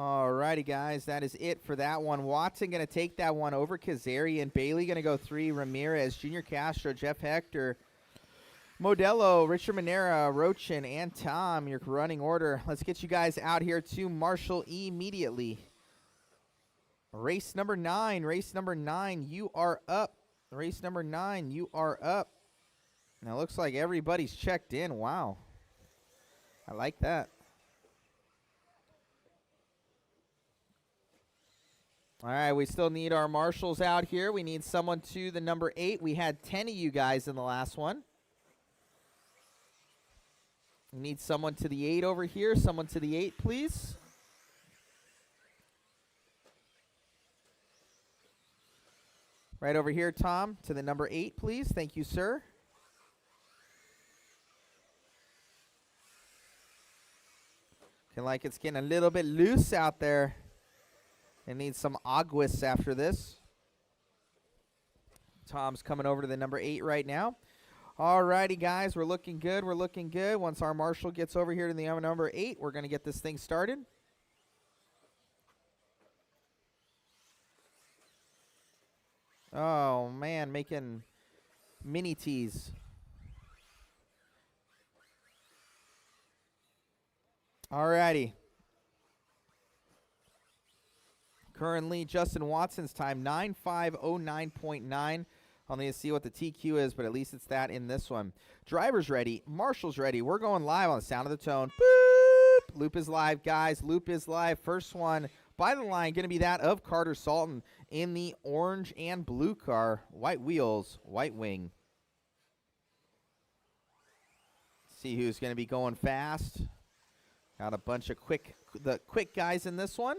Alrighty, guys, that is it for that one. Watson going to take that one over. Kazarian. Bailey going to go 3. Ramirez, Junior Castro, Jeff Hector, Modelo, Richard Manera, Rochin, and Tom, your running order. Let's get you guys out here to Marshall immediately. Race number 9. Race number 9, you are up. Race number 9, you are up. Now, it looks like everybody's checked in. Wow. I like that. All right, we still need our marshals out here. We need someone to the number 8. We had 10 of you guys in the last one. We need someone to the 8 over here. Someone to the 8, please. Right over here, Tom, to the number 8, please. Thank you, sir. Looking like it's getting a little bit loose out there. It needs some aguas after this. Tom's coming over to the number 8 right now. All righty, guys, we're looking good. We're looking good. Once our marshal gets over here to the number 8, we're going to get this thing started. Oh, man, making mini tees. All righty. Currently, Justin Watson's time, 9:5:09.9. I'll need to see what the TQ is, but at least it's that in this one. Driver's ready. Marshall's ready. We're going live on the sound of the tone. Boop! Loop is live, guys. Loop is live. First one by the line going to be that of Carter Salton in the orange and blue car. White wheels, white wing. See who's going to be going fast. Got a bunch of quick guys in this one.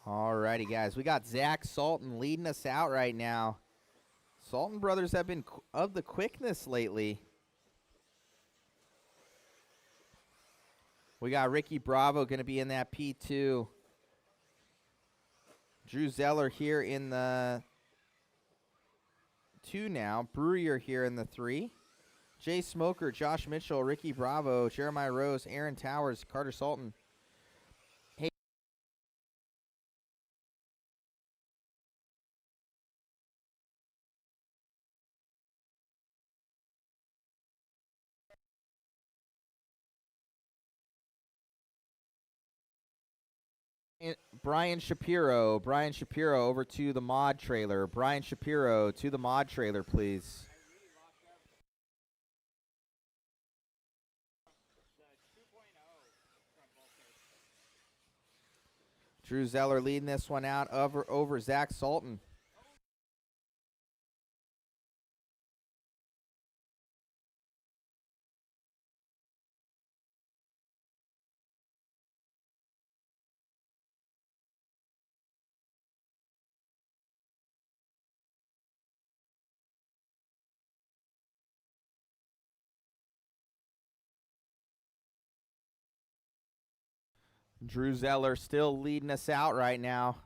Alrighty, guys. We got Zach Salton leading us out right now. Salton brothers have been of the quickness lately. We got Ricky Bravo going to be in that P2. Drew Zeller here in the 2 now. Brewer here in the 3. Jay Smoker, Josh Mitchell, Ricky Bravo, Jeremiah Rose, Aaron Towers, Carter Salton. Brian Shapiro over to the mod trailer. Brian Shapiro to the mod trailer, please. Drew Zeller leading this one out over Zach Salton. Drew Zeller still leading us out right now.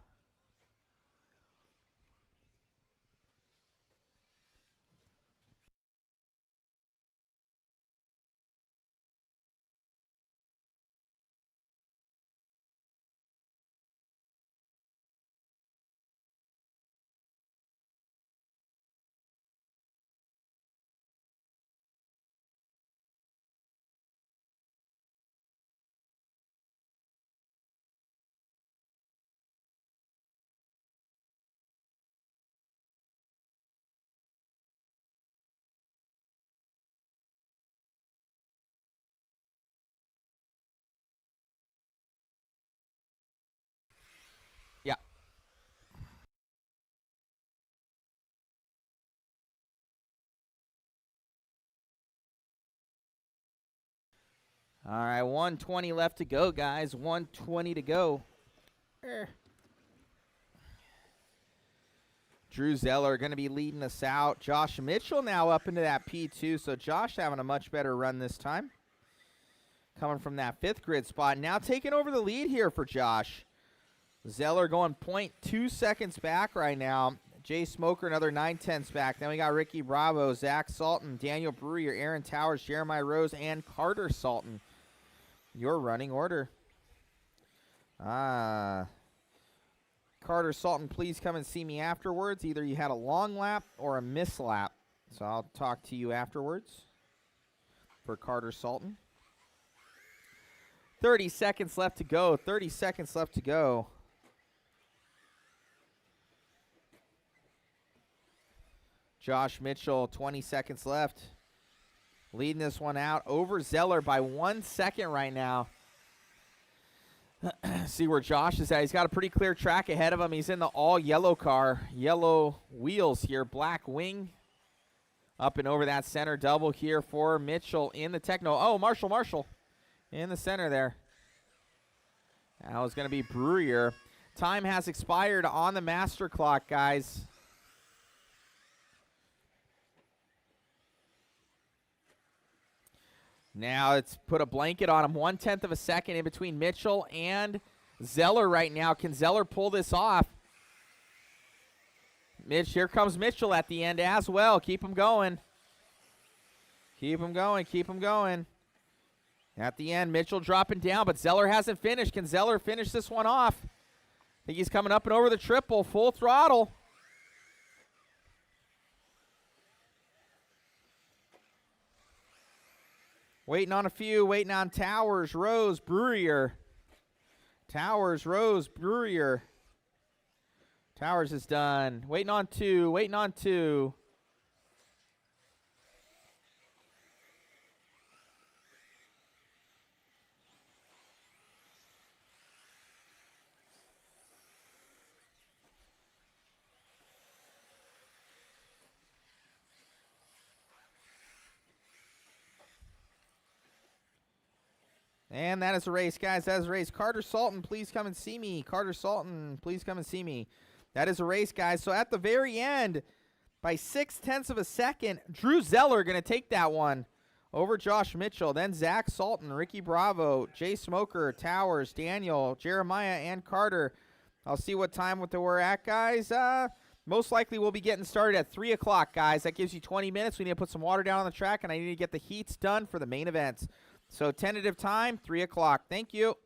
All right, 120 left to go, guys. 120 to go. Drew Zeller going to be leading us out. Josh Mitchell now up into that P2, so Josh having a much better run this time. Coming from that 5th grid spot. Now taking over the lead here for Josh. Zeller going 0.2 seconds back right now. Jay Smoker another 9/10 back. Then we got Ricky Bravo, Zach Salton, Daniel Brewer, Aaron Towers, Jeremiah Rose, and Carter Salton. Your running order. Carter Salton, please come and see me afterwards. Either you had a long lap or a miss lap. So I'll talk to you afterwards for Carter Salton. 30 seconds left to go. 30 seconds left to go. Josh Mitchell, 20 seconds left. Leading this one out over Zeller by 1 second right now. See where Josh is at. He's got a pretty clear track ahead of him. He's in the all-yellow car. Yellow wheels here. Black wing. Up and over that center double here for Mitchell in the techno. Oh, Marshall. In the center there. That was going to be Brewer. Time has expired on the master clock, guys. Now it's put a blanket on him. 1/10 of a second in between Mitchell and Zeller right now. Can Zeller pull this off? Here comes Mitchell at the end as well. Keep him going. Keep him going. At the end, Mitchell dropping down, but Zeller hasn't finished. Can Zeller finish this one off? I think he's coming up and over the triple. Full throttle. Waiting on a few. Waiting on Towers, Rose, Brewer. Towers, Rose, Brewer. Towers is done. Waiting on two. And that is a race, guys. That is a race. Carter Salton, please come and see me. Carter Salton, please come and see me. That is a race, guys. So at the very end, by 6/10 of a second, Drew Zeller going to take that one over Josh Mitchell. Then Zach Salton, Ricky Bravo, Jay Smoker, Towers, Daniel, Jeremiah, and Carter. I'll see what time we're at, guys. Most likely we'll be getting started at 3 o'clock, guys. That gives you 20 minutes. We need to put some water down on the track, and I need to get the heats done for the main events. So tentative time, 3 o'clock. Thank you.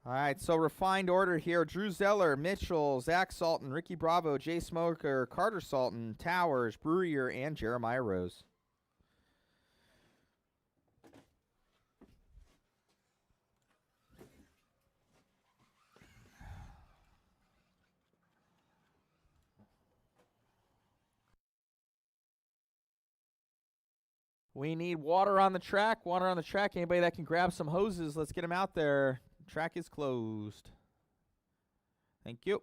All right, so refined order here. Drew Zeller, Mitchell, Zach Salton, Ricky Bravo, Jay Smoker, Carter Salton, Towers, Brewer, and Jeremiah Rose. We need water on the track. Anybody that can grab some hoses, let's get them out there. Track is closed. Thank you.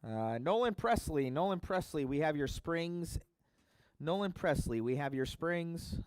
Nolan Presley. Nolan Presley, we have your springs. Nolan Presley, we have your springs.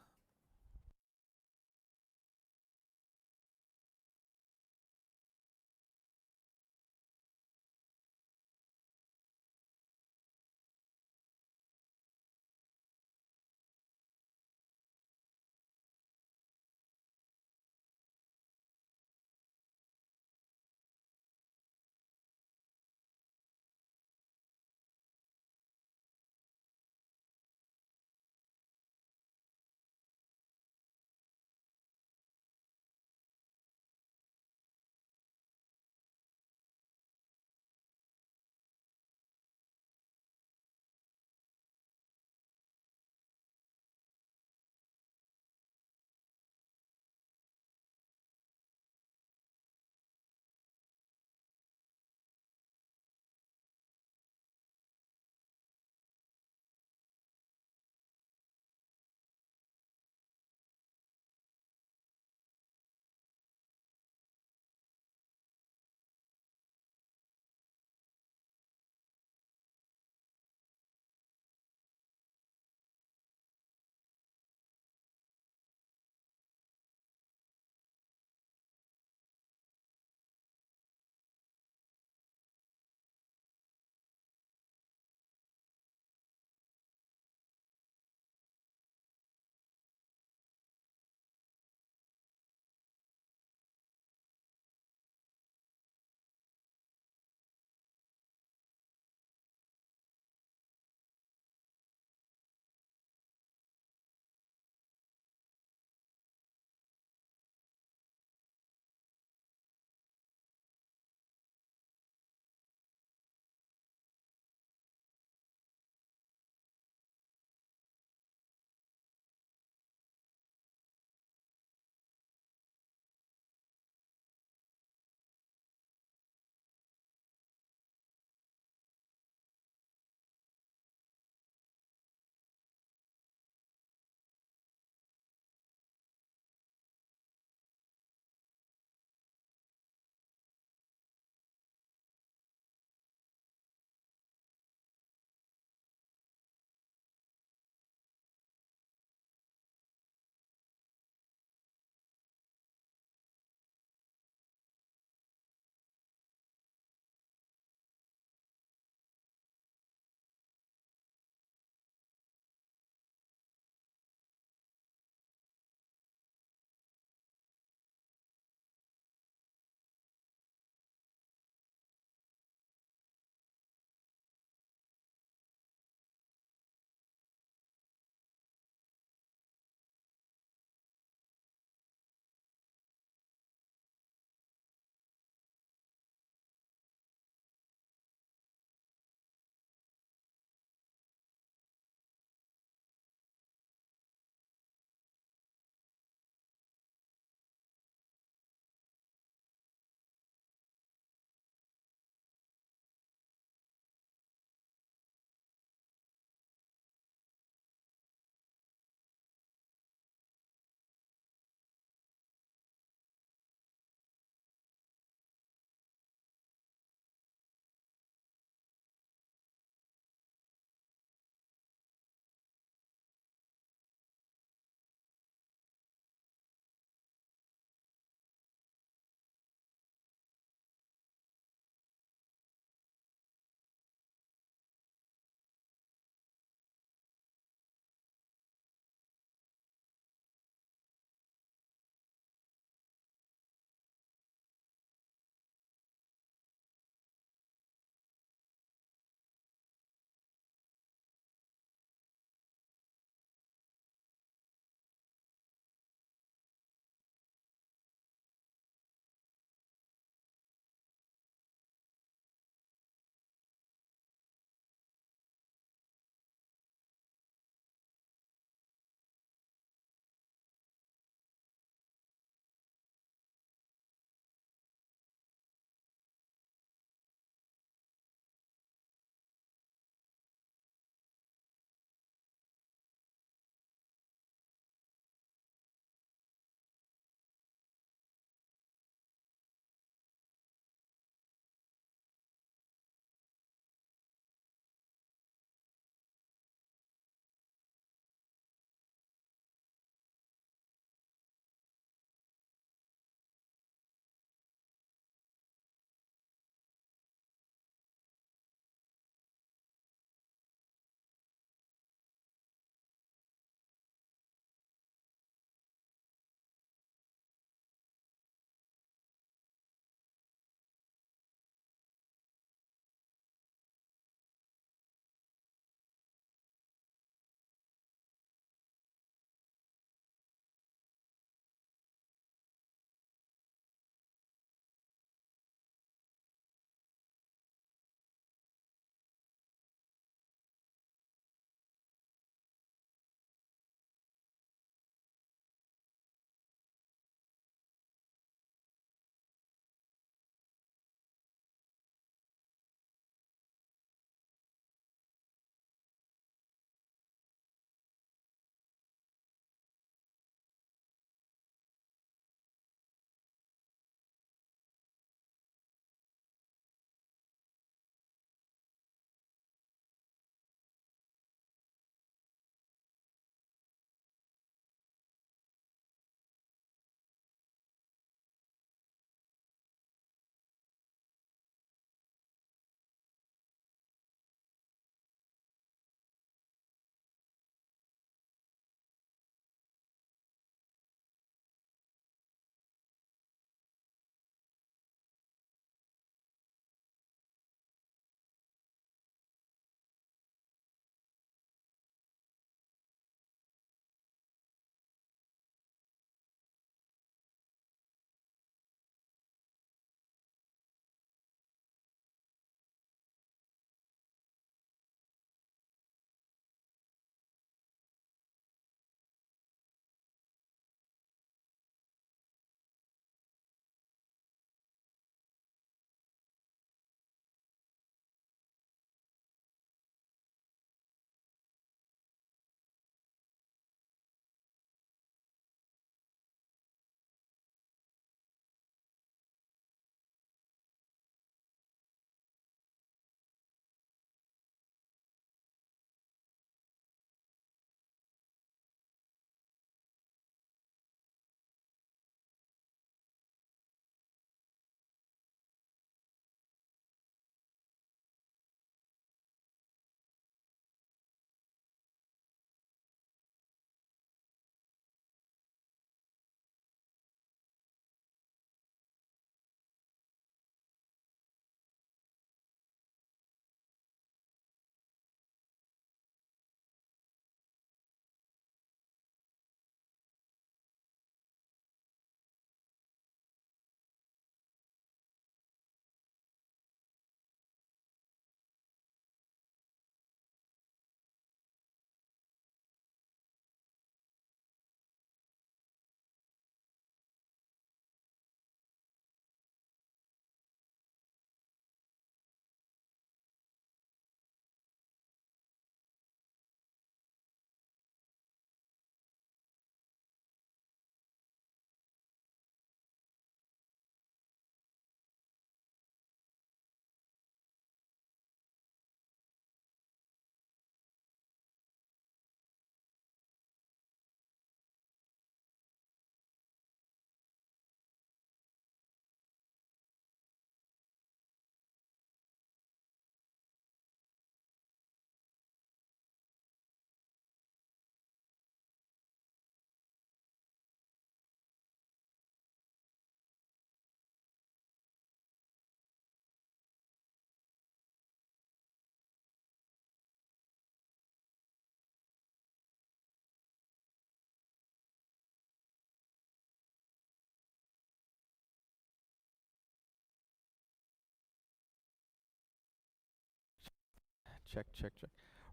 check.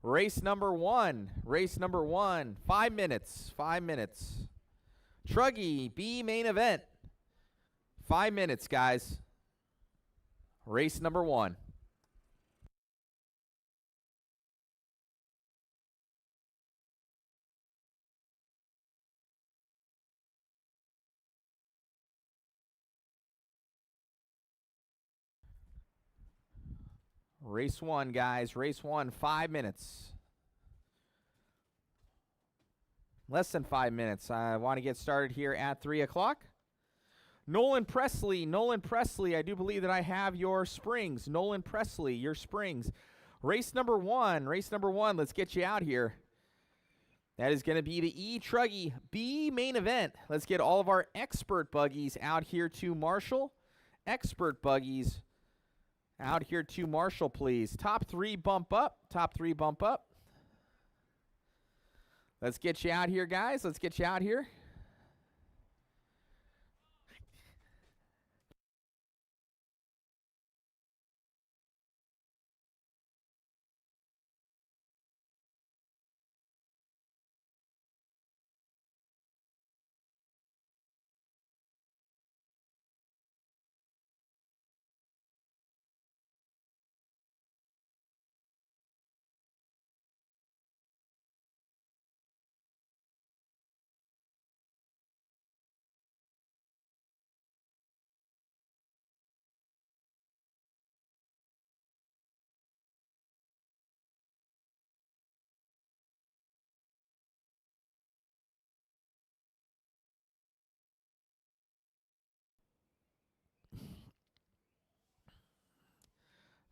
Race number one. 5 minutes. 5 minutes. Truggy, B main event. 5 minutes, guys. Race number one. Race one, guys. Race one, 5 minutes. Less than 5 minutes. I want to get started here at 3 o'clock. Nolan Presley, I do believe that I have your springs. Nolan Presley, your springs. Race number one, let's get you out here. That is going to be the E-Truggy B main event. Let's get all of our expert buggies out here to Marshall. Expert buggies out here to Marshall, please. Top three bump up. Let's get you out here, guys. Let's get you out here.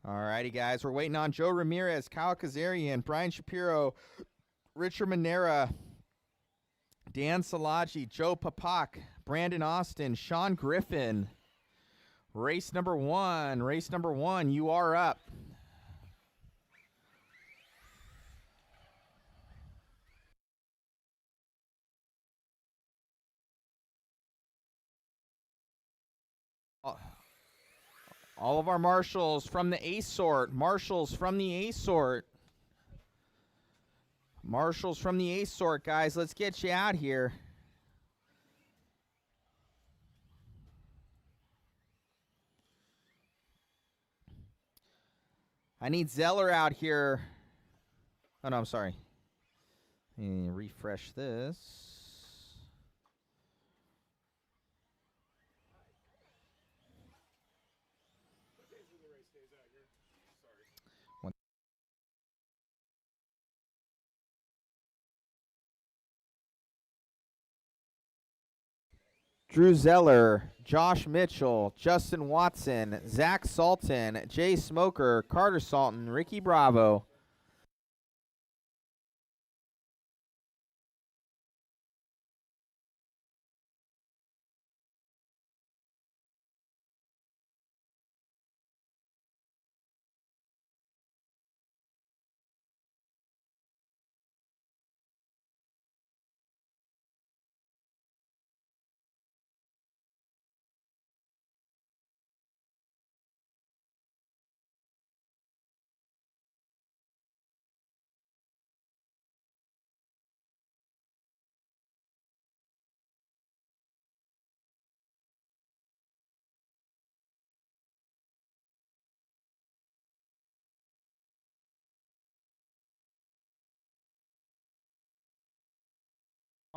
Alrighty, guys. We're waiting on Joe Ramirez, Kyle Kazarian, Brian Shapiro, Richard Manera, Dan Salaji, Joe Papak, Brandon Austin, Sean Griffin. Race number one. You are up. All of our marshals from the A sort. Marshals from the A sort, guys. Let's get you out here. I need Zeller out here. Oh, no, I'm sorry. Let me refresh this. Drew Zeller, Josh Mitchell, Justin Watson, Zach Salton, Jay Smoker, Carter Salton, Ricky Bravo.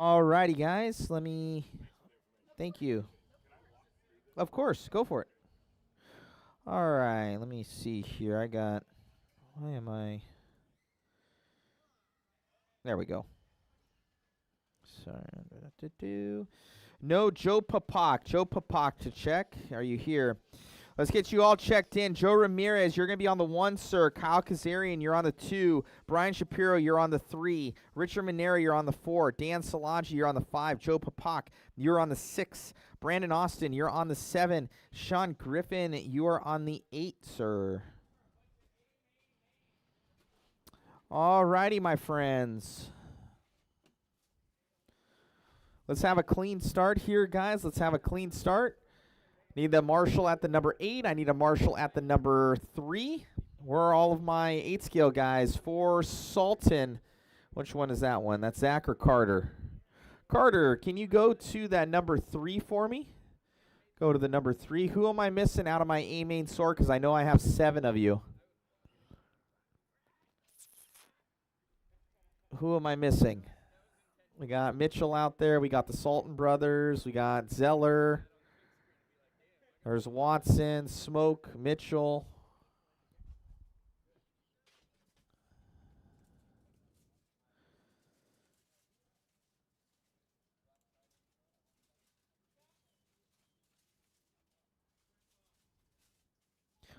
Alrighty, guys. Thank you. Of course, go for it. All right, let me see here. Why am I? There we go. Sorry. No Joe Papak. Joe Papak to check. Are you here? Let's get you all checked in. Joe Ramirez, you're going to be on the 1, sir. Kyle Kazarian, you're on the 2. Brian Shapiro, you're on the 3. Richard Manera, you're on the 4. Dan Salaji, you're on the 5. Joe Papak, you're on the 6. Brandon Austin, you're on the 7. Sean Griffin, you are on the 8, sir. All righty, my friends. Let's have a clean start here, guys. Let's have a clean start. Need the marshal at the number 8. I need a marshal at the number 3. Where are all of my 8-scale guys? For Sultan, which one is that one? That's Zach or Carter? Carter, can you go to that number 3 for me? Go to the number 3. Who am I missing out of my A-main sort? Because I know I have 7 of you. Who am I missing? We got Mitchell out there. We got the Sultan brothers. We got Zeller. There's Watson, Smoke, Mitchell.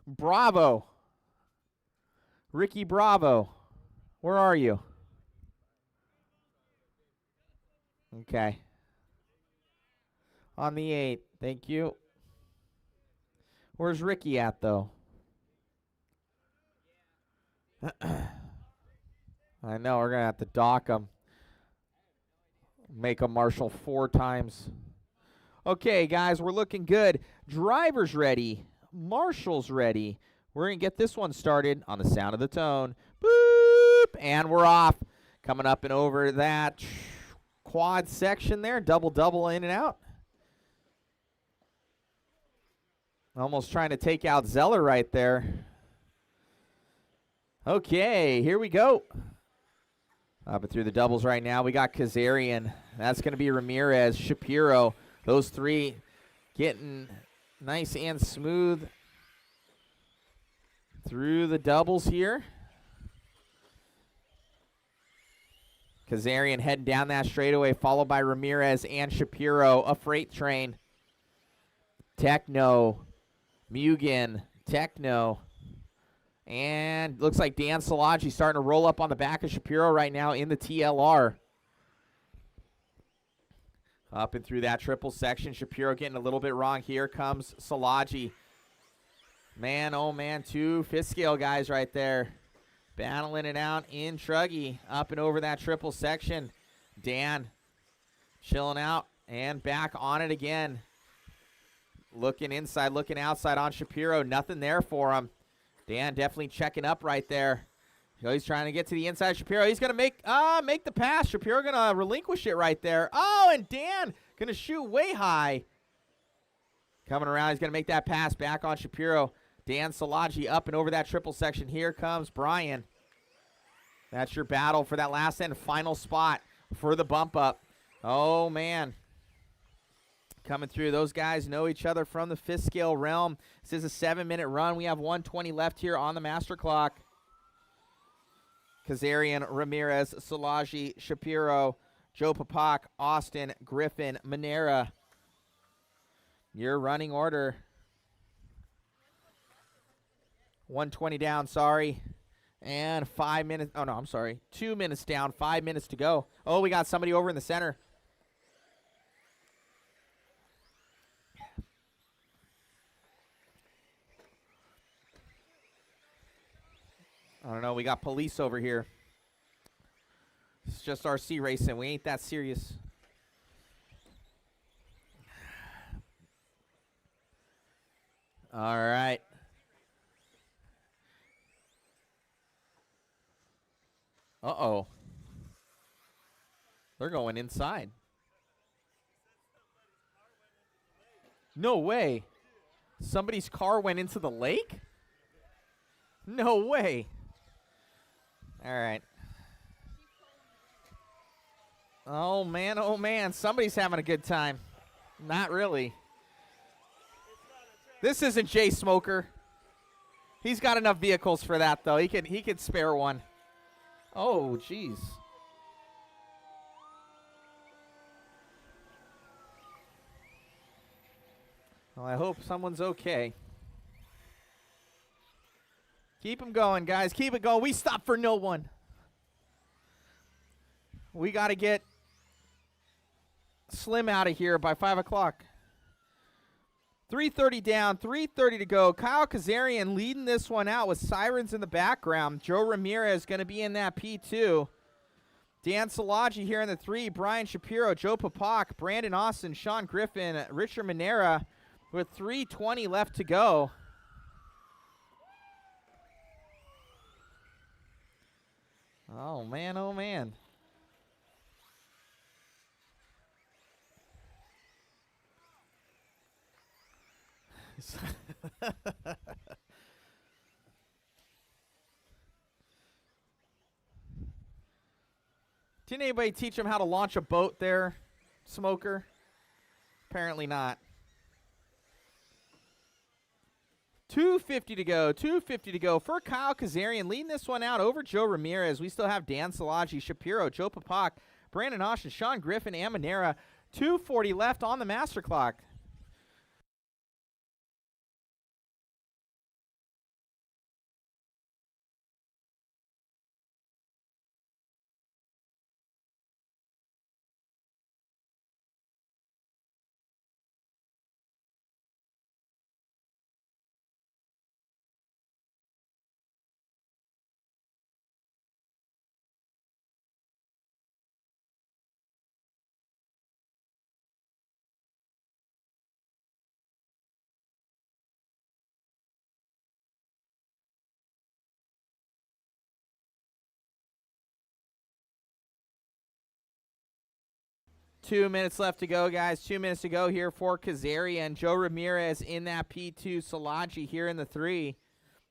Bravo. Ricky Bravo. Where are you? Okay. On the 8. Thank you. Where's Ricky at, though? I know, we're going to have to dock him. Make him marshal 4 times. Okay, guys, we're looking good. Driver's ready. Marshall's ready. We're going to get this one started on the sound of the tone. Boop! And we're off. Coming up and over that quad section there. Double in and out. Almost trying to take out Zeller right there. Okay, here we go. Up and through the doubles right now. We got Kazarian. That's going to be Ramirez, Shapiro. Those 3 getting nice and smooth through the doubles here. Kazarian heading down that straightaway, followed by Ramirez and Shapiro. A freight train. Techno. Mugen. Techno. And looks like Dan Salaji starting to roll up on the back of Shapiro right now in the TLR. Up and through that triple section. Shapiro getting a little bit wrong. Here comes Salaji. Man, oh man, 2 5th scale guys right there. Battling it out in Truggy. Up and over that triple section. Dan chilling out and back on it again. Looking inside, looking outside on Shapiro. Nothing there for him. Dan definitely checking up right there. He's trying to get to the inside. Shapiro, he's going to make the pass. Shapiro going to relinquish it right there. Oh, and Dan going to shoot way high. Coming around, he's going to make that pass back on Shapiro. Dan Salaji up and over that triple section. Here comes Brian. That's your battle for that last and final spot for the bump up. Oh, man. Coming through. Those guys know each other from the 5th scale realm. This is a 7-minute run. We have 1:20 left here on the master clock. Kazarian, Ramirez, Salaji, Shapiro, Joe Papak, Austin, Griffin, Manera. Your running order. 1:20 down, sorry. And 5 minutes. Oh, no, I'm sorry. 2 minutes down, 5 minutes to go. Oh, we got somebody over in the center. I don't know. We got police over here. It's just RC racing. We ain't that serious. All right. Uh-oh. They're going inside. No way. Somebody's car went into the lake? No way. All right. Oh, man, oh, man. Somebody's having a good time. Not really. This isn't Jay Smoker. He's got enough vehicles for that, though. He could spare one. Oh, jeez. Well, I hope someone's okay. Keep them going, guys. Keep it going. We stop for no one. We got to get Slim out of here by 5 o'clock. 3:30 down, 3:30 to go. Kyle Kazarian leading this one out with sirens in the background. Joe Ramirez going to be in that P2. Dan Salaji here in the 3. Brian Shapiro, Joe Papak, Brandon Austin, Sean Griffin, Richard Manera with 3:20 left to go. Oh, man, oh, man. Didn't anybody teach him how to launch a boat there, Smoker? Apparently not. 2:50 to go. 2:50 to go for Kyle Kazarian, leading this one out over Joe Ramirez. We still have Dan Salaji, Shapiro, Joe Papak, Brandon Austin, Sean Griffin, and Manera. 2:40 left on the master clock. Two minutes left to go, guys. 2 minutes to go here for Kazarian. Joe Ramirez in that P2. Salaji here in the 3.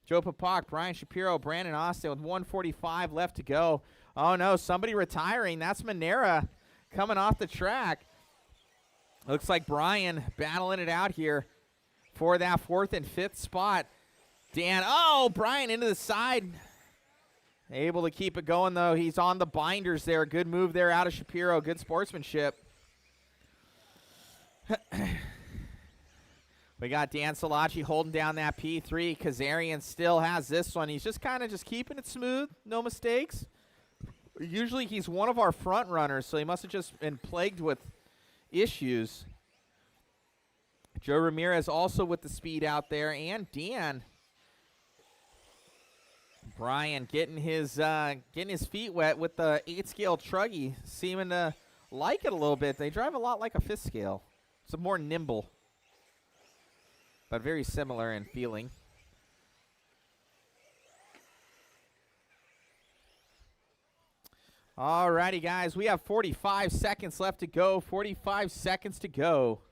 Joe Papak, Brian Shapiro, Brandon Austin with 1:45 left to go. Oh, no, somebody retiring. That's Manera coming off the track. Looks like Brian battling it out here for that 4th and 5th spot. Dan, oh, Brian into the side. Able to keep it going, though. He's on the binders there. Good move there out of Shapiro. Good sportsmanship. We got Dan Salachi holding down that P3. Kazarian still has this one. He's just kind of just keeping it smooth. No mistakes. Usually he's one of our front runners, so he must have just been plagued with issues. Joe Ramirez also with the speed out there, and Dan. Brian getting his feet wet with the 8-scale truggy, seeming to like it a little bit. They drive a lot like a 5th scale. It's more nimble, but very similar in feeling. All righty, guys. We have 45 seconds left to go. 45 seconds to go.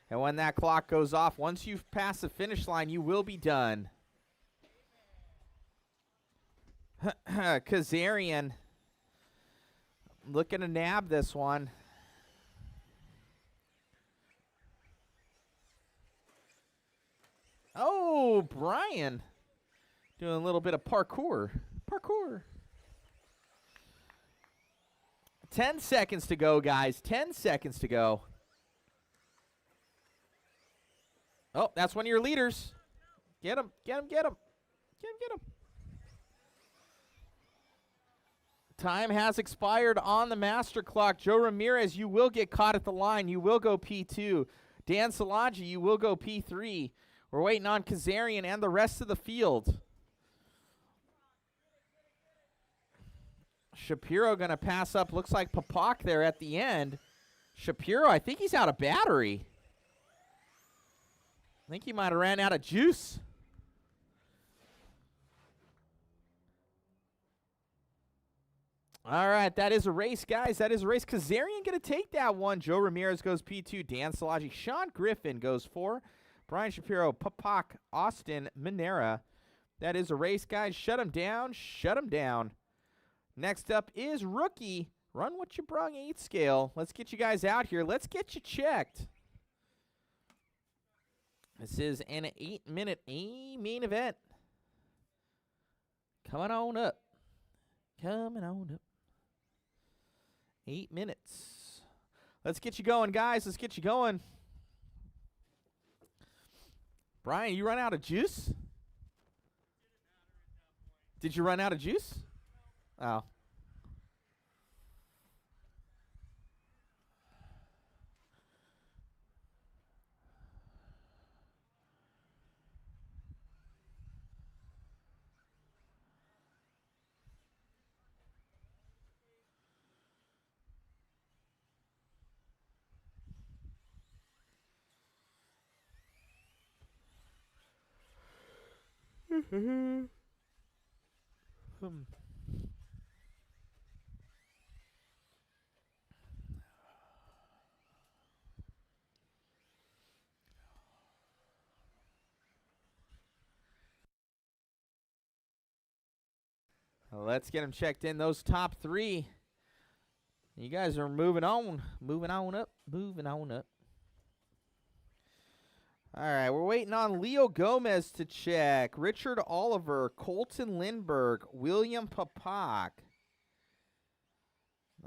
And when that clock goes off, once you've passed the finish line, you will be done. Kazarian looking to nab this one. Oh, Brian doing a little bit of parkour. 10 seconds to go, guys. 10 seconds to go. Oh, that's one of your leaders. Get him, get him, get him. Get him, get him. Time has expired on the master clock. Joe Ramirez, you will get caught at the line. You will go P2. Dan Salaji, you will go P3. We're waiting on Kazarian and the rest of the field. Shapiro going to pass up. Looks like Papak there at the end. Shapiro, I think he's out of battery. I think he might have ran out of juice. All right, that is a race, guys. That is a race. Kazarian going to take that one. Joe Ramirez goes P2. Dan Salaji. Sean Griffin goes 4. Brian Shapiro, Papak, Austin, Manera. That is a race, guys. Shut him down. Shut him down. Next up is Rookie. Run what you brung 8 scale. Let's get you guys out here. Let's get you checked. This is an 8-minute main event. Coming on up. Coming on up. 8 minutes. Let's get you going, guys. Let's get you going. Brian, you run out of juice? Did you run out of juice? Oh. Let's get them checked in. Those top 3. You guys are moving on. Moving on up. Moving on up. All right, we're waiting on Leo Gomez to check. Richard Oliver, Colton Lindbergh, William Papak.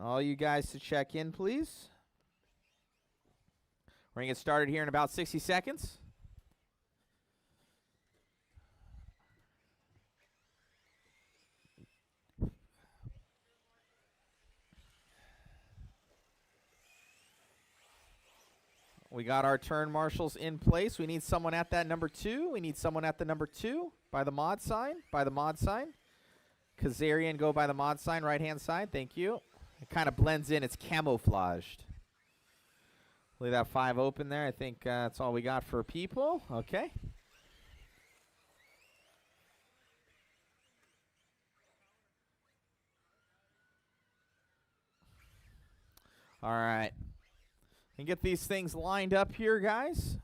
All you guys to check in, please. We're going to get started here in about 60 seconds. We got our turn marshals in place. We need someone at that number 2. We need someone at the number 2 by the mod sign. By the mod sign. Kazarian go by the mod sign, right-hand side. Thank you. It kind of blends in. It's camouflaged. Leave that 5 open there. I think that's all we got for people. Okay. All right. And get these things lined up here, guys.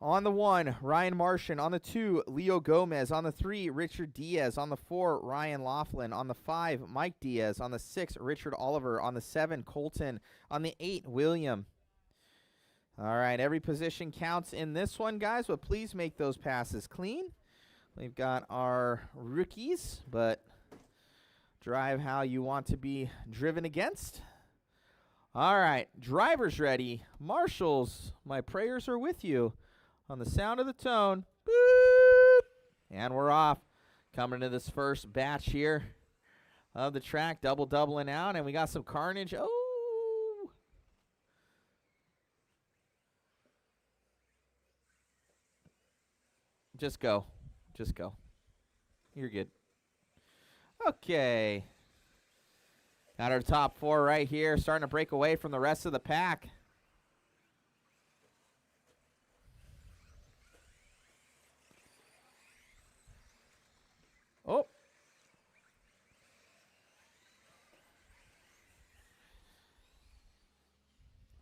On the 1, Ryan Martian. On the 2, Leo Gomez. On the 3, Richard Diaz. On the 4, Ryan Laughlin. On the 5, Mike Diaz. On the 6, Richard Oliver. On the 7, Colton. On the 8, William. All right, every position counts in this one, guys, but please make those passes clean. We've got our rookies, but drive how you want to be driven against. All right, drivers ready. Marshals, my prayers are with you. On the sound of the tone, boop, and we're off. Coming into this first batch here of the track, doubling out, and we got some carnage. Oh! Just go. Just go. You're good. Okay. Got our top 4 right here, starting to break away from the rest of the pack. Oh.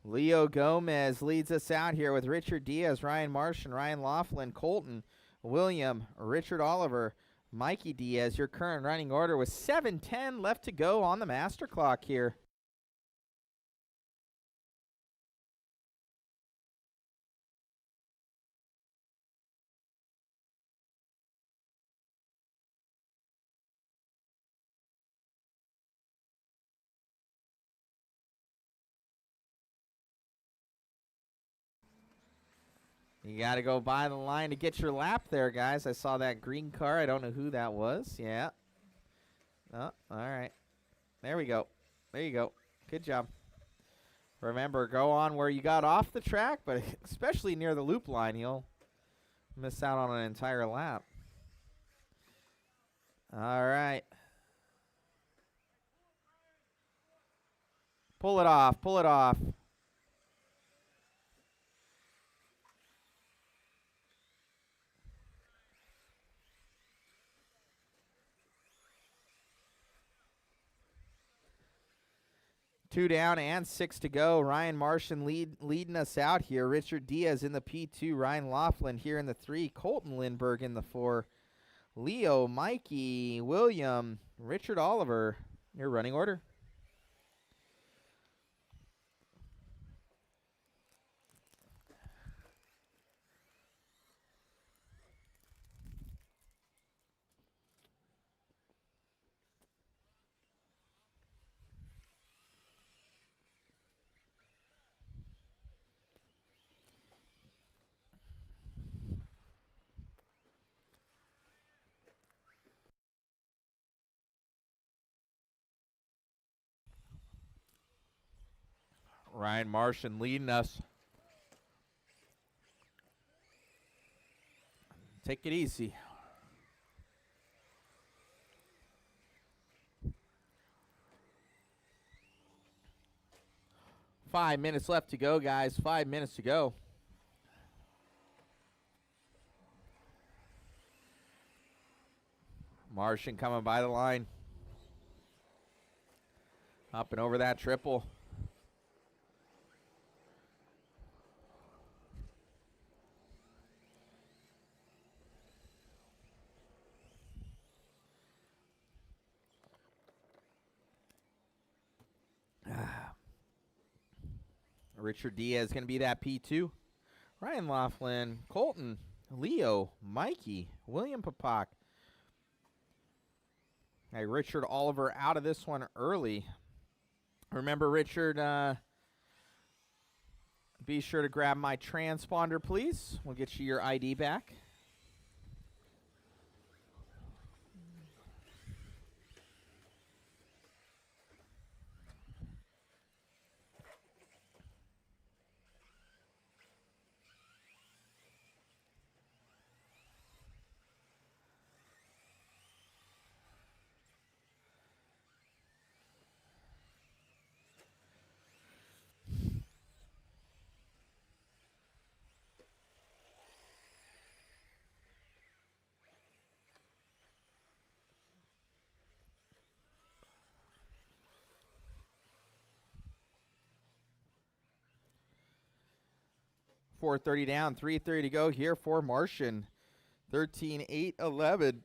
Leo Gomez leads us out here with Richard Diaz, Ryan Martian, Ryan Laughlin, Colton, William, Richard Oliver, Mikey Diaz. Your current running order with 7:10 left to go on the master clock here. You got to go by the line to get your lap there, guys. I saw that green car. I don't know who that was. Yeah. Oh, all right. There we go. There you go. Good job. Remember, go on where you got off the track, but especially near the loop line, you'll miss out on an entire lap. All right. Pull it off. Pull it off. Two down and 6 to go. Ryan Martian leading us out here. Richard Diaz in the P2. Ryan Laughlin here in the 3. Colton Lindbergh in the 4. Leo, Mikey, William, Richard Oliver. Your running order. Ryan Martian leading us. Take it easy. Five minutes left to go, guys. 5 minutes to go. Martian coming by the line. Up and over that triple. Richard Diaz going to be that P2. Ryan Laughlin, Colton, Leo, Mikey, William Papak. Hey, Richard Oliver out of this one early. Remember, Richard, be sure to grab my transponder, please. We'll get you your ID back. .430 down, 3:30 to go here for Martian. 13-8-11.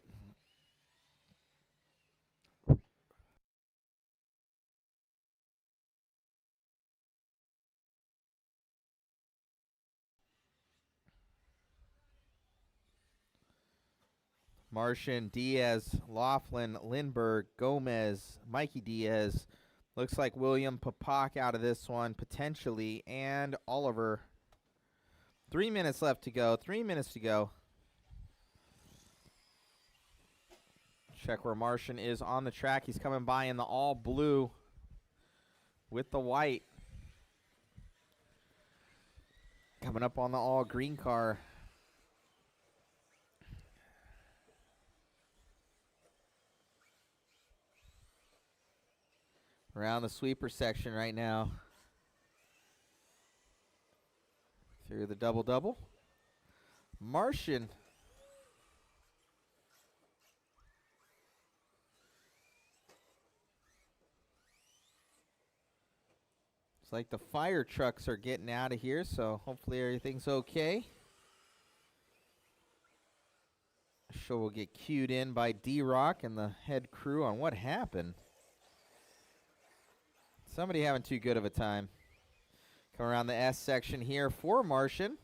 Martian, Diaz, Laughlin, Lindbergh, Gomez, Mikey Diaz. Looks like William Papak out of this one, potentially, and Oliver. 3 minutes left to go. 3 minutes to go. Check where Martian is on the track. He's coming by in the all blue with the white. Coming up on the all green car. Around the sweeper section right now. Through the double-double. Martian. It's like the fire trucks are getting out of here, so hopefully everything's okay. Sure, we'll get cued in by D-Rock and the head crew on what happened. Somebody having too good of a time. Come around the S section here for Martian.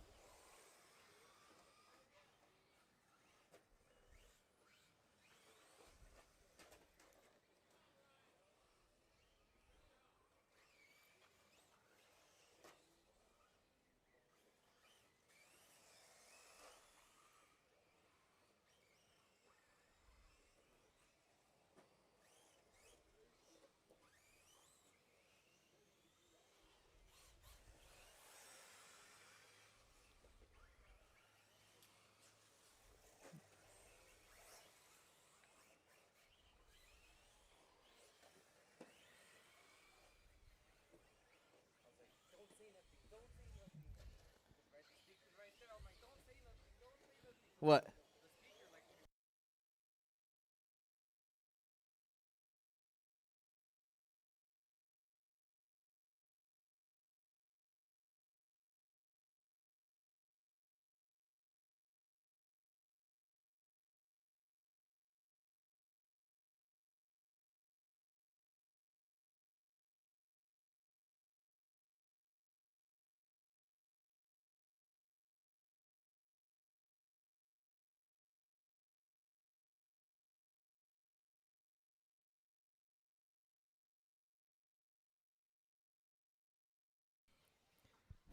What?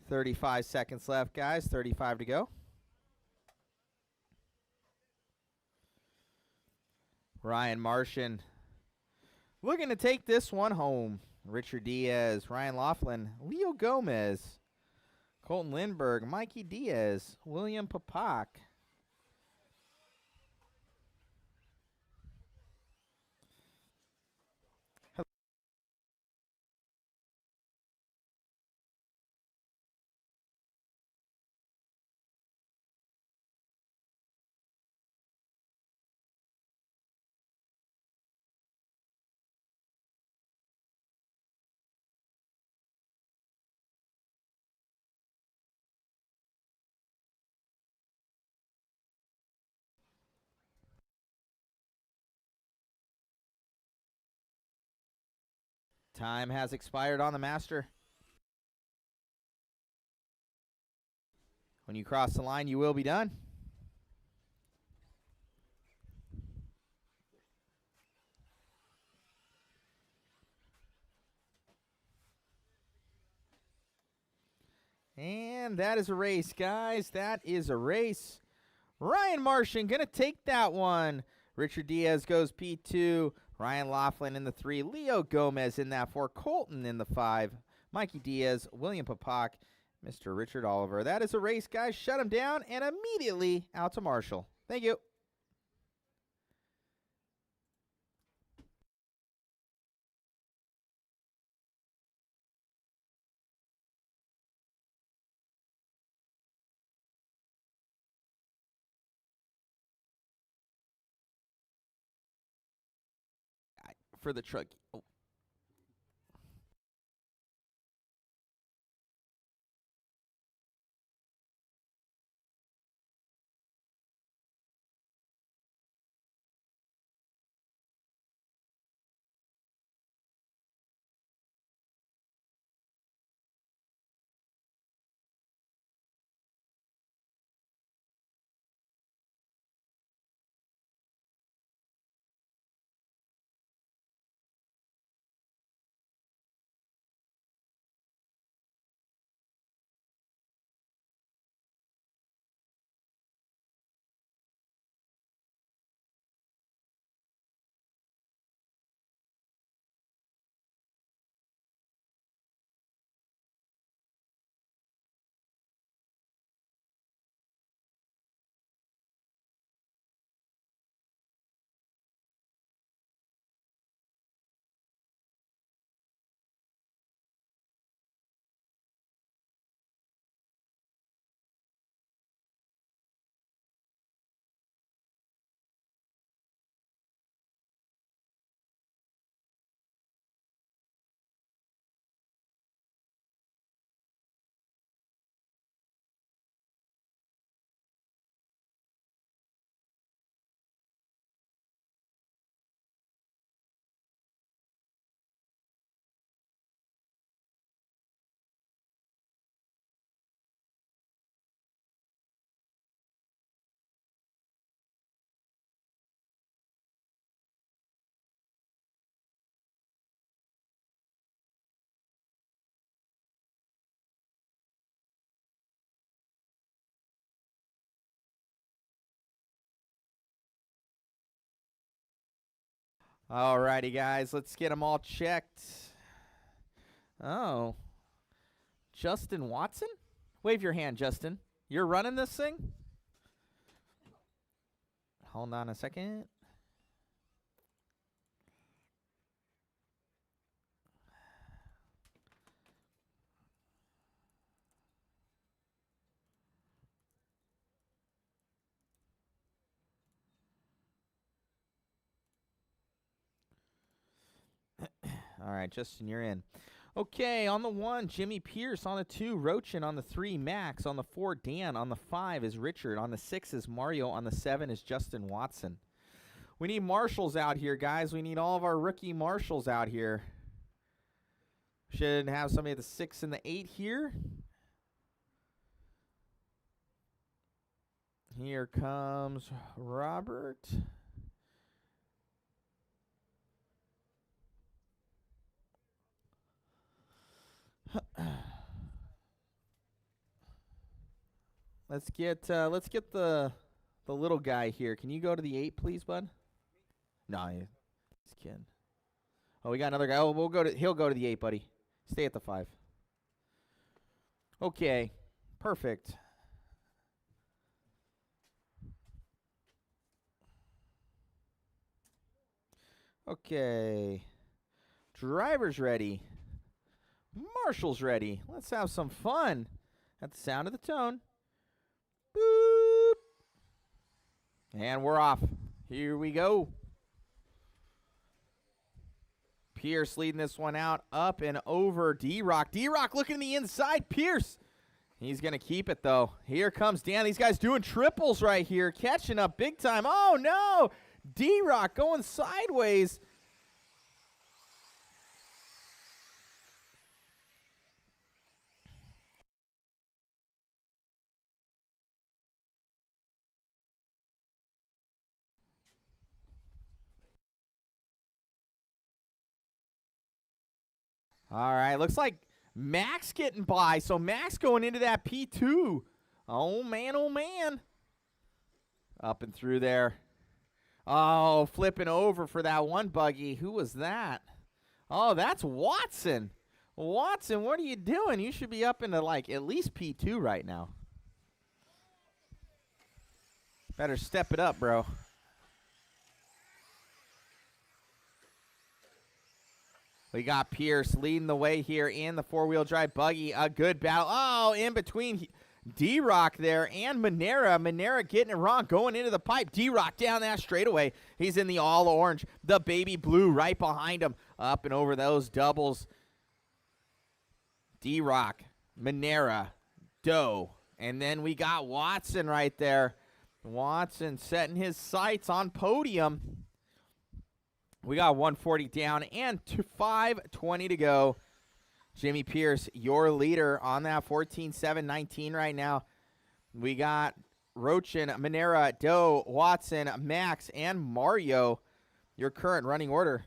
.35 seconds left, guys. 35 to go. Ryan Martian looking to take this one home. Richard Diaz, Ryan Laughlin, Leo Gomez, Colton Lindbergh, Mikey Diaz, William Papak. Time has expired on the master. When you cross the line, you will be done. And that is a race, guys. That is a race. Ryan Martian going to take that one. Richard Diaz goes P2. Ryan Laughlin in the 3. Leo Gomez in that 4. Colton in the 5. Mikey Diaz, William Papak, Mr. Richard Oliver. That is a race, guys. Shut him down and immediately out to Marshall. Thank you. For the truck. Oh. All righty, guys. Let's get them all checked. Oh. Justin Watson? Wave your hand, Justin. You're running this thing? Hold on a second. All right, Justin, you're in. Okay, on the 1, Jimmy Pierce. On the 2, Rochin. On the 3, Max. On the 4, Dan. On the 5 is Richard. On the 6 is Mario. On the 7 is Justin Watson. We need marshals out here, guys. We need all of our rookie marshals out here. Should have somebody at the 6 and the 8 here. Here comes Robert. Let's get the little guy here. Can you go to the 8, please, bud? No, he's kidding. Oh, we got another guy. Oh, he'll go to the 8, buddy. Stay at the 5. Okay. Perfect. Okay. Driver's ready. Marshall's ready. Let's have some fun at the sound of the tone. Boop. And we're off. Here we go. Pierce leading this one out. Up and over D-Rock. D-Rock looking in the inside. Pierce. He's going to keep it, though. Here comes Dan. These guys doing triples right here. Catching up big time. Oh, no. D-Rock going sideways. All right, looks like Max getting by. So Max going into that P2. Oh, man, oh, man. Up and through there. Oh, flipping over for that one buggy. Who was that? Oh, that's Watson. Watson, what are you doing? You should be up into, like, at least P2 right now. Better step it up, bro. We got Pierce leading the way here in the four-wheel drive buggy. A good battle. Oh, in between D-Rock there and Manera. Manera getting it wrong, going into the pipe. D-Rock down that straightaway. He's in the all-orange. The baby blue right behind him. Up and over those doubles. D-Rock, Manera, Doe. And then we got Watson right there. Watson setting his sights on podium. We got 140 down and 5:20 to go. Jimmy Pierce, your leader on that 14-7-19 right now. We got Rochin, Manera, Doe, Watson, Max, and Mario. Your current running order.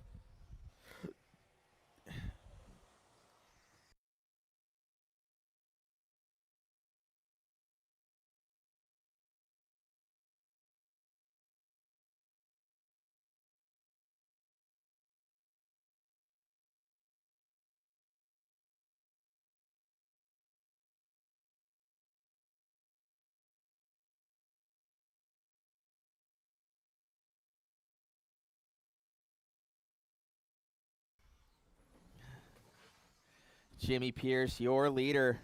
Jimmy Pierce, your leader.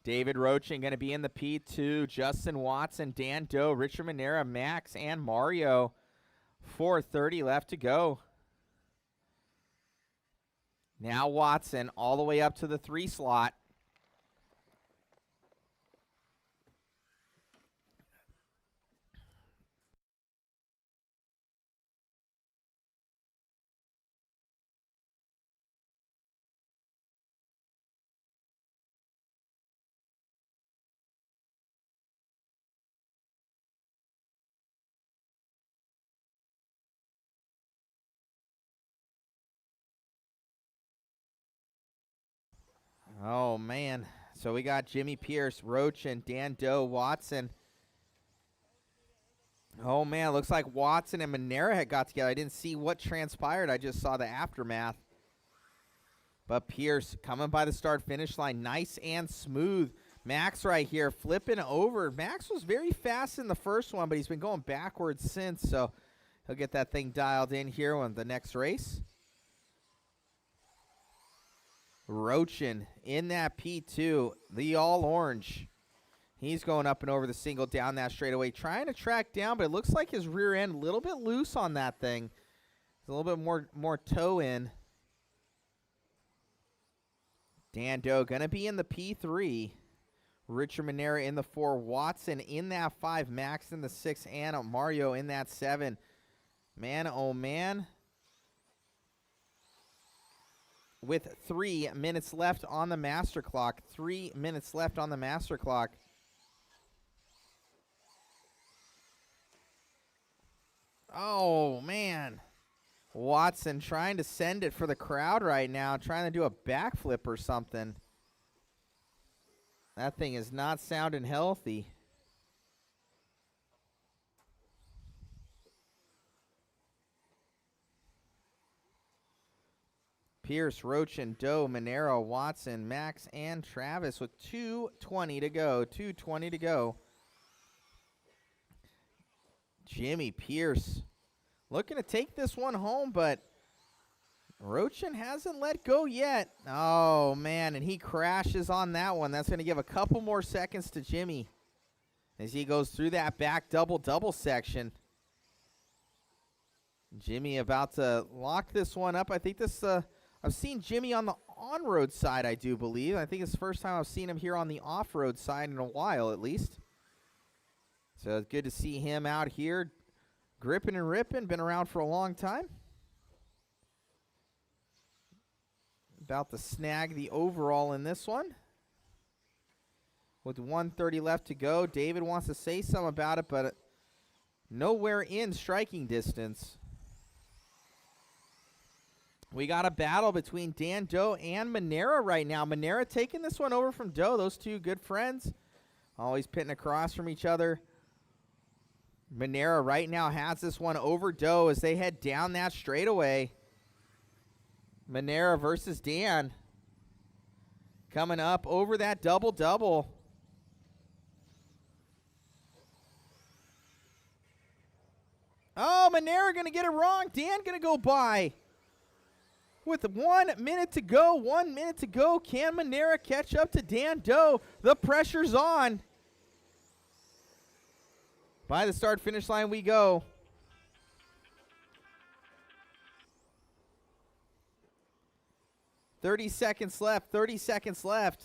David Rochin going to be in the P2. Justin Watson, Dan Doe, Richard Manera, Max, and Mario. 4:30 left to go. Now Watson all the way up to the 3 slot. Oh, man. So we got Jimmy Pierce, Rochin, Dan Doe, Watson. Oh, man. Looks like Watson and Manera had got together. I didn't see what transpired. I just saw the aftermath. But Pierce coming by the start-finish line. Nice and smooth. Max right here flipping over. Max was very fast in the first one, but he's been going backwards since. So he'll get that thing dialed in here on the next race. Rochin in that P2, the all-orange. He's going up and over the single down that straightaway, trying to track down, but it looks like his rear end a little bit loose on that thing. It's a little bit more toe in. Dan Doe going to be in the P3. Richard Manera in the 4. Watson in that 5. Max in the 6. And Mario in that 7. Man, oh, man. With 3 minutes left on the master clock. 3 minutes left on the master clock. Oh, man. Watson trying to send it for the crowd right now. Trying to do a backflip or something. That thing is not sounding healthy. Pierce, Rochin, Doe, Manera, Watson, Max, and Travis with 2:20 to go. 2:20 to go. Jimmy Pierce looking to take this one home, but Rochin hasn't let go yet. Oh, man, and he crashes on that one. That's going to give a couple more seconds to Jimmy as he goes through that back double section. Jimmy about to lock this one up. I think this, I've seen Jimmy on the on-road side, I do believe. I think it's the first time I've seen him here on the off-road side in a while, at least. So it's good to see him out here gripping and ripping. Been around for a long time. About to snag the overall in this one. With 1:30 left to go. David wants to say something about it, but nowhere in striking distance. We got a battle between Dan Doe and Monera right now. Monera taking this one over from Doe. Those two good friends. Always pitting across from each other. Monera right now has this one over Doe as they head down that straightaway. Monera versus Dan. Coming up over that double-double. Oh, Monera going to get it wrong. Dan going to go by. With 1 minute to go, 1 minute to go. Can Monera catch up to Dan Doe? The pressure's on. By the start-finish line we go. "30 seconds left, 30 seconds left.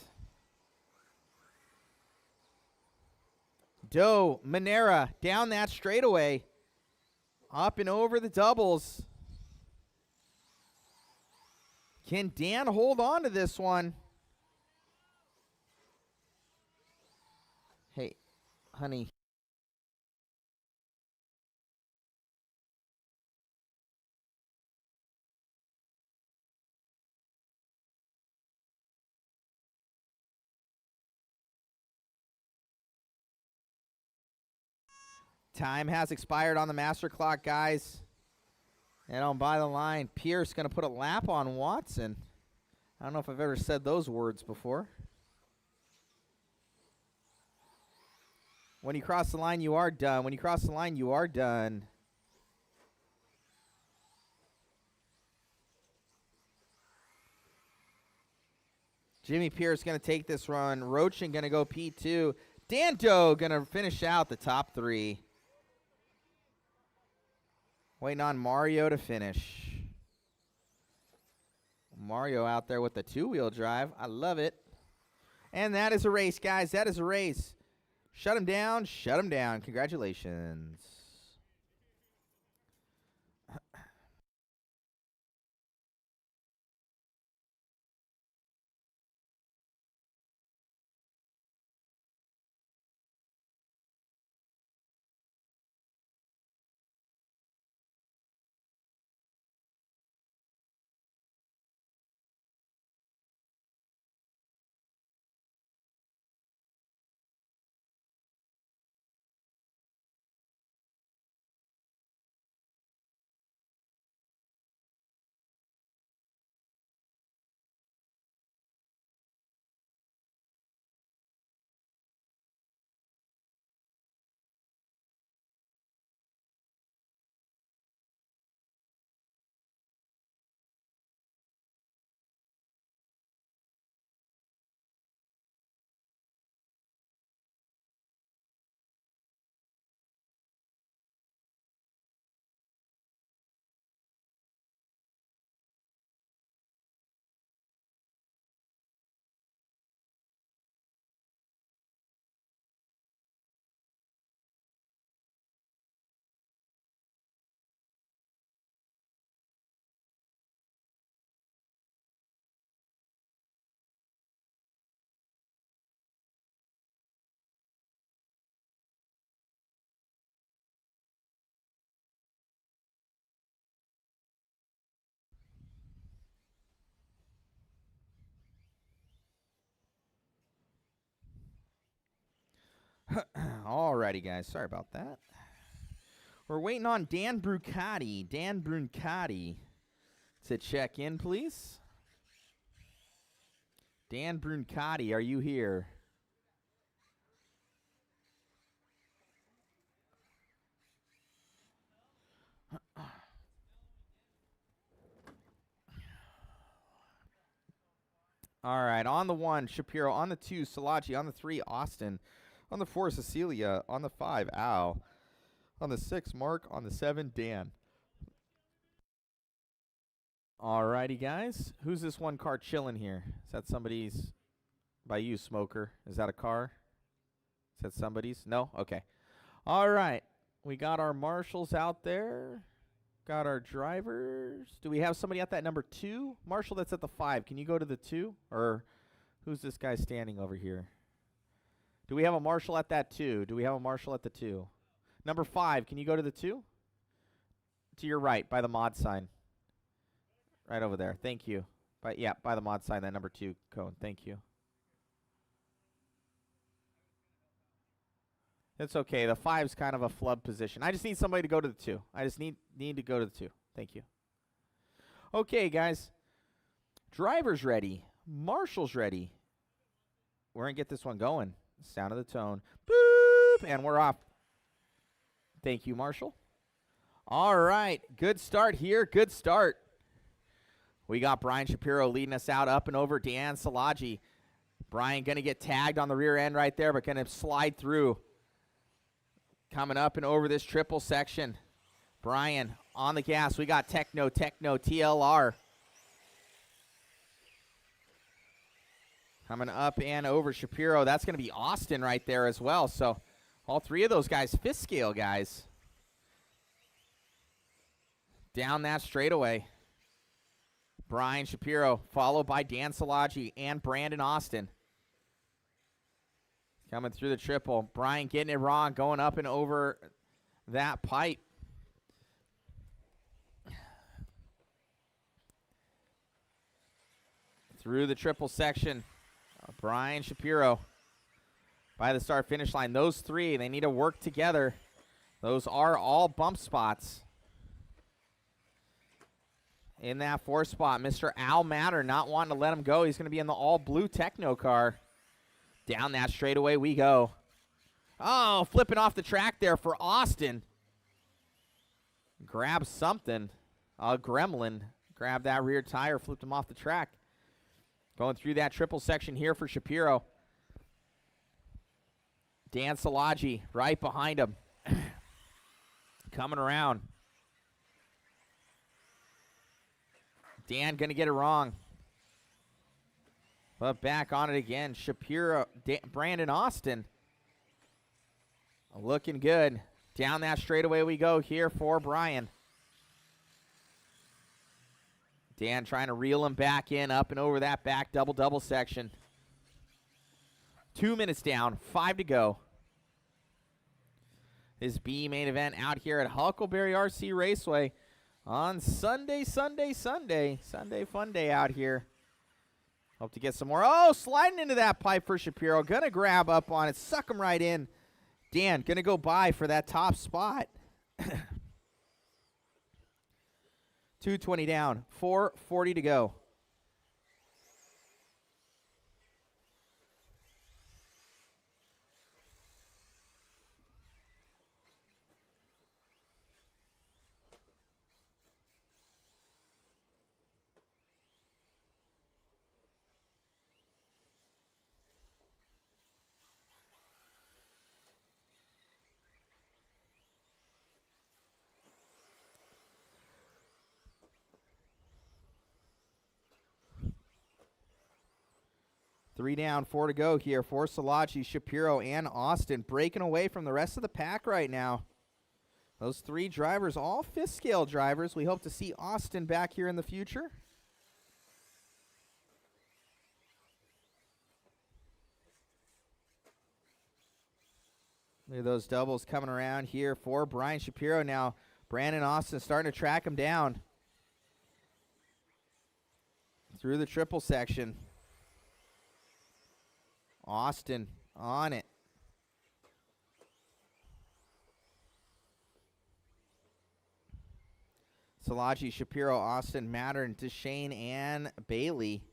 Doe, Monera, down that straightaway. Up and over the doubles. Can Dan hold on to this one? Hey, honey. Time has expired on the master clock, guys. And on by the line, Pierce going to put a lap on Watson. I don't know if I've ever said those words before. When you cross the line, you are done. When you cross the line, you are done. Jimmy Pierce going to take this run. Rochin going to go P2. Dan Doe going to finish out the top three. Waiting on Mario to finish. Mario out there with the two-wheel drive. I love it. And that is a race, guys. That is a race. Shut him down. Shut him down. Congratulations. Alrighty, guys. Sorry about that. We're waiting on Dan Brucati. Dan Brucati to check in, please. Dan Brucati, are you here? All right, on the 1, Shapiro. On the 2, Salachi. On the 3, Austin. On the 4, Cecilia. On the 5, Al. On the 6, Mark. On the 7, Dan. All righty, guys. Who's this one car chilling here? Is that somebody's? By you, Smoker. Is that a car? Is that somebody's? No? Okay. All right. We got our marshals out there. Got our drivers. Do we have somebody at that number 2? Marshall, that's at the 5. Can you go to the 2? Or who's this guy standing over here? Do we have a marshal at that 2? Do we have a marshal at the 2? Number 5, can you go to the 2? To your right, by the mod sign. Right over there. Thank you. By the mod sign, that number 2 cone. Thank you. It's okay. The 5's kind of a flub position. I just need somebody to go to the 2. I just need to go to the 2. Thank you. Okay, guys. Driver's ready. Marshall's ready. We're going to get this one going. Sound of the tone. Boop! And we're off. Thank you, Marshall. All right. Good start here. Good start. We got Brian Shapiro leading us out up and over Dan Salaji. Brian going to get tagged on the rear end right there, but going to slide through. Coming up and over this triple section. Brian on the gas. We got Techno, TLR. Coming up and over Shapiro. That's going to be Austin right there as well. So all 3 of those guys, 5th scale guys. Down that straightaway. Brian Shapiro, followed by Dan Salaji and Brandon Austin. Coming through the triple. Brian getting it wrong, going up and over that pipe. Through the triple section. Brian Shapiro by the start-finish line. Those 3, they need to work together. Those are all bump spots. In that 4th spot, Mr. Al Matter not wanting to let him go. He's going to be in the all-blue Techno car. Down that straightaway we go. Oh, flipping off the track there for Austin. Grab something. A gremlin. Grabbed that rear tire, flipped him off the track. Going through that triple section here for Shapiro. Dan Salaji right behind him. Coming around. Dan going to get it wrong. But back on it again. Shapiro, Brandon Austin. Looking good. Down that straightaway we go here for Brian. Dan trying to reel him back in, up and over that back double section. 2 minutes down, 5 to go. This B main event out here at HuckleBerry RC Raceway on Sunday fun day out here. Hope to get some more. Oh, sliding into that pipe for Shapiro. Gonna grab up on it, suck him right in. Dan gonna go by for that top spot. 2:20 down, 4:40 to go. Three down, 4 to go here for Salachi, Shapiro, and Austin. Breaking away from the rest of the pack right now. Those 3 drivers, all 5th scale drivers. We hope to see Austin back here in the future. Look at those doubles coming around here for Brian Shapiro now. Brandon Austin starting to track him down. Through the triple section. Austin on it. Salaji, Shapiro, Austin, Mattern, Deshane, and Bailey.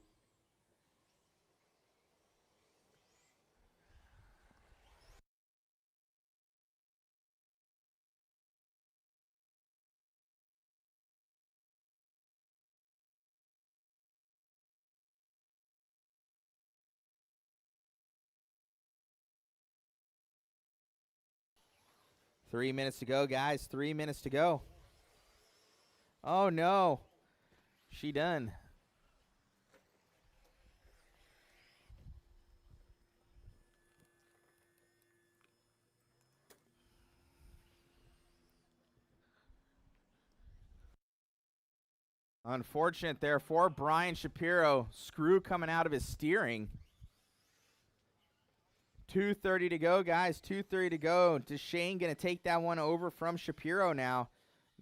Three minutes to go, guys. 3 minutes to go. Oh, no. She done. Unfortunate there for Brian Shapiro. Screw coming out of his steering. 2:30 to go, guys. 2:30 to go. Deshane going to take that one over from Shapiro now.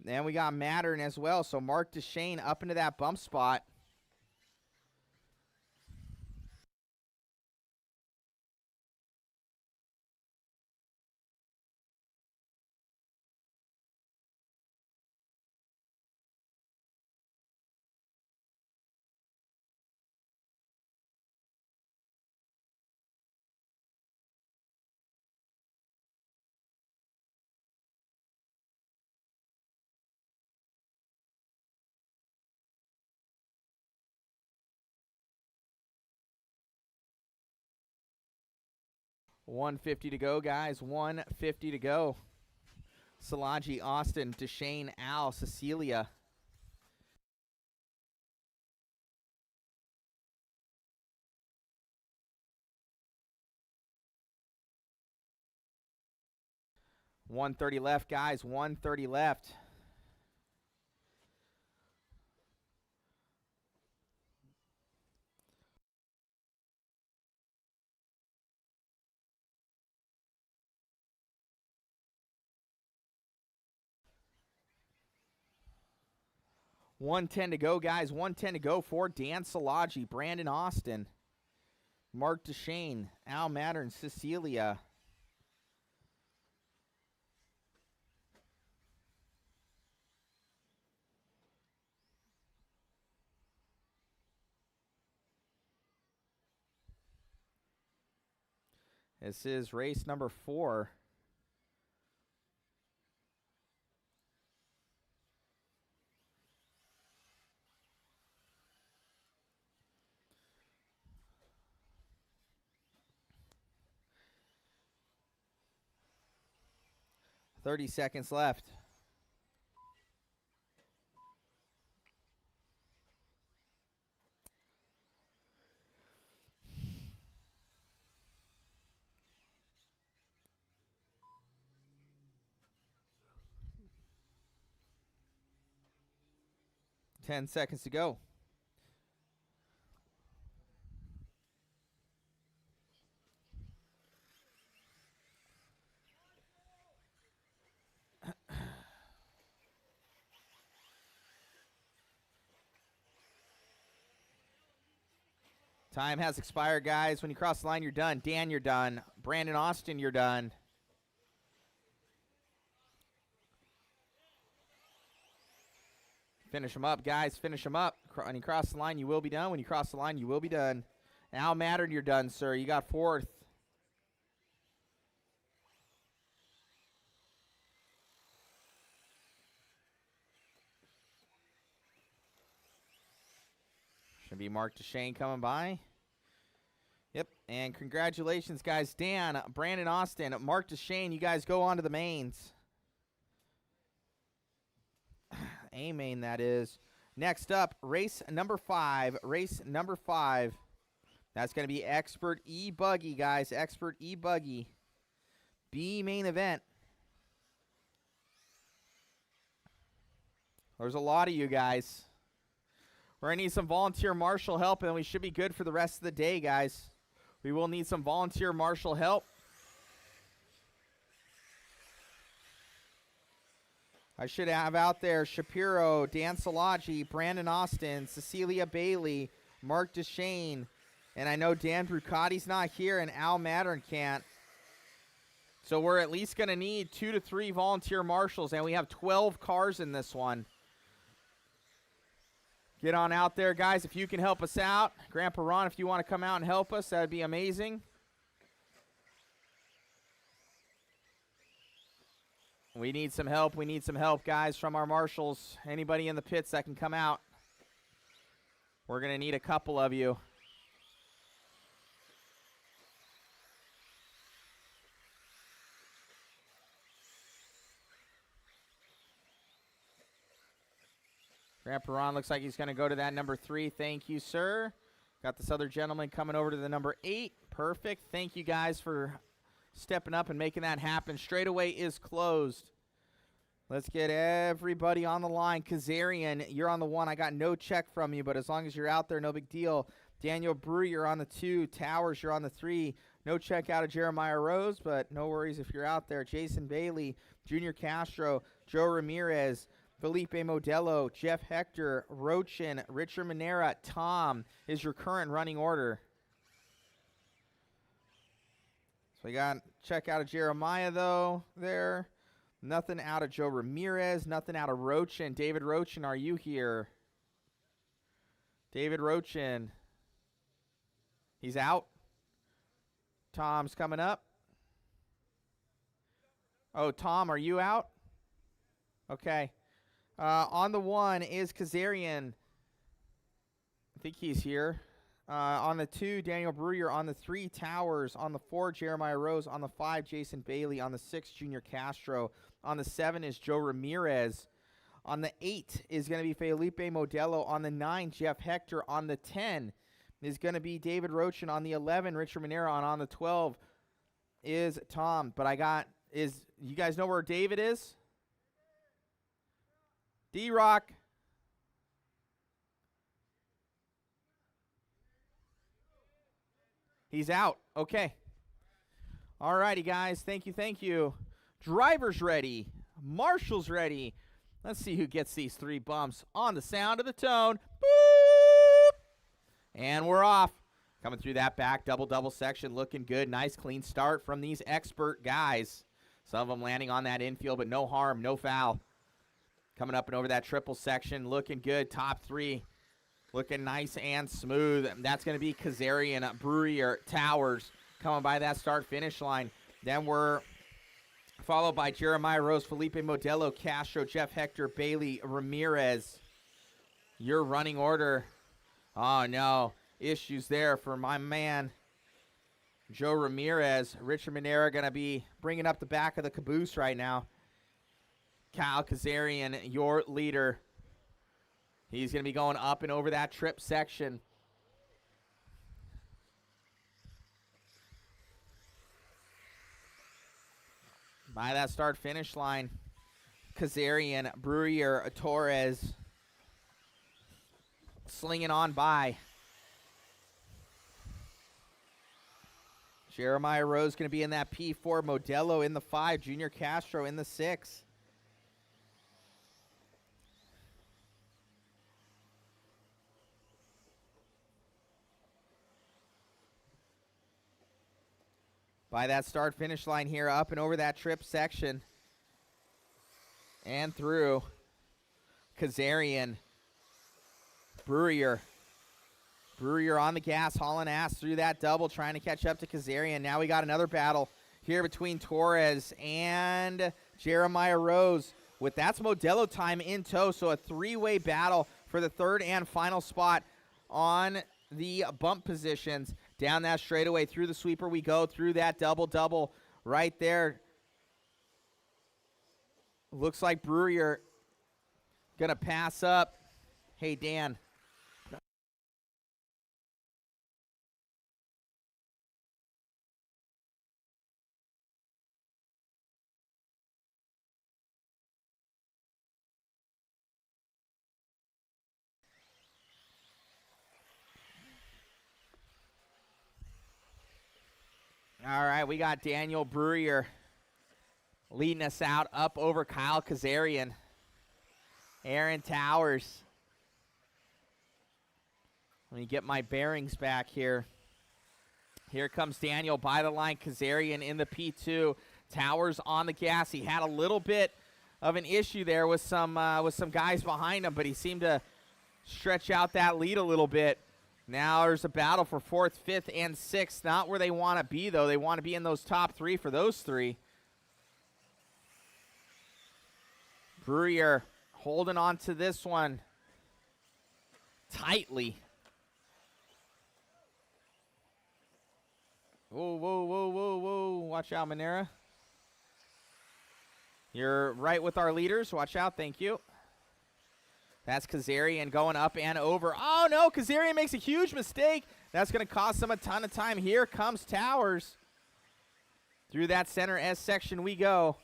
And we got Mattern as well. So Mark DeShane up into that bump spot. $150 to go, guys. $150 to go. Salaji, Austin, DeShane, Al, Cecilia. $130 left, guys. $130 left. $110 to go, guys. $110 to go for Dan Salaji, Brandon Austin, Mark DeShane, Al Mattern, Cecilia. This is race number 4. $30 seconds left. $10 seconds to go. Time has expired, guys. When you cross the line, you're done. Dan, you're done. Brandon Austin, you're done. Finish them up, guys. Finish them up. When you cross the line, you will be done. When you cross the line, you will be done. Al Mattern, you're done, sir. You got 4th. Should be Mark DeShane coming by. Yep, and congratulations, guys. Dan, Brandon Austin, Mark DeShane, you guys go on to the mains. A main, that is. Next up, race number 5. Race number 5. That's going to be Expert E-Buggy, guys. Expert E-Buggy. B main event. There's a lot of you guys. We're going to need some volunteer marshal help, and we should be good for the rest of the day, guys. We will need some volunteer marshal help. I should have out there Shapiro, Dan Salaji, Brandon Austin, Cecilia Bailey, Mark DeShane, and I know Dan Brucotti's not here, and Al Mattern can't. So we're at least going to need 2 to 3 volunteer marshals, and we have 12 cars in this one. Get on out there, guys, if you can help us out. Grandpa Ron, if you want to come out and help us, that would be amazing. We need some help. We need some help, guys, from our marshals. Anybody in the pits that can come out. We're going to need a couple of you. Grandpa Ron looks like he's going to go to that number 3. Thank you, sir. Got this other gentleman coming over to the number 8. Perfect. Thank you, guys, for stepping up and making that happen. Straightaway is closed. Let's get everybody on the line. Kazarian, you're on the 1. I got no check from you, but as long as you're out there, no big deal. Daniel Brew, you're on the 2. Towers, you're on the 3. No check out of Jeremiah Rose, but no worries if you're out there. Jason Bailey, Junior Castro, Joe Ramirez, Felipe Modelo, Jeff Hector, Rochin, Richard Manera, Tom is your current running order. So we got check out of Jeremiah, though, there. Nothing out of Joe Ramirez. Nothing out of Rochin. David Rochin, are you here? David Rochin. He's out. Tom's coming up. Oh, Tom, are you out? Okay. On the 1 is Kazarian. I think he's here. On the 2, Daniel Brewer. On the 3, Towers. On the 4, Jeremiah Rose. On the 5, Jason Bailey. On the 6, Junior Castro. On the 7 is Joe Ramirez. On the 8 is going to be Felipe Modelo. On the 9, Jeff Hector. On the 10 is going to be David Rochin. On the 11, Richard Manera. On the 12 is Tom. But you guys know where David is? D-Rock. He's out. Okay. All righty, guys. Thank you, thank you. Driver's ready. Marshall's ready. Let's see who gets these 3 bumps on the sound of the tone. Boop! And we're off. Coming through that back double section, looking good. Nice, clean start from these expert guys. Some of them landing on that infield, but no harm, no foul. Coming up and over that triple section, looking good. Top 3 looking nice and smooth. That's going to be Kazarian, Brewer, Towers coming by that start-finish line. Then we're followed by Jeremiah Rose, Felipe Modelo, Castro, Jeff Hector, Bailey, Ramirez. Your running order. Oh, no. Issues there for my man, Joe Ramirez. Richard Manera going to be bringing up the back of the caboose right now. Kyle Kazarian, your leader. He's going to be going up and over that trip section. By that start-finish line, Kazarian, Brewer, Torres slinging on by. Jeremiah Rose going to be in that P4. Modelo in the 5. Junior Castro in the 6. By that start-finish line here, up and over that trip section. And through. Kazarian. Brewer. Brewer on the gas, hauling ass through that double, trying to catch up to Kazarian. Now we got another battle here between Torres and Jeremiah Rose. That's Modelo time in tow, so a 3-way battle for the 3rd and final spot on the bump positions. Down that straightaway, through the sweeper we go, through that double right there. Looks like Brewer going to pass up. Hey, Dan. All right, we got Daniel Brewer leading us out up over Kyle Kazarian. Aaron Towers. Let me get my bearings back here. Here comes Daniel by the line. Kazarian in the P2. Towers on the gas. He had a little bit of an issue there with some guys behind him, but he seemed to stretch out that lead a little bit. Now there's a battle for 4th, 5th, and 6th. Not where they want to be, though. They want to be in those top 3 for those 3. Brewer holding on to this one tightly. Whoa, whoa, whoa, whoa, whoa. Watch out, Manera. You're right with our leaders. Watch out. Thank you. That's Kazarian going up and over. Oh, no. Kazarian makes a huge mistake. That's going to cost him a ton of time. Here comes Towers. Through that center S section we go.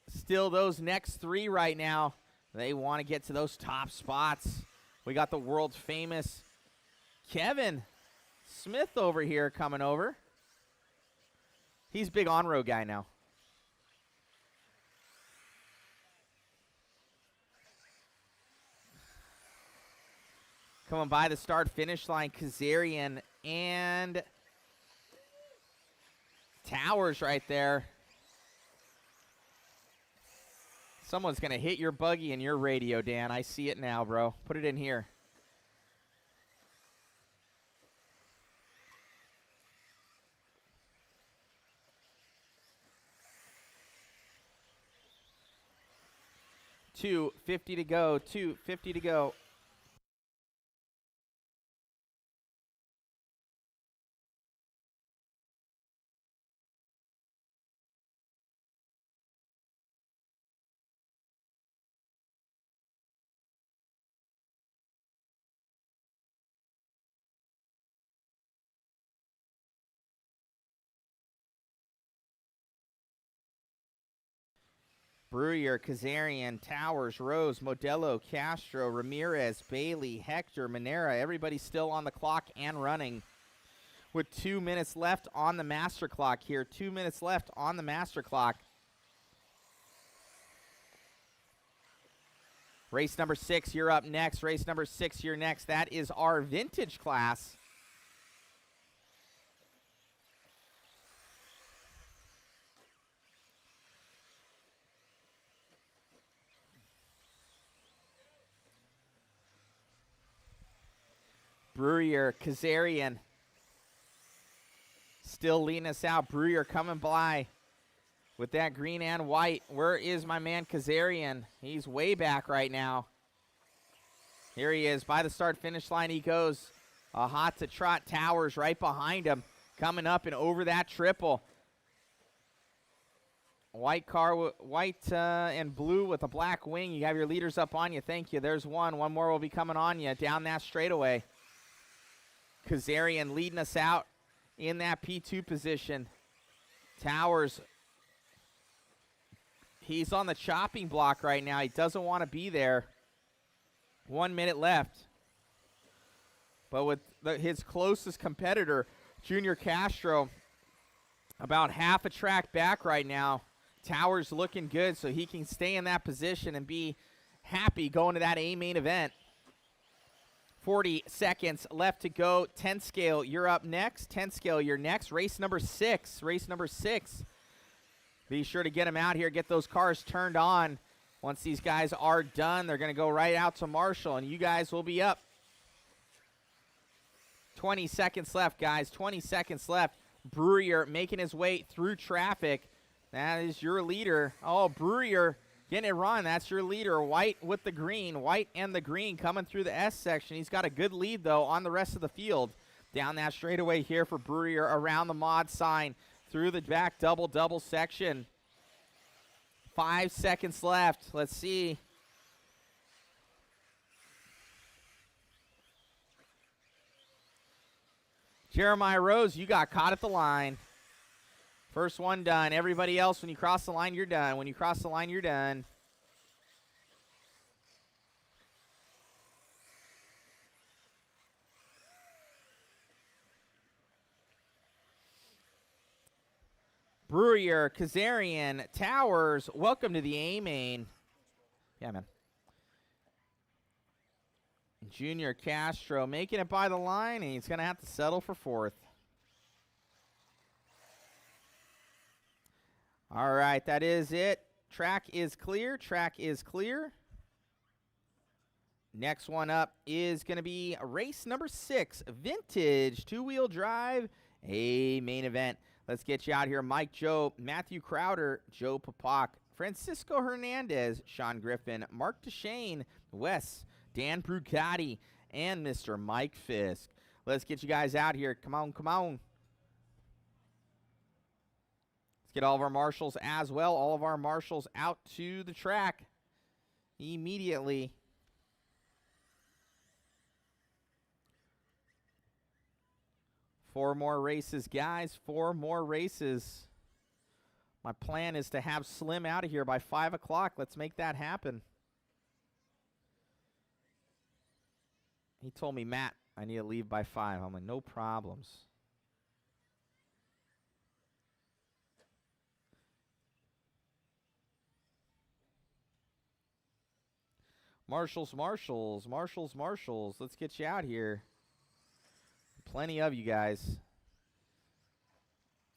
Still those next 3 right now. They want to get to those top spots. We got the world famous Kevin Smith over here coming over. He's a big on-road guy now. Coming by the start-finish line, Kazarian and Towers right there. Someone's going to hit your buggy and your radio, Dan. I see it now, bro. Put it in here. $2.50 to go. $2.50 to go. Brewer, Kazarian, Towers, Rose, Modelo, Castro, Ramirez, Bailey, Hector, Monera. Everybody still on the clock and running with 2 minutes left on the master clock here. 2 minutes left on the master clock. Race number 6, you're up next. Race number 6, you're next. That is our vintage class. Brewer, Kazarian still leading us out. Brewer coming by with that green and white. Where is my man Kazarian? He's way back right now. Here he is. By the start-finish line he goes. A hot to trot. Towers right behind him. Coming up and over that triple. White car, white and blue with a black wing. You have your leaders up on you. Thank you. There's one. One more will be coming on you down that straightaway. Kazarian leading us out in that P2 position. Towers, he's on the chopping block right now. He doesn't want to be there. 1 minute left. But with his closest competitor, Junior Castro, about half a track back right now. Towers looking good, so he can stay in that position and be happy going to that A main event. 40 seconds left to go. 10 scale, you're up next. 10 scale, you're next. Race number 6. Race number 6. Be sure to get them out here. Get those cars turned on. Once these guys are done, they're going to go right out to Marshall, and you guys will be up. 20 seconds left, guys. 20 seconds left. Brewer making his way through traffic. That is your leader. Oh, Brewer getting it run. That's your leader. White with the green. White and the green coming through the S section. He's got a good lead, though, on the rest of the field. Down that straightaway here for Brewer, around the mod sign, through the back double section. 5 seconds left. Let's see. Jeremiah Rose, you got caught at the line. First one done. Everybody else, when you cross the line, you're done. When you cross the line, you're done. Brewer, Kazarian, Towers, welcome to the A main. Yeah, man. Junior Castro making it by the line, and he's going to have to settle for 4th. All right, that is it. Track is clear. Track is clear. Next one up is going to be race number 6, vintage two-wheel drive, a main event. Let's get you out here. Mike Joe, Matthew Crowder, Joe Papak, Francisco Hernandez, Sean Griffin, Mark DeShane, Wes, Dan Brucati, and Mr. Mike Fisk. Let's get you guys out here. Come on, come on. Let's get all of our marshals as well. All of our marshals out to the track immediately. Four more races, guys. 4 more races. My plan is to have Slim out of here by 5 o'clock. Let's make that happen. He told me, Matt, I need to leave by 5. I'm like, no problems. Marshals. Let's get you out here. Plenty of you guys.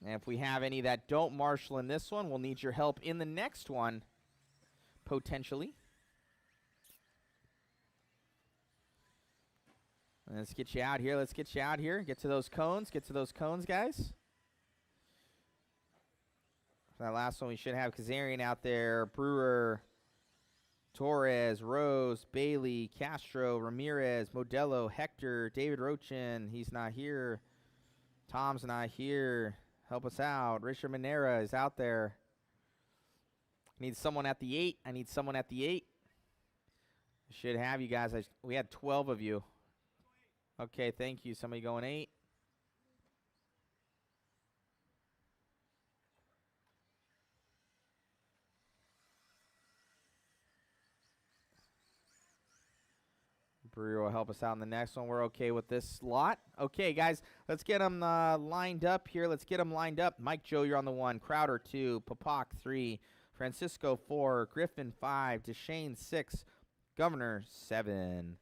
And if we have any that don't marshal in this one, we'll need your help in the next one, potentially. Let's get you out here. Get to those cones. Guys. For that last one, we should have Kazarian out there. Brewer, Torres, Rose, Bailey, Castro, Ramirez, Modelo, Hector, David Rochin. He's not here. Tom's not here. Help us out. Richard Manera is out there. I need someone at the 8. Should have you guys. We had 12 of you. Okay, thank you. Somebody going 8. Brewer will help us out in the next one. We're okay with this slot. Okay, guys, let's get them lined up here. Mike Joe, you're on the 1. Crowder 2. Papak 3. Francisco 4. Griffin 5. Deshane 6. Governor 7.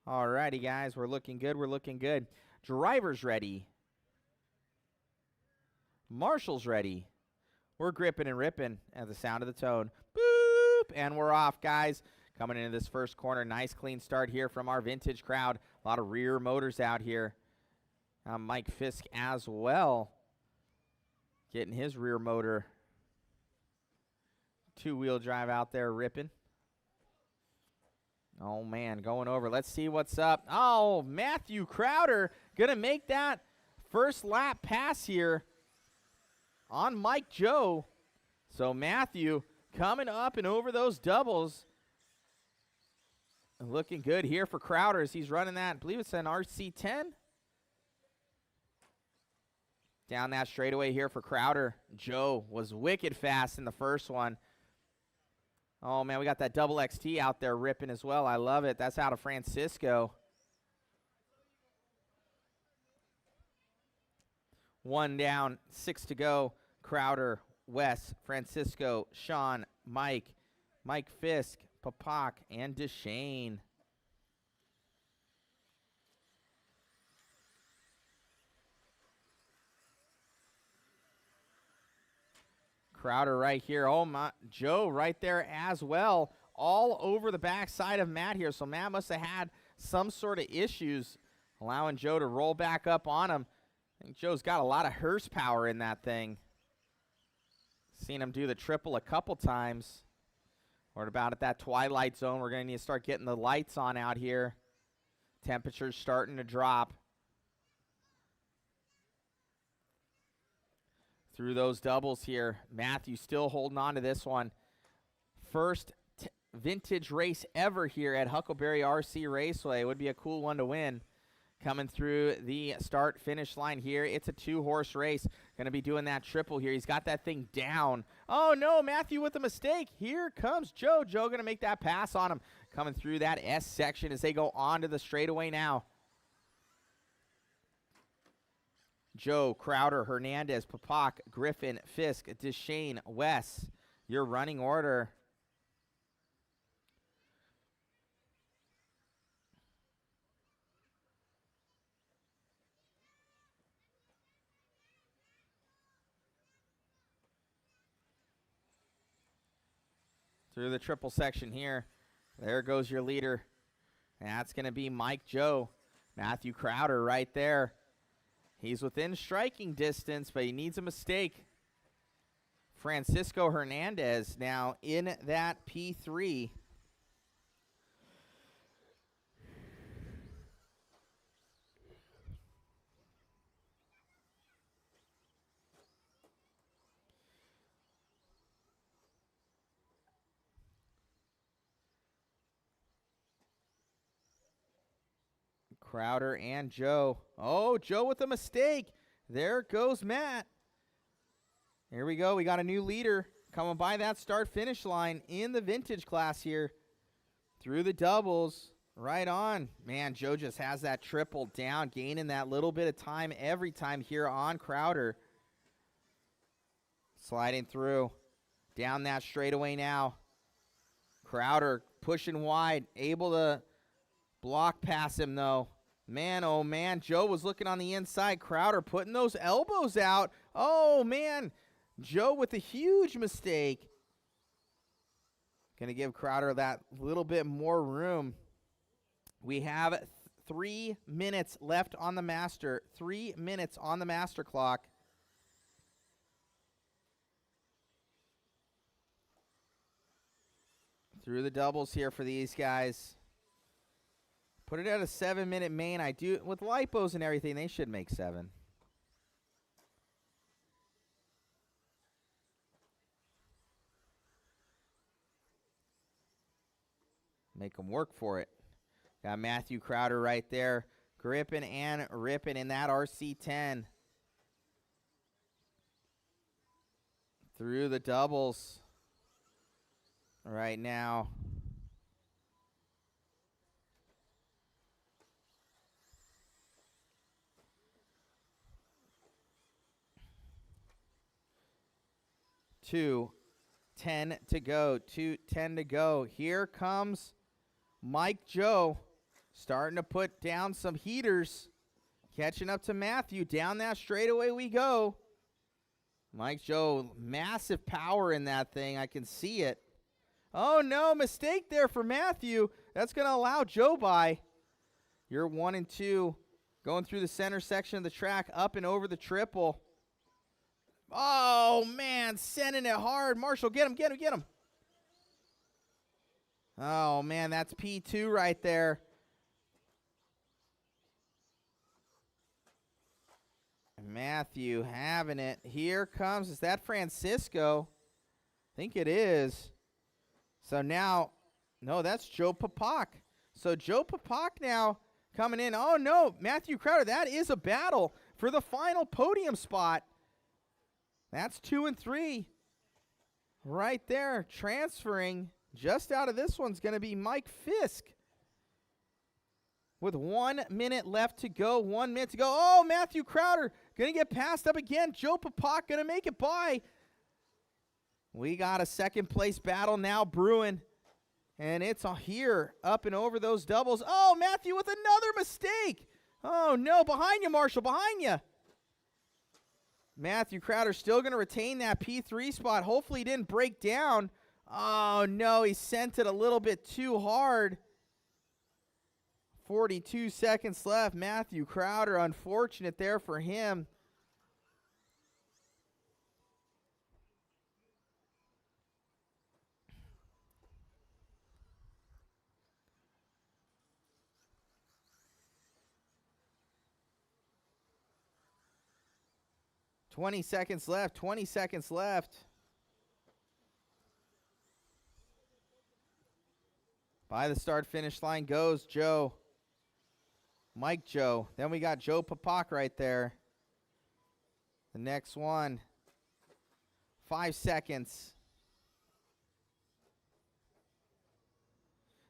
Alrighty, guys, we're looking good. Driver's ready. Marshall's ready. We're gripping and ripping at the sound of the tone. Boop! And we're off, guys. Coming into this first corner. Nice, clean start here from our vintage crowd. A lot of rear motors out here. Mike Fisk as well. Getting his rear motor. 2-wheel drive out there ripping. Oh, man, going over. Let's see what's up. Oh, Matthew Crowder going to make that first lap pass here on Mike Joe. So Matthew coming up and over those doubles. Looking good here for Crowder as he's running that. I believe it's an RC10. Down that straightaway here for Crowder. Joe was wicked fast in the first one. Oh, man, we got that double XT out there ripping as well. I love it. That's out of Francisco. 1 down, 6 to go. Crowder, Wes, Francisco, Sean, Mike Fisk, Papak, and Deshane. Crowder right here. Oh, my, Joe right there as well. All over the backside of Matt here. So Matt must have had some sort of issues allowing Joe to roll back up on him. I think Joe's got a lot of horsepower in that thing. Seen him do the triple a couple times. We're about at that twilight zone. We're going to need to start getting the lights on out here. Temperature's starting to drop. Through those doubles here. Matthew still holding on to this one. First vintage race ever here at HuckleBerry RC Raceway. Would be a cool one to win. Coming through the start-finish line here. It's a 2-horse race. Going to be doing that triple here. He's got that thing down. Oh, no, Matthew with a mistake. Here comes Joe. Joe going to make that pass on him. Coming through that S section as they go on to the straightaway now. Joe, Crowder, Hernandez, Papak, Griffin, Fisk, Deshane, Wes. Your running order. Through the triple section here. There goes your leader. That's going to be Mike Joe. Matthew Crowder right there. He's within striking distance, but he needs a mistake. Francisco Hernandez now in that P3. Crowder and Joe. Oh, Joe with a mistake. There goes Matt. Here we go. We got a new leader coming by that start-finish line in the vintage class here. Through the doubles. Right on. Man, Joe just has that triple down, gaining that little bit of time every time here on Crowder. Sliding through. Down that straightaway now. Crowder pushing wide. Able to block past him, though. Man, oh, man. Joe was looking on the inside. Crowder putting those elbows out. Oh, man. Joe with a huge mistake. Going to give Crowder that little bit more room. We have 3 minutes left on the master. 3 minutes on the master clock. Through the doubles here for these guys. Put it at a 7-minute main. I do, with lipos and everything, they should make 7. Make them work for it. Got Matthew Crowder right there. Gripping and ripping in that RC10. Through the doubles. Right now. Two, 10 to go. 2:10 to go. Here comes Mike Joe. Starting to put down some heaters. Catching up to Matthew. Down that straightaway we go. Mike Joe, massive power in that thing. I can see it. Oh, no, mistake there for Matthew. That's going to allow Joe by. You're 1 and 2. Going through the center section of the track, up and over the triple. Oh, man, sending it hard. Marshall, get him, get him, get him. Oh, man, that's P2 right there. Matthew having it. Here comes, is that Francisco? I think it is. So now, no, that's Joe Papak. So Joe Papak now coming in. Oh, no, Matthew Crowder, that is a battle for the final podium spot. That's 2 and 3. Right there, transferring just out of this one's going to be Mike Fisk. With 1 minute left to go, 1 minute to go. Oh, Matthew Crowder going to get passed up again. Joe Papak going to make it by. We got a second place battle now brewing. And it's here, up and over those doubles. Oh, Matthew with another mistake. Oh, no, behind you, Marshall, behind you. Matthew Crowder still going to retain that P3 spot. Hopefully he didn't break down. Oh, no, he sent it a little bit too hard. 42 seconds left. Matthew Crowder, unfortunate there for him. $20 seconds left. 20 seconds left. By the start-finish line goes Joe. Mike Joe. Then we got Joe Papak right there. The next one. 5 seconds.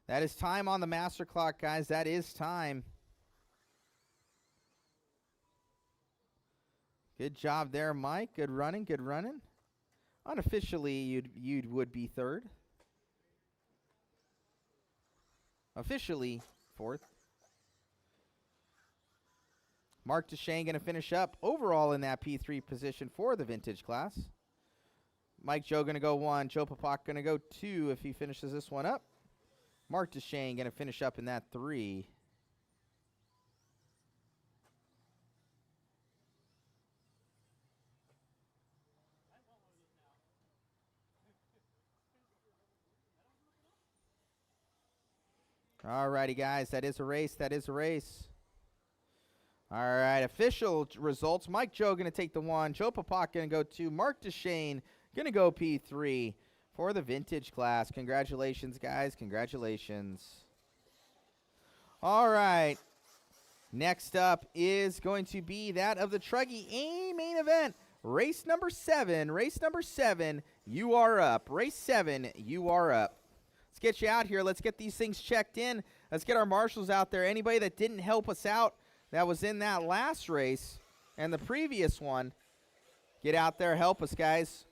That is time on the master clock, guys. That is time. Good job there, Mike. Good running, good running. Unofficially, you would be third. Officially, fourth. Mark Deshane going to finish up overall in that P3 position for the vintage class. Mike Joe going to go 1. Joe Papak going to go 2 if he finishes this one up. Mark Deshane going to finish up in that 3. All righty, guys. That is a race. That is a race. All right, official results. Mike Joe going to take the 1. Joe Papak going to go 2. Mark Deshane going to go P3 for the vintage class. Congratulations, guys. Congratulations. All right. Next up is going to be that of the Truggy A main event. Race number 7. Race number 7, you are up. Race 7, you are up. Let's get you out here. Let's get these things checked in. Let's get our marshals out there. Anybody that didn't help us out that was in that last race and the previous one, get out there, help us, guys.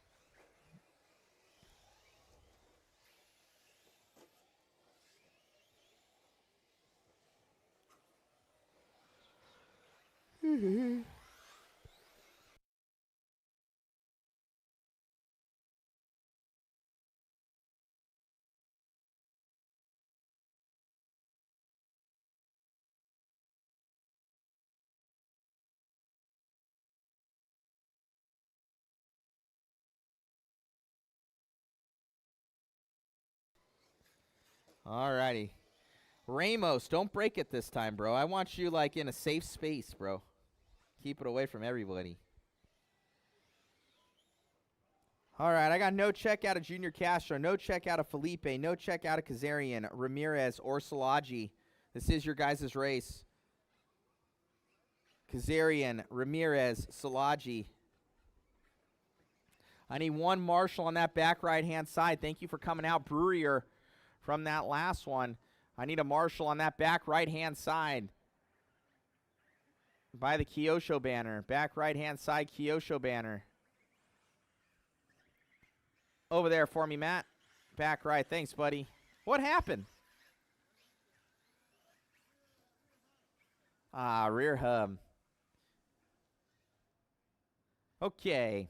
Alrighty. Ramos, don't break it this time, bro. I want you, like, in a safe space, bro. Keep it away from everybody. All right, I got no check out of Junior Castro, no check out of Felipe, no check out of Kazarian, Ramirez, or Szilagyi. This is your guys' race. Kazarian, Ramirez, Szilagyi. I need one Marshall on that back right-hand side. Thank you for coming out, Brewer, from that last one. I need a Marshall on that back right-hand side. By the Kyosho banner. Back right-hand side, Kyosho banner. Over there for me, Matt. Back right. Thanks, buddy. What happened? Ah, rear hub. Okay.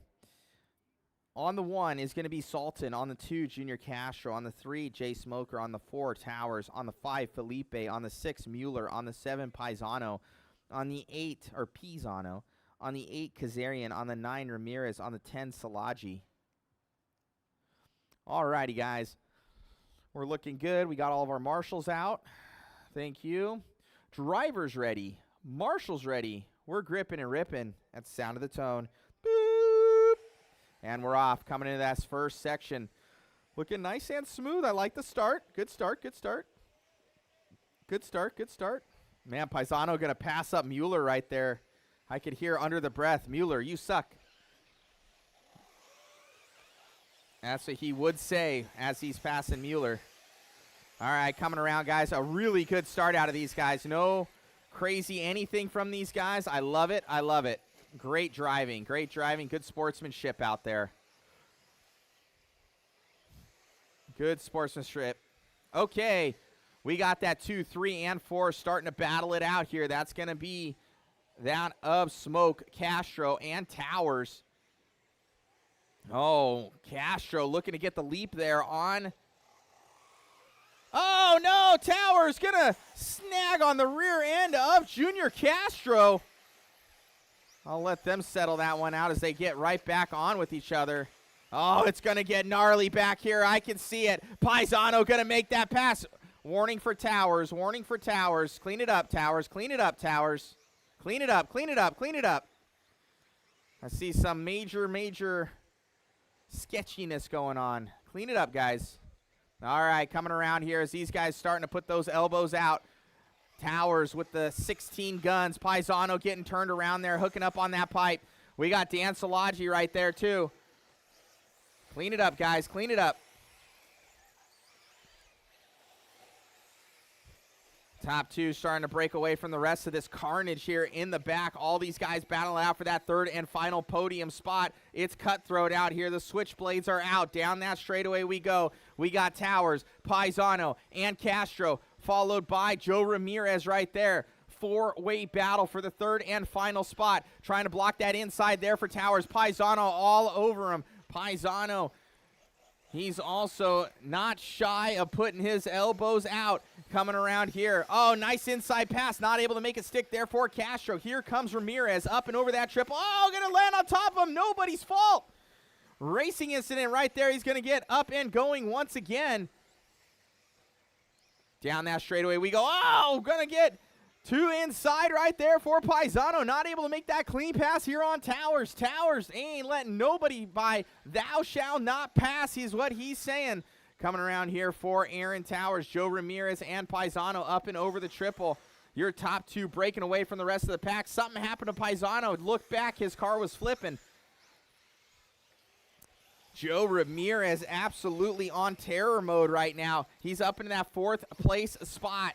On the 1 is going to be Sultan. On the 2, Junior Castro. On the 3, Jay Smoker. On the 4, Towers. On the 5, Felipe. On the 6, Mueller. On the 7, Paisano. On the 8, or Pisano. On the 8, Kazarian. On the 9, Ramirez. On the 10, Szilagyi. Alrighty, guys. We're looking good. We got all of our marshals out. Thank you. Drivers ready. Marshals ready. We're gripping and ripping. That's the sound of the tone. Boop. And we're off. Coming into that first section. Looking nice and smooth. I like the start. Good start. Good start. Good start. Good start. Man, Paisano going to pass up Mueller right there. I could hear under the breath, Mueller, you suck. That's what he would say as he's passing Mueller. All right, coming around, guys. A really good start out of these guys. No crazy anything from these guys. I love it. I love it. Great driving. Great driving. Good sportsmanship out there. Good sportsmanship. Okay, we got that 2, 3, and 4 starting to battle it out here. That's going to be that of Smoke, Castro, and Towers. Oh, Castro looking to get the leap there on. Oh, no, Towers going to snag on the rear end of Junior Castro. I'll let them settle that one out as they get right back on with each other. Oh, it's going to get gnarly back here. I can see it. Paisano going to make that pass. Warning for Towers. Warning for Towers. Clean it up, Towers. Clean it up, Towers. Clean it up. Clean it up. Clean it up. I see some major sketchiness going on. Clean it up, guys. All right, coming around here as these guys starting to put those elbows out. Towers with the 16 guns. Paisano getting turned around there, hooking up on that pipe. We got Dan Szilagyi right there, too. Clean it up, guys. Clean it up. Top 2 starting to break away from the rest of this carnage here in the back. All these guys battling out for that 3rd and final podium spot. It's cutthroat out here. The switchblades are out. Down that straightaway we go. We got Towers, Paisano, and Castro, followed by Joe Ramirez right there. 4-way battle for the 3rd and final spot. Trying to block that inside there for Towers. Paisano all over him. Paisano, he's also not shy of putting his elbows out. Coming around here. Oh, nice inside pass. Not able to make it stick there for Castro. Here comes Ramirez up and over that triple. Oh, going to land on top of him. Nobody's fault. Racing incident right there. He's going to get up and going once again. Down that straightaway we go. Oh, going to get 2 inside right there for Paisano. Not able to make that clean pass here on Towers. Towers ain't letting nobody by. Thou shalt not pass is what he's saying. Coming around here for Aaron Towers, Joe Ramirez, and Paisano up and over the triple. Your top 2 breaking away from the rest of the pack. Something happened to Paisano. Look back, his car was flipping. Joe Ramirez absolutely on terror mode right now. He's up in that 4th place spot.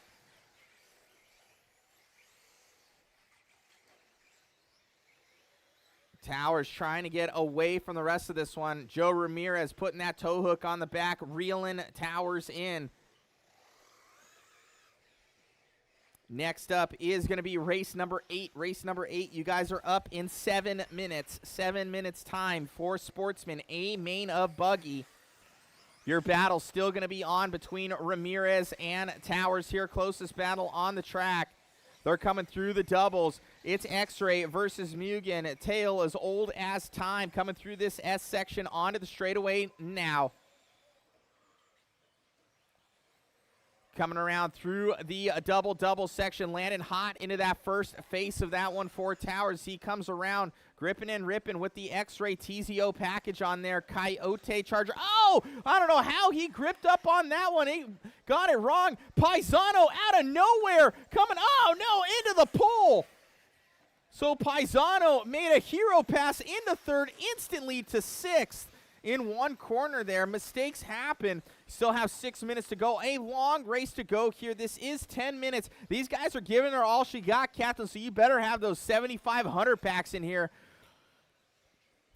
Towers trying to get away from the rest of this one. Joe Ramirez putting that tow hook on the back, reeling Towers in. Next up is going to be race number 8. Race number 8, you guys are up in 7 minutes. 7 minutes time for Sportsman, a main of buggy. Your battle still going to be on between Ramirez and Towers here. Closest battle on the track. They're coming through the doubles. It's X-Ray versus Mugen. Tale as old as time coming through this S section onto the straightaway now. Coming around through the double section, landing hot into that first face of that one for Towers. He comes around, gripping and ripping with the X-Ray TZO package on there. Coyote Charger. Oh, I don't know how he gripped up on that one. He got it wrong. Paisano out of nowhere coming, oh no, into the pole. So Paisano made a hero pass into third, instantly to sixth. In one corner there. Mistakes happen. Still have 6 minutes to go. A long race to go here. This is 10 minutes. These guys are giving her all she got, Captain, so you better have those 7,500 packs in here.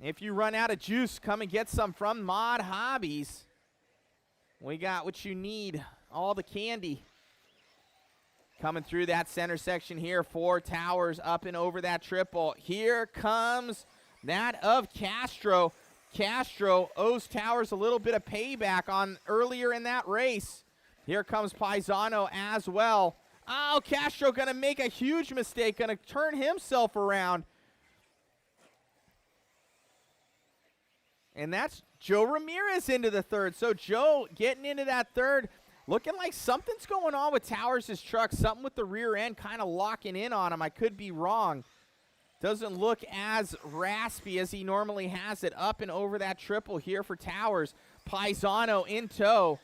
If you run out of juice, come and get some from Mod Hobbies. We got what you need. All the candy. Coming through that center section here for Towers up and over that triple. Here comes that of Castro. Castro owes Towers a little bit of payback on earlier in that race. Here comes Paisano as well. Oh, Castro going to make a huge mistake, going to turn himself around. And that's Joe Ramirez into the third. So Joe getting into that third, looking like something's going on with Towers' truck. Something with the rear end kind of locking in on him. I could be wrong. Doesn't look as raspy as he normally has it. Up and over that triple here for Towers. Paisano in tow.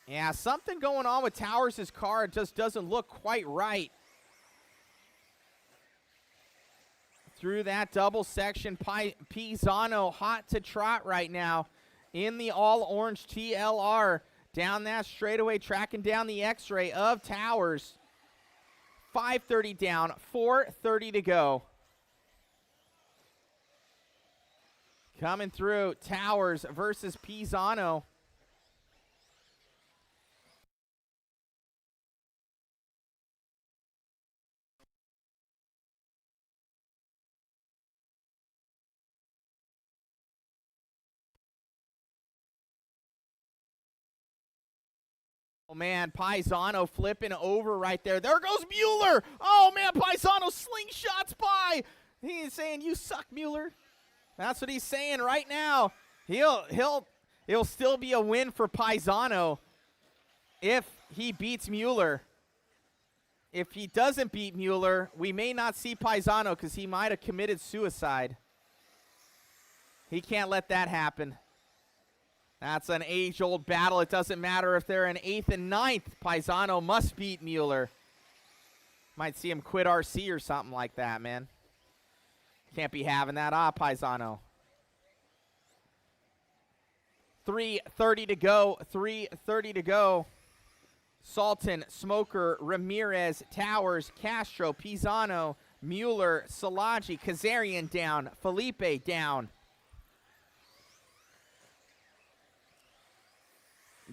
Yeah, something going on with Towers' car. It just doesn't look quite right. Through that double section, Paisano hot to trot right now in the all-orange TLR. Down that straightaway, tracking down the X-Ray of Towers. 5:30 down, 4:30 to go. Coming through, Towers versus Paisano. Oh, man, Paisano flipping over right there. There goes Mueller. Oh, man, Paisano slingshots by. He's saying, you suck, Mueller. That's what he's saying right now. It'll still be a win for Paisano if he beats Mueller. If he doesn't beat Mueller, we may not see Paisano because he might have committed suicide. He can't let that happen. That's an age-old battle. It doesn't matter if they're in 8th and 9th. Paisano must beat Mueller. Might see him quit RC or something like that, man. Can't be having that. Paisano. 3:30 to go. 3:30 to go. Sultan, Smoker, Ramirez, Towers, Castro, Paisano, Mueller, Salaji, Kazarian down. Felipe down.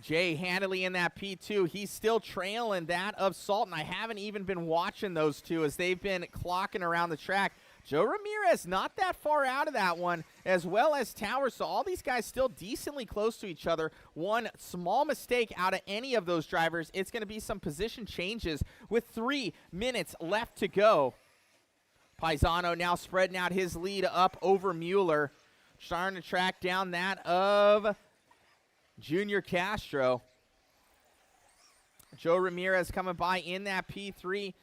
Jay handily in that P2. He's still trailing that of Sultan. I haven't even been watching those two as they've been clocking around the track. Joe Ramirez not that far out of that one, as well as Towers. So all these guys still decently close to each other. One small mistake out of any of those drivers, it's going to be some position changes with 3 minutes left to go. Paisano now spreading out his lead up over Mueller. Starting to track down that of Junior Castro. Joe Ramirez coming by in that P3.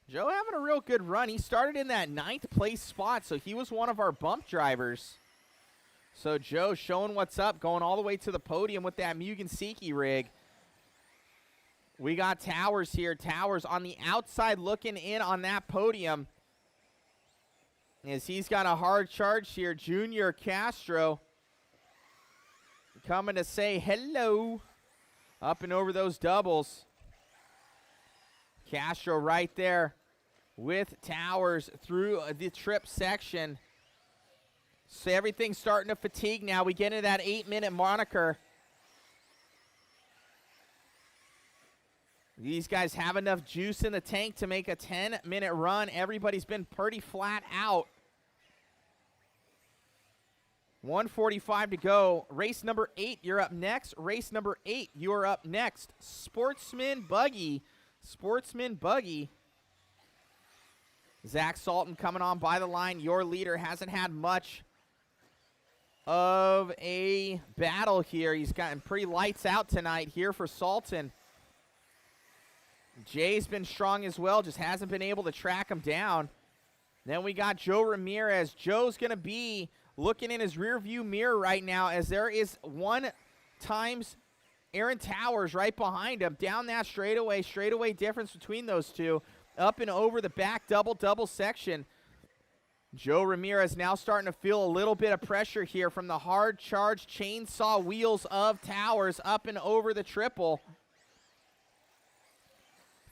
Joe having a real good run. He started in that 9th place spot, so he was one of our bump drivers. So Joe showing what's up, going all the way to the podium with that Mugen Seiki rig. We got Towers here. Towers on the outside looking in on that podium. As he's got a hard charge here, Junior Castro coming to say hello. Up and over those doubles. Castro right there with Towers through the trip section. So everything's starting to fatigue now. We get into that 8-minute moniker. These guys have enough juice in the tank to make a 10-minute run. Everybody's been pretty flat out. 1:45 to go. Race number 8, you're up next. Race number 8, you're up next. Sportsman Buggy. Sportsman Buggy. Zach Salton coming on by the line. Your leader hasn't had much of a battle here. He's gotten pretty lights out tonight here for Salton. Jay's been strong as well, just hasn't been able to track him down. Then we got Joe Ramirez. Joe's going to be looking in his rearview mirror right now as there is 1 times Aaron Towers right behind him. Down that straightaway difference between those two. Up and over the back double section. Joe Ramirez now starting to feel a little bit of pressure here from the hard charged chainsaw wheels of Towers up and over the triple.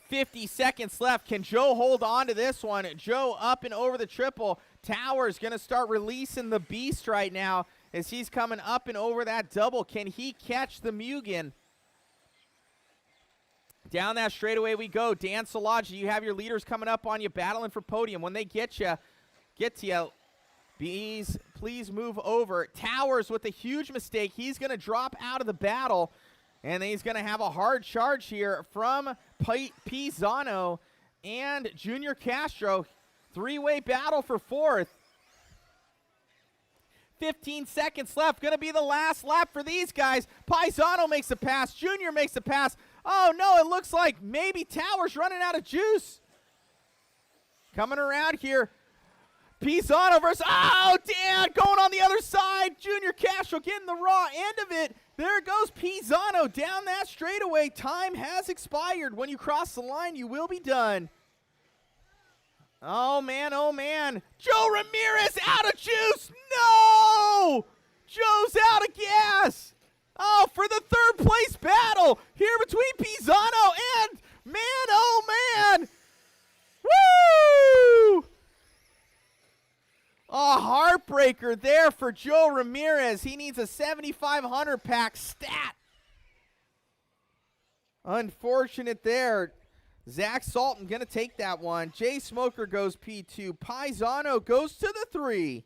50 seconds left. Can Joe hold on to this one? Joe up and over the triple. Towers going to start releasing the beast right now as he's coming up and over that double. Can he catch the Mugen? Down that straightaway we go. Dan Salaja, you have your leaders coming up on you, battling for podium. When they get to you, please move over. Towers with a huge mistake. He's going to drop out of the battle, and then he's going to have a hard charge here from Pisano and Junior Castro. 3-way battle for 4th. 15 seconds left. Going to be the last lap for these guys. Pisano makes a pass. Junior makes a pass. Oh, no, it looks like maybe Towers running out of juice. Coming around here. Pisano versus, oh, Dan, going on the other side. Junior Castro getting the raw end of it. There goes Pisano down that straightaway. Time has expired. When you cross the line, you will be done. Oh, man, oh, man. Joe Ramirez out of juice. No! Joe's out of gas. Oh, for the 3rd place battle here between Pisano and, man, oh, man. Woo! A heartbreaker there for Joe Ramirez. He needs a 7,500 pack stat. Unfortunate there. Zach Salton going to take that one. Jay Smoker goes P2. Pisano goes to the 3.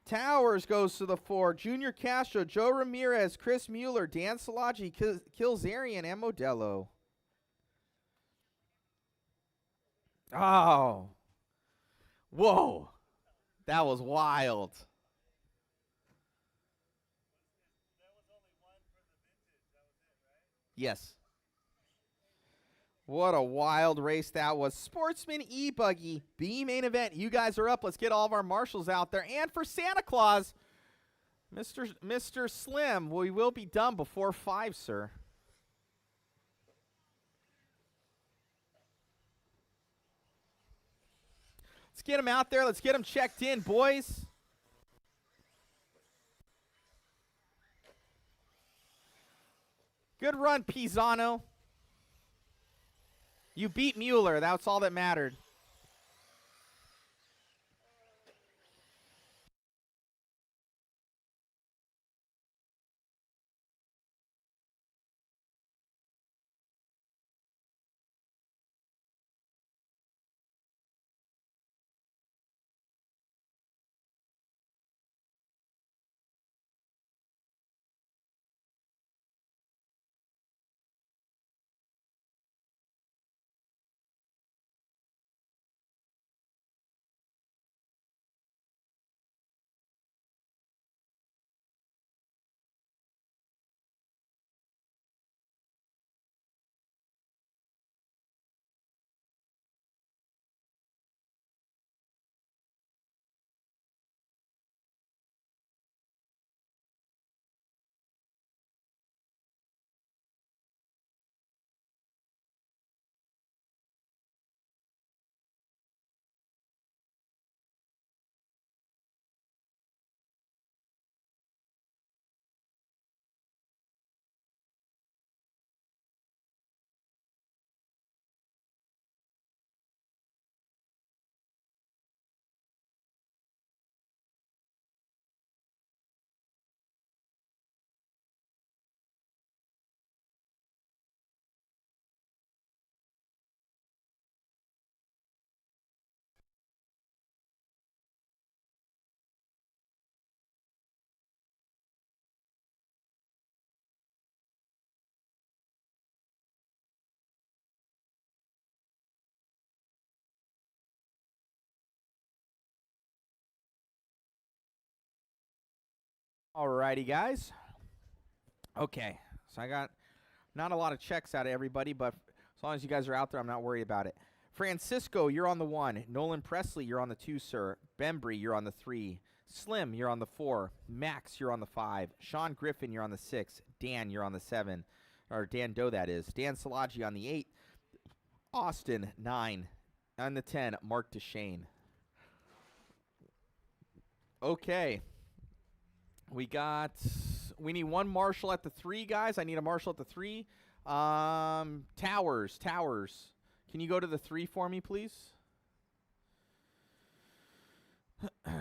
Towers goes to the 4. Junior Castro, Joe Ramirez, Chris Mueller, Dan Salaji, Kilzarian, and Modelo. Oh. Whoa. That was wild. Yes. What a wild race that was. Sportsman E-Buggy, B main event. You guys are up. Let's get all of our marshals out there. And for Santa Claus, Mr. Slim, we will be done before 5, sir. Let's get him out there. Let's get him checked in, boys. Good run, Pisano. You beat Mueller. That's all that mattered. Alrighty, guys. Okay, so I got not a lot of checks out of everybody, but as long as you guys are out there, I'm not worried about it. Francisco, you're on the 1. Nolan Presley, you're on the 2, sir. Bembry, you're on the 3. Slim, you're on the 4. Max, you're on the 5. Sean Griffin, you're on the 6. Dan, you're on the 7. Or Dan Doe, that is. Dan Salaji on the 8. Austin, 9. On the 10, Mark DeShane. Okay. We need one marshal at the 3, guys. I need a marshal at the 3. Towers. Can you go to the 3 for me, please? I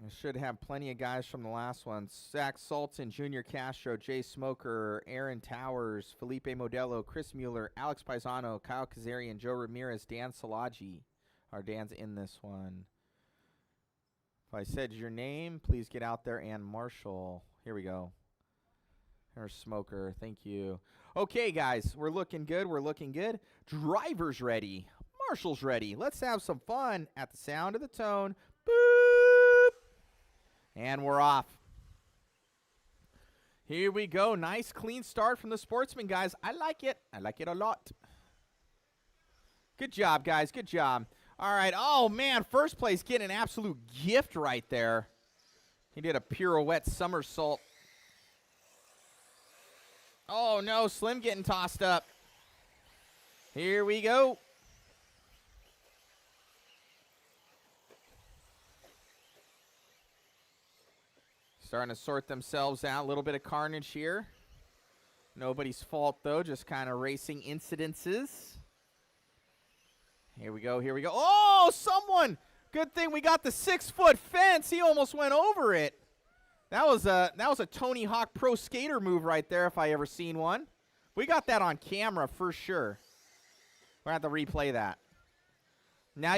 should have plenty of guys from the last one. Zach Sultan, Junior Castro, Jay Smoker, Aaron Towers, Felipe Modelo, Chris Mueller, Alex Paisano, Kyle Kazarian, Joe Ramirez, Dan Salaji. Our Dan's in this one. If I said your name, please get out there and marshal. Here we go. There's Smoker. Thank you. Okay, guys. We're looking good. Driver's ready. Marshal's ready. Let's have some fun at the sound of the tone. Boop. And we're off. Here we go. Nice, clean start from the sportsman, guys. I like it. I like it a lot. Good job, guys. Good job. All right. Oh, man. First place getting an absolute gift right there. He did a pirouette somersault. Oh, no. Slim getting tossed up. Here we go. Starting to sort themselves out. A little bit of carnage here. Nobody's fault, though. Just kind of racing incidences. Here we go. Here we go. Oh, someone. Good thing we got the 6-foot fence. He almost went over it. That was a Tony Hawk Pro Skater move right there, if I ever seen one. We got that on camera for sure. We're going to have to replay that. Now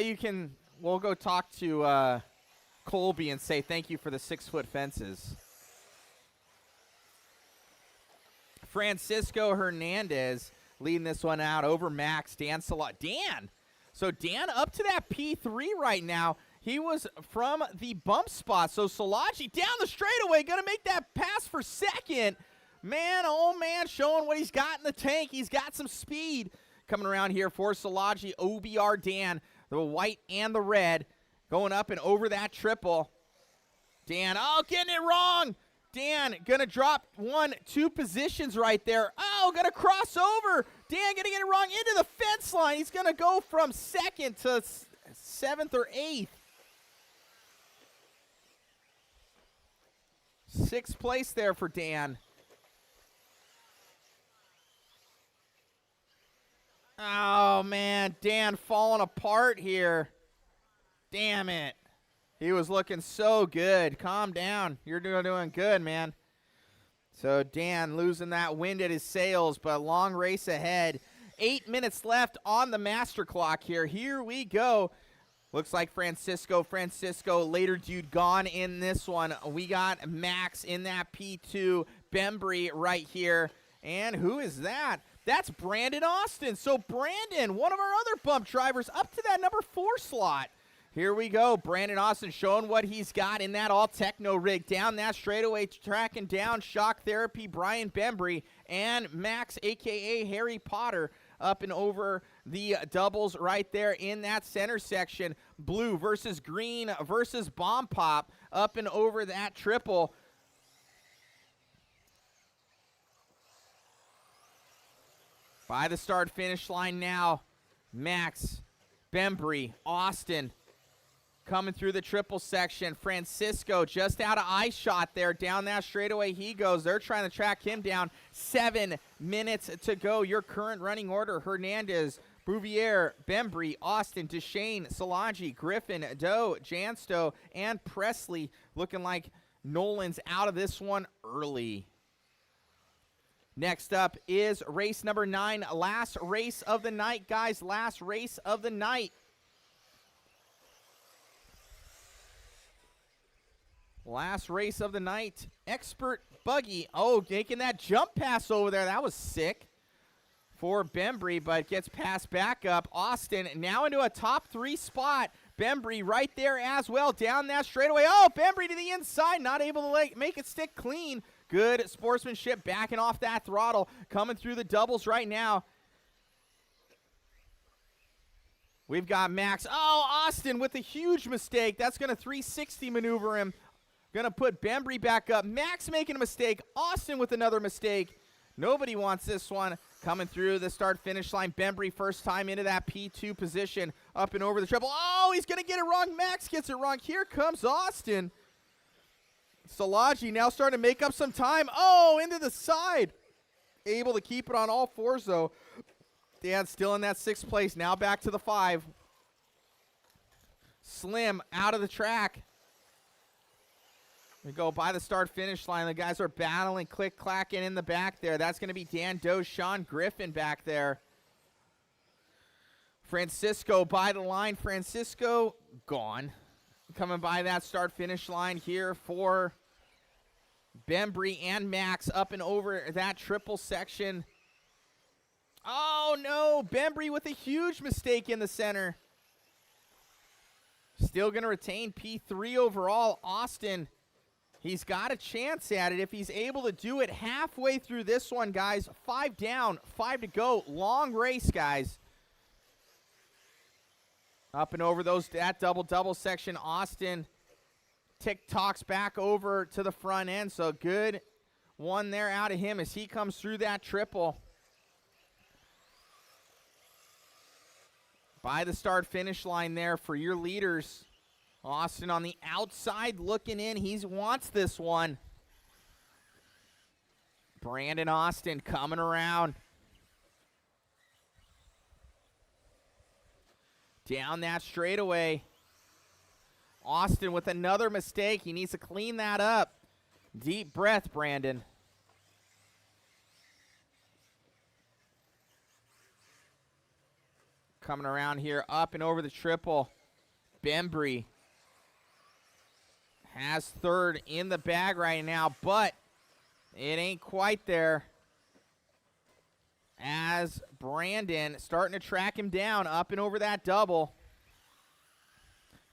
we'll go talk to Colby and say thank you for the 6-foot fences. Francisco Hernandez leading this one out over Max. Dan. So Dan up to that P3 right now. He was from the bump spot. So Salaji down the straightaway, going to make that pass for second. Man, oh man, showing what he's got in the tank. He's got some speed coming around here for Salaji. OBR Dan, the white and the red, going up and over that triple. Dan, oh, getting it wrong. Dan going to drop 1-2 positions right there. Oh, going to cross over. Dan going to get it wrong into the fence line. He's going to go from second to 7th or 8th. 6th place there for Dan. Oh, man. Dan falling apart here. Damn it. He was looking so good. Calm down. You're doing good, man. So Dan losing that wind at his sails, but long race ahead. 8 minutes left on the master clock here. Here we go. Looks like Francisco, later dude gone in this one. We got Max in that P2. Bembry right here. And who is that? That's Brandon Austin. So Brandon, one of our other bump drivers, up to that number 4 slot. Here we go. Brandon Austin showing what he's got in that all-techno rig. Down that straightaway, tracking down Shock Therapy, Brian Bembry, and Max, a.k.a. Harry Potter, up and over the doubles right there in that center section. Blue versus green versus Bomb Pop, up and over that triple. By the start-finish line now, Max, Bembry, Austin, coming through the triple section. Francisco just out of eye shot there. Down that straightaway he goes. They're trying to track him down. 7 minutes to go. Your current running order: Hernandez, Bouvier, Bembry, Austin, DeShane, Salaji, Griffin, Doe, Jansto, and Presley. Looking like Nolan's out of this one early. Next up is race number 9. Last race of the night, guys. Last race of the night. Last race of the night. Expert Buggy. Oh, making that jump pass over there. That was sick for Bembry, but gets passed back up. Austin now into a top 3 spot. Bembry right there as well, down that straightaway. Oh, Bembry to the inside, not able to make it stick clean. Good sportsmanship, backing off that throttle, coming through the doubles right now. We've got Max. Oh, Austin with a huge mistake. That's going to 360 maneuver him. Going to put Bembry back up. Max making a mistake. Austin with another mistake. Nobody wants this one. Coming through the start-finish line. Bembry first time into that P2 position. Up and over the triple. Oh, he's going to get it wrong. Max gets it wrong. Here comes Austin. Szilagyi now starting to make up some time. Oh, into the side. Able to keep it on all fours, though. Dan still in that 6th place. Now back to the 5. Slim out of the track. We go by the start-finish line. The guys are battling, click-clacking in the back there. That's going to be Dan Doe, Sean Griffin back there. Francisco by the line. Francisco gone. Coming by that start-finish line here for Bembry and Max up and over that triple section. Oh, no. Bembry with a huge mistake in the center. Still going to retain P3 overall. Austin, he's got a chance at it if he's able to do it halfway through this one, guys. 5 down, 5 to go. Long race, guys. Up and over that double-double section. Austin tick-tocks back over to the front end. So good one there out of him as he comes through that triple. By the start-finish line there for your leaders. Austin on the outside looking in. He wants this one. Brandon Austin coming around. Down that straightaway. Austin with another mistake. He needs to clean that up. Deep breath, Brandon. Coming around here, up and over the triple. Bembry has 3rd in the bag right now, but it ain't quite there. As Brandon starting to track him down, up and over that double.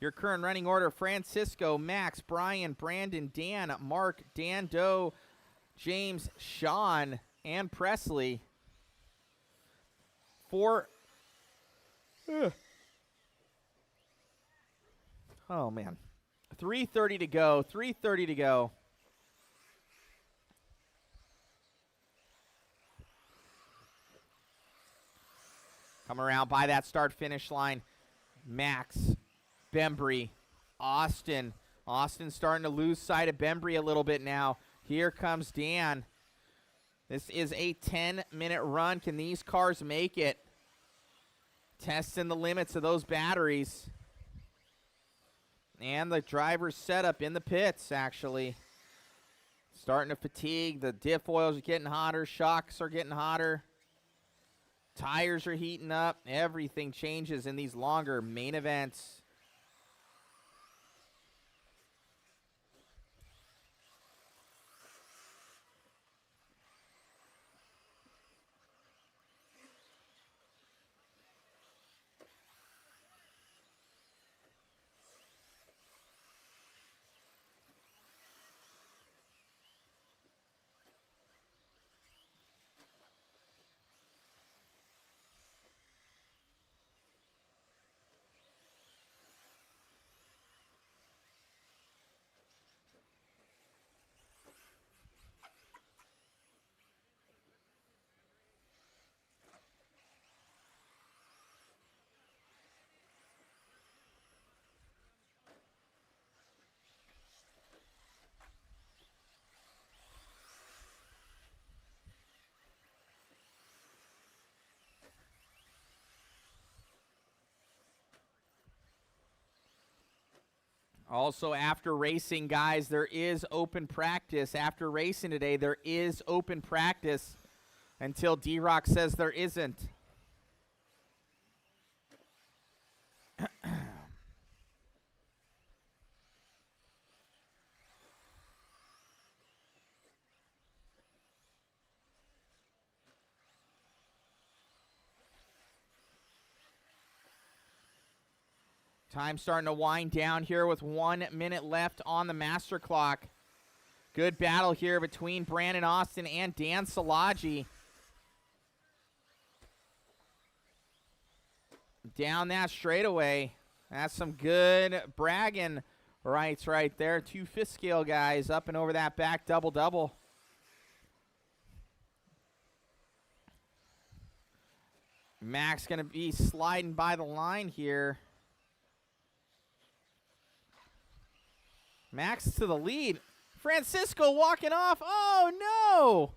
Your current running order: Francisco, Max, Brian, Brandon, Dan, Mark, Dan Doe, James, Sean, and Presley. Oh, man. 3:30 to go. 3:30 to go. Come around by that start-finish line. Max, Bembry, Austin. Austin starting to lose sight of Bembry a little bit now. Here comes Dan. This is a 10-minute run. Can these cars make it? Testing the limits of those batteries. And the driver's setup in the pits, actually. Starting to fatigue. The diff oils are getting hotter. Shocks are getting hotter. Tires are heating up. Everything changes in these longer main events. Also, after racing, guys, there is open practice. After racing today, there is open practice until D-Rock says there isn't. Time starting to wind down here with 1 minute left on the master clock. Good battle here between Brandon Austin and Dan Szilagyi. Down that straightaway. That's some good bragging rights right there. 2 fifth scale guys up and over that back double-double. Max going to be sliding by the line here. Max to the lead. Francisco walking off. Oh, no.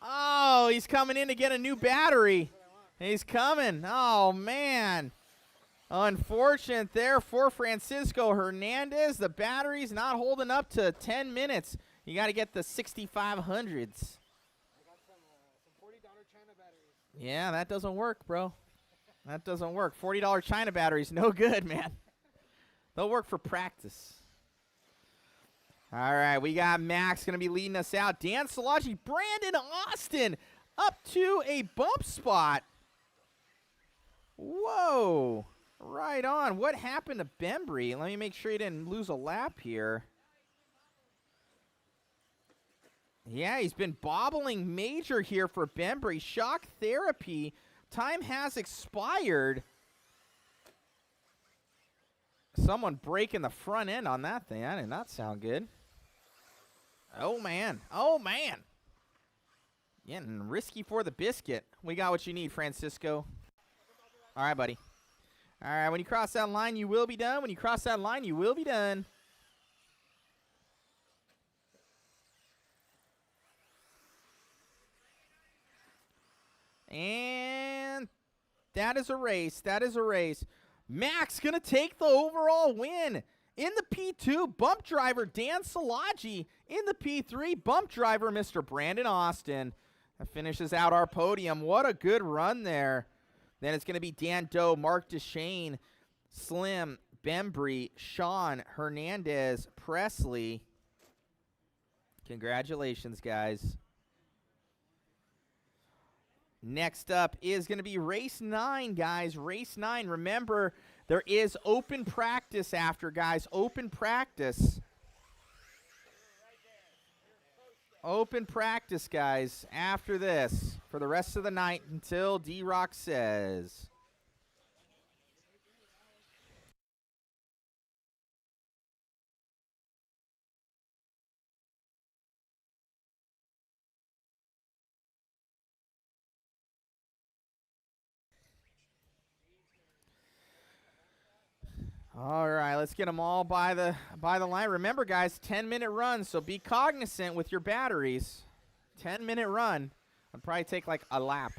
Oh, he's coming in to get a new battery. He's coming. Oh, man. Unfortunate there for Francisco Hernandez. The battery's not holding up to 10 minutes. You got to get the 6500s. I got some $40 China batteries. Yeah, that doesn't work, bro. That doesn't work. $40 China batteries, no good, man. They'll work for practice. All right, we got Max going to be leading us out. Dan Szilagyi, Brandon Austin up to a bump spot. Whoa. Right on. What happened to Bembry? Let me make sure he didn't lose a lap here. Yeah, he's been bobbling major here for Bembry. Shock therapy. Time has expired. Someone breaking the front end on that thing. That did not sound good. Oh, man. Oh, man. Getting risky for the biscuit. We got what you need, Francisco. All right, buddy. All right, when you cross that line, you will be done. When you cross that line, you will be done. And that is a race. That is a race. Max going to take the overall win. In the P2, bump driver Dan Szilagyi. In the P3, bump driver Mr. Brandon Austin. That finishes out our podium. What a good run there. Then it's going to be Dan Doe, Mark Deshane, Slim, Bembry, Sean, Hernandez, Presley. Congratulations, guys. Next up is going to be race 9, guys. Race 9. Remember, there is open practice after, guys. Open practice. Open practice, guys, after this for the rest of the night until D-Rock says. All right, let's get them all by the line. Remember, guys, 10-minute run, so be cognizant with your batteries. 10-minute run. I'll probably take like a lap.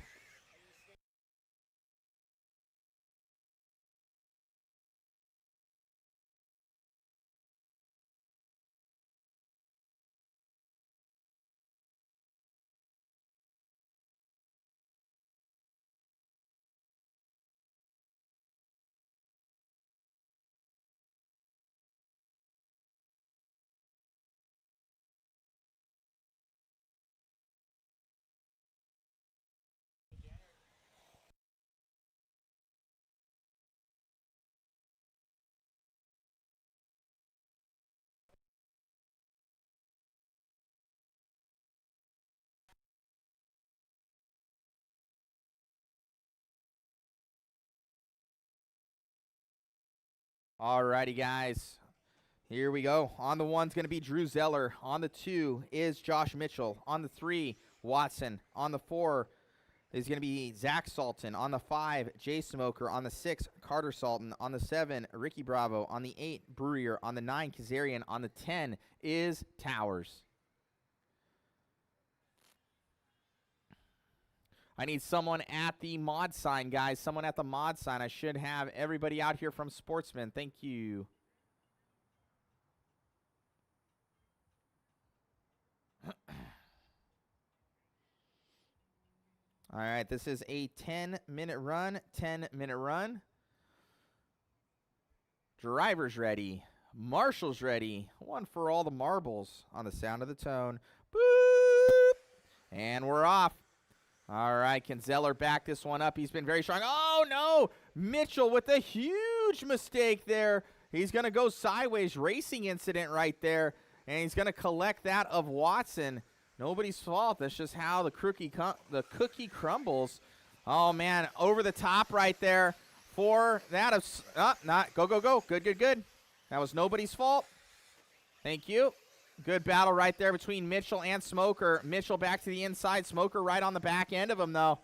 Alrighty, guys. Here we go. On the 1's going to be Drew Zeller. On the 2 is Josh Mitchell. On the 3, Watson. On the 4 is going to be Zach Salton. On the 5, Jay Smoker. On the 6, Carter Salton. On the 7, Ricky Bravo. On the 8, Brewer. On the 9, Kazarian. On the 10 is Towers. I need someone at the mod sign, guys. Someone at the mod sign. I should have everybody out here from Sportsman. Thank you. All right, this is a 10-minute run. 10-minute run. Driver's ready. Marshall's ready. One for all the marbles on the sound of the tone. Boop. And we're off. All right, can Zeller back this one up? He's been very strong. Oh, no. Mitchell with a huge huge mistake there. He's going to go sideways. Racing incident right there. And he's going to collect that of Watson. Nobody's fault. That's just how the cookie crumbles. Oh, man, over the top right there for that of go. Good. That was nobody's fault. Thank you. Good battle right there between Mitchell and Smoker. Mitchell back to the inside. Smoker right on the back end of him, though.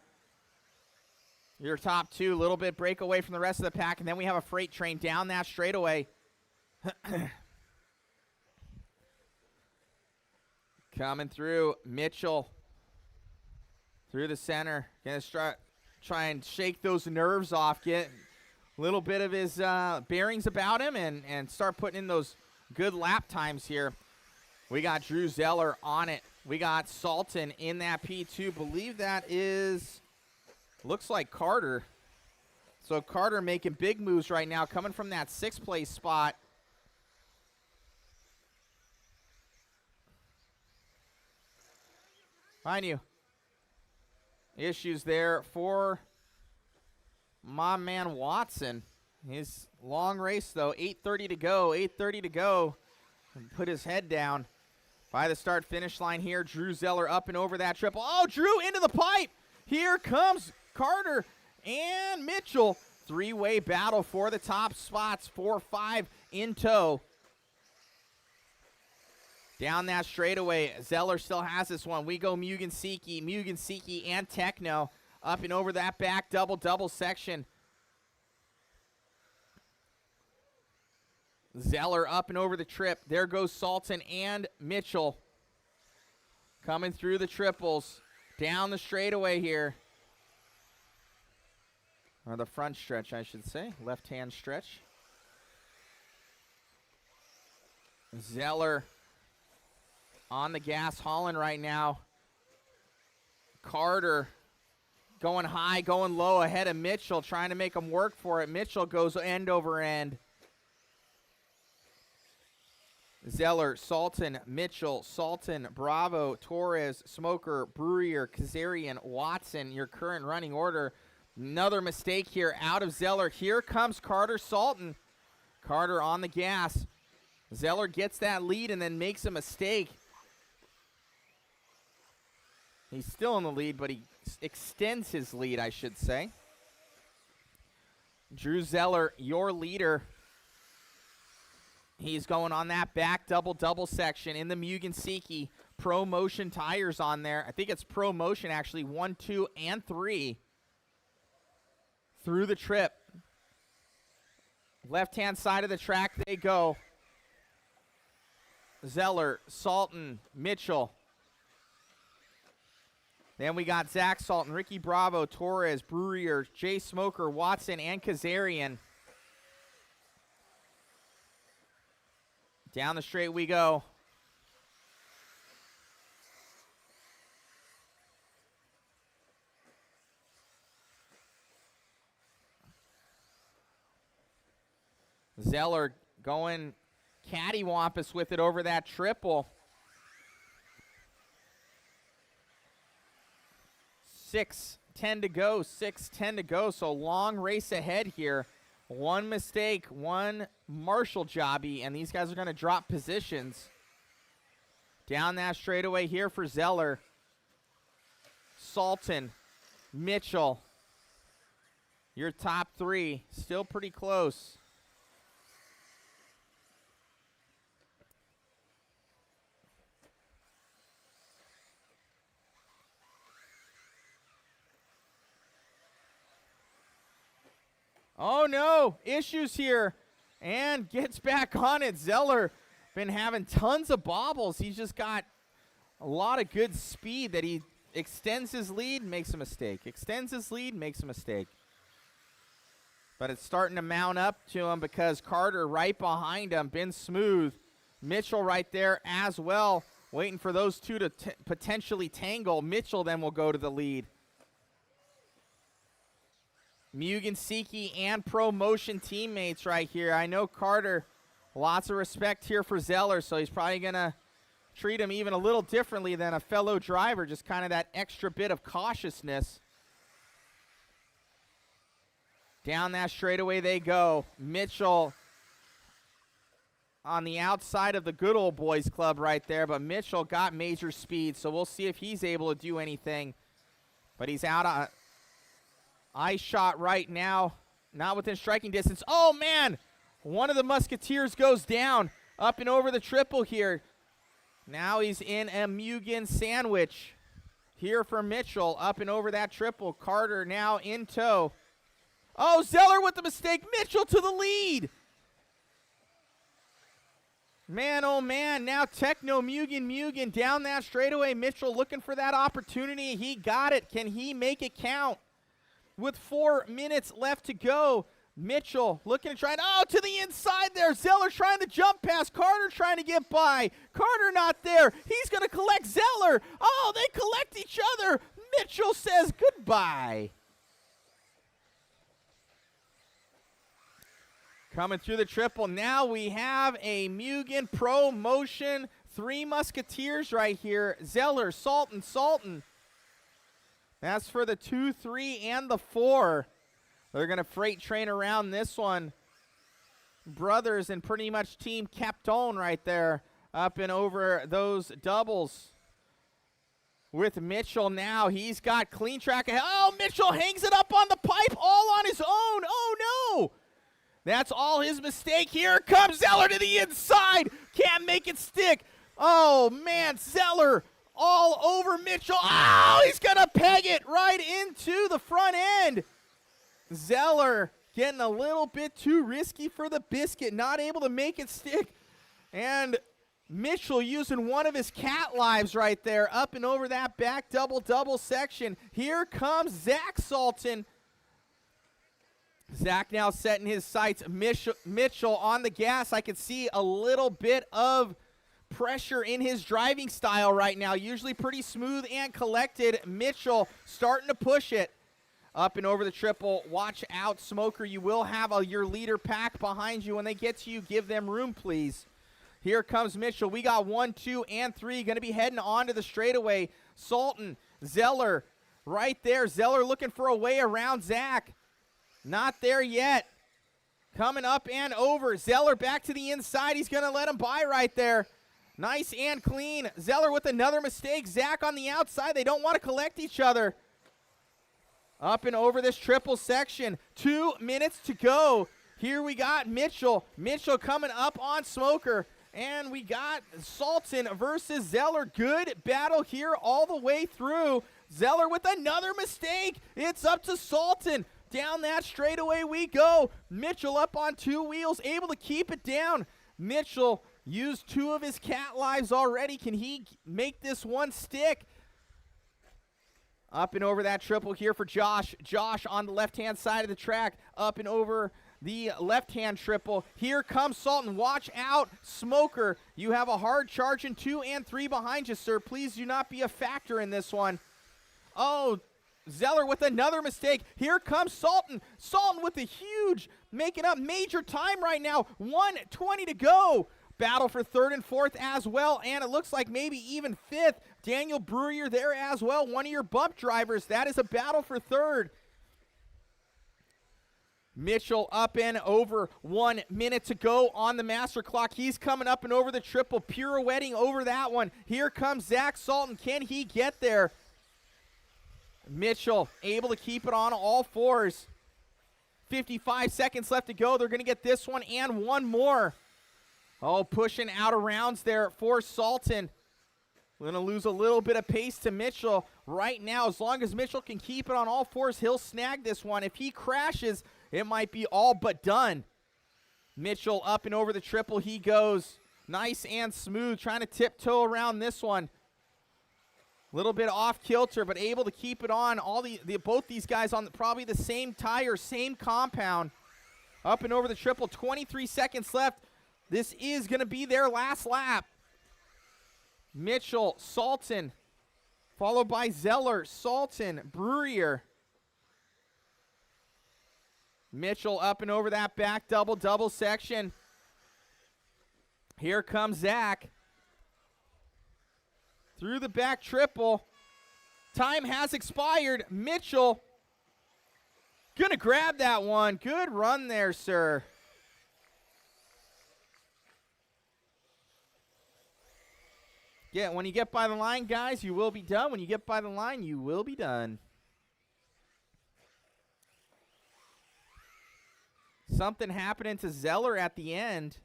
Your top two, a little bit break away from the rest of the pack, and then we have a freight train down that straightaway. Coming through, Mitchell through the center. Going to try and shake those nerves off, get a little bit of his bearings about him, and start putting in those good lap times here. We got Drew Zeller on it. We got Sultan in that P2. Believe that is, looks like Carter. So Carter making big moves right now, coming from that 6th place spot. Behind you. Issues there for my man Watson. His long race, though, 8:30 to go. And put his head down by the start-finish line here. Drew Zeller up and over that triple. Oh, Drew into the pipe. Here comes Carter and Mitchell. 3-way battle for the top spots. 4-5 in tow. Down that straightaway, Zeller still has this one. We go Mugen Siki, and Techno up and over that back double section. Zeller up and over the trip. There goes Sultan and Mitchell. Coming through the triples. Down the straightaway here. Or the front stretch, I should say. Left-hand stretch. Zeller on the gas, hauling right now. Carter going high, going low ahead of Mitchell, trying to make him work for it. Mitchell goes end over end. Zeller, Sultan, Mitchell, Sultan, Bravo, Torres, Smoker, Brewer, Kazarian, Watson, your current running order. Another mistake here out of Zeller. Here comes Carter, Sultan. Carter on the gas. Zeller gets that lead and then makes a mistake. He's still in the lead, but he extends his lead, I should say. Drew Zeller, your leader. He's going on that back double section in the Mugen Siki. Pro Motion tires on there. I think it's Pro Motion, actually. 1, 2, and 3. Through the trip. Left-hand side of the track they go. Zeller, Sultan, Mitchell. Then we got Zach Sultan, Ricky Bravo, Torres, Brewer, Jay Smoker, Watson, and Kazarian. Down the straight we go. Zeller going cattywampus with it over that triple. 6:10 to go, so long race ahead here. One mistake, one Marshall jobby, and these guys are going to drop positions. Down that straightaway here for Zeller. Sultan, Mitchell. Your top three, still pretty close. Oh no, issues here, and gets back on it. Zeller been having tons of bobbles. He's just got a lot of good speed that he extends his lead, makes a mistake. Extends his lead, makes a mistake. But it's starting to mount up to him because Carter right behind him, been smooth. Mitchell right there as well, waiting for those two to potentially tangle. Mitchell then will go to the lead. Mugen Siki and Pro Motion teammates right here. I know Carter, lots of respect here for Zeller, so he's probably going to treat him even a little differently than a fellow driver, just kind of that extra bit of cautiousness. Down that straightaway they go. Mitchell on the outside of the good old boys club right there, but Mitchell got major speed, so we'll see if he's able to do anything. But he's out on ice shot right now, not within striking distance. Oh, man! One of the Musketeers goes down up and over the triple here. Now he's in a Mugen sandwich here for Mitchell up and over that triple. Carter now in tow. Oh, Zeller with the mistake. Mitchell to the lead. Man, oh, man. Now Techno Mugen down that straightaway. Mitchell looking for that opportunity. He got it. Can he make it count? With 4 minutes left to go. Mitchell looking to try to the inside there. Zeller trying to jump past. Carter trying to get by. Carter not there. He's going to collect Zeller. Oh, they collect each other. Mitchell says goodbye. Coming through the triple. Now we have a Mugen Pro Motion. 3 Musketeers right here. Zeller, Sultan. That's for the 2, 3, and the 4. They're going to freight train around this one. Brothers and pretty much Team Capton right there up and over those doubles. With Mitchell now, he's got clean track ahead. Oh, Mitchell hangs it up on the pipe all on his own. Oh, no. That's all his mistake. Here comes Zeller to the inside. Can't make it stick. Oh, man, Zeller all over Mitchell. Oh, he's going to peg it right into the front end. Zeller getting a little bit too risky for the biscuit, not able to make it stick. And Mitchell using one of his cat lives right there up and over that back double section. Here comes Zach Sultan. Zach now setting his sights. Mitchell on the gas. I can see a little bit of pressure in his driving style right now. Usually pretty smooth and collected. Mitchell starting to push it. Up and over the triple. Watch out, Smoker. You will have your leader pack behind you. When they get to you, give them room, please. Here comes Mitchell. We got 1, 2, and 3. Going to be heading on to the straightaway. Sultan, Zeller right there. Zeller looking for a way around Zach. Not there yet. Coming up and over. Zeller back to the inside. He's going to let him by right there. Nice and clean. Zeller with another mistake. Zach on the outside. They don't want to collect each other. Up and over this triple section. 2 minutes to go. Here we got Mitchell. Mitchell coming up on Smoker. And we got Sultan versus Zeller. Good battle here all the way through. Zeller with another mistake. It's up to Sultan. Down that straightaway we go. Mitchell up on 2 wheels, able to keep it down. Mitchell used 2 of his cat lives already. Can he make this one stick? Up and over that triple here for Josh. Josh on the left-hand side of the track. Up and over the left-hand triple. Here comes Sultan. Watch out, Smoker. You have a hard charge in 2 and 3 behind you, sir. Please do not be a factor in this one. Oh, Zeller with another mistake. Here comes Sultan. Sultan with a huge, making up major time right now. 1:20 to go. Battle for 3rd and 4th as well, and it looks like maybe even 5th. Daniel Brewer there as well, one of your bump drivers. That is a battle for 3rd. Mitchell up and over. 1 minute to go on the master clock. He's coming up and over the triple, pirouetting over that one. Here comes Zach Sultan. Can he get there? Mitchell able to keep it on all 4s. 55 seconds left to go. They're going to get this one and one more. Oh, pushing out of rounds there for Sultan. We're going to lose a little bit of pace to Mitchell right now. As long as Mitchell can keep it on all 4s, he'll snag this one. If he crashes, it might be all but done. Mitchell up and over the triple he goes. Nice and smooth, trying to tiptoe around this one. A little bit off kilter, but able to keep it on. Both these guys on probably the same tire, same compound. Up and over the triple, 23 seconds left. This is going to be their last lap. Mitchell, Sultan, followed by Zeller, Sultan, Brewer. Mitchell up and over that back double section. Here comes Zach. Through the back triple. Time has expired. Mitchell Gonna grab that one. Good run there, sir. Yeah, when you get by the line, guys, you will be done. When you get by the line, you will be done. Something happening to Zeller at the end.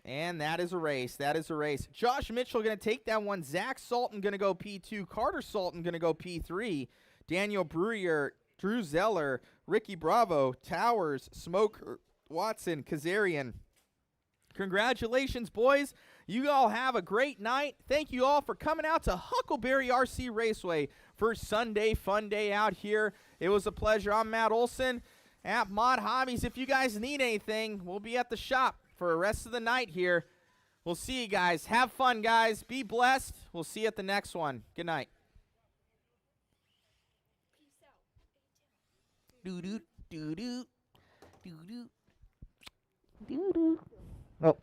And that is a race. That is a race. Josh Mitchell going to take that one. Zach Salton going to go P2. Carter Salton going to go P3. Daniel Breuer, Drew Zeller, Ricky Bravo, Towers, Smoker, Watson, Kazarian. Congratulations, boys. You all have a great night. Thank you all for coming out to HuckleBerry RC Raceway for Sunday Fun Day out here. It was a pleasure. I'm Matt Olson at Mod Hobbies. If you guys need anything, we'll be at the shop for the rest of the night here. We'll see you guys. Have fun, guys. Be blessed. We'll see you at the next one. Good night. Doo doo doo doo doo doo doo doo. Oh.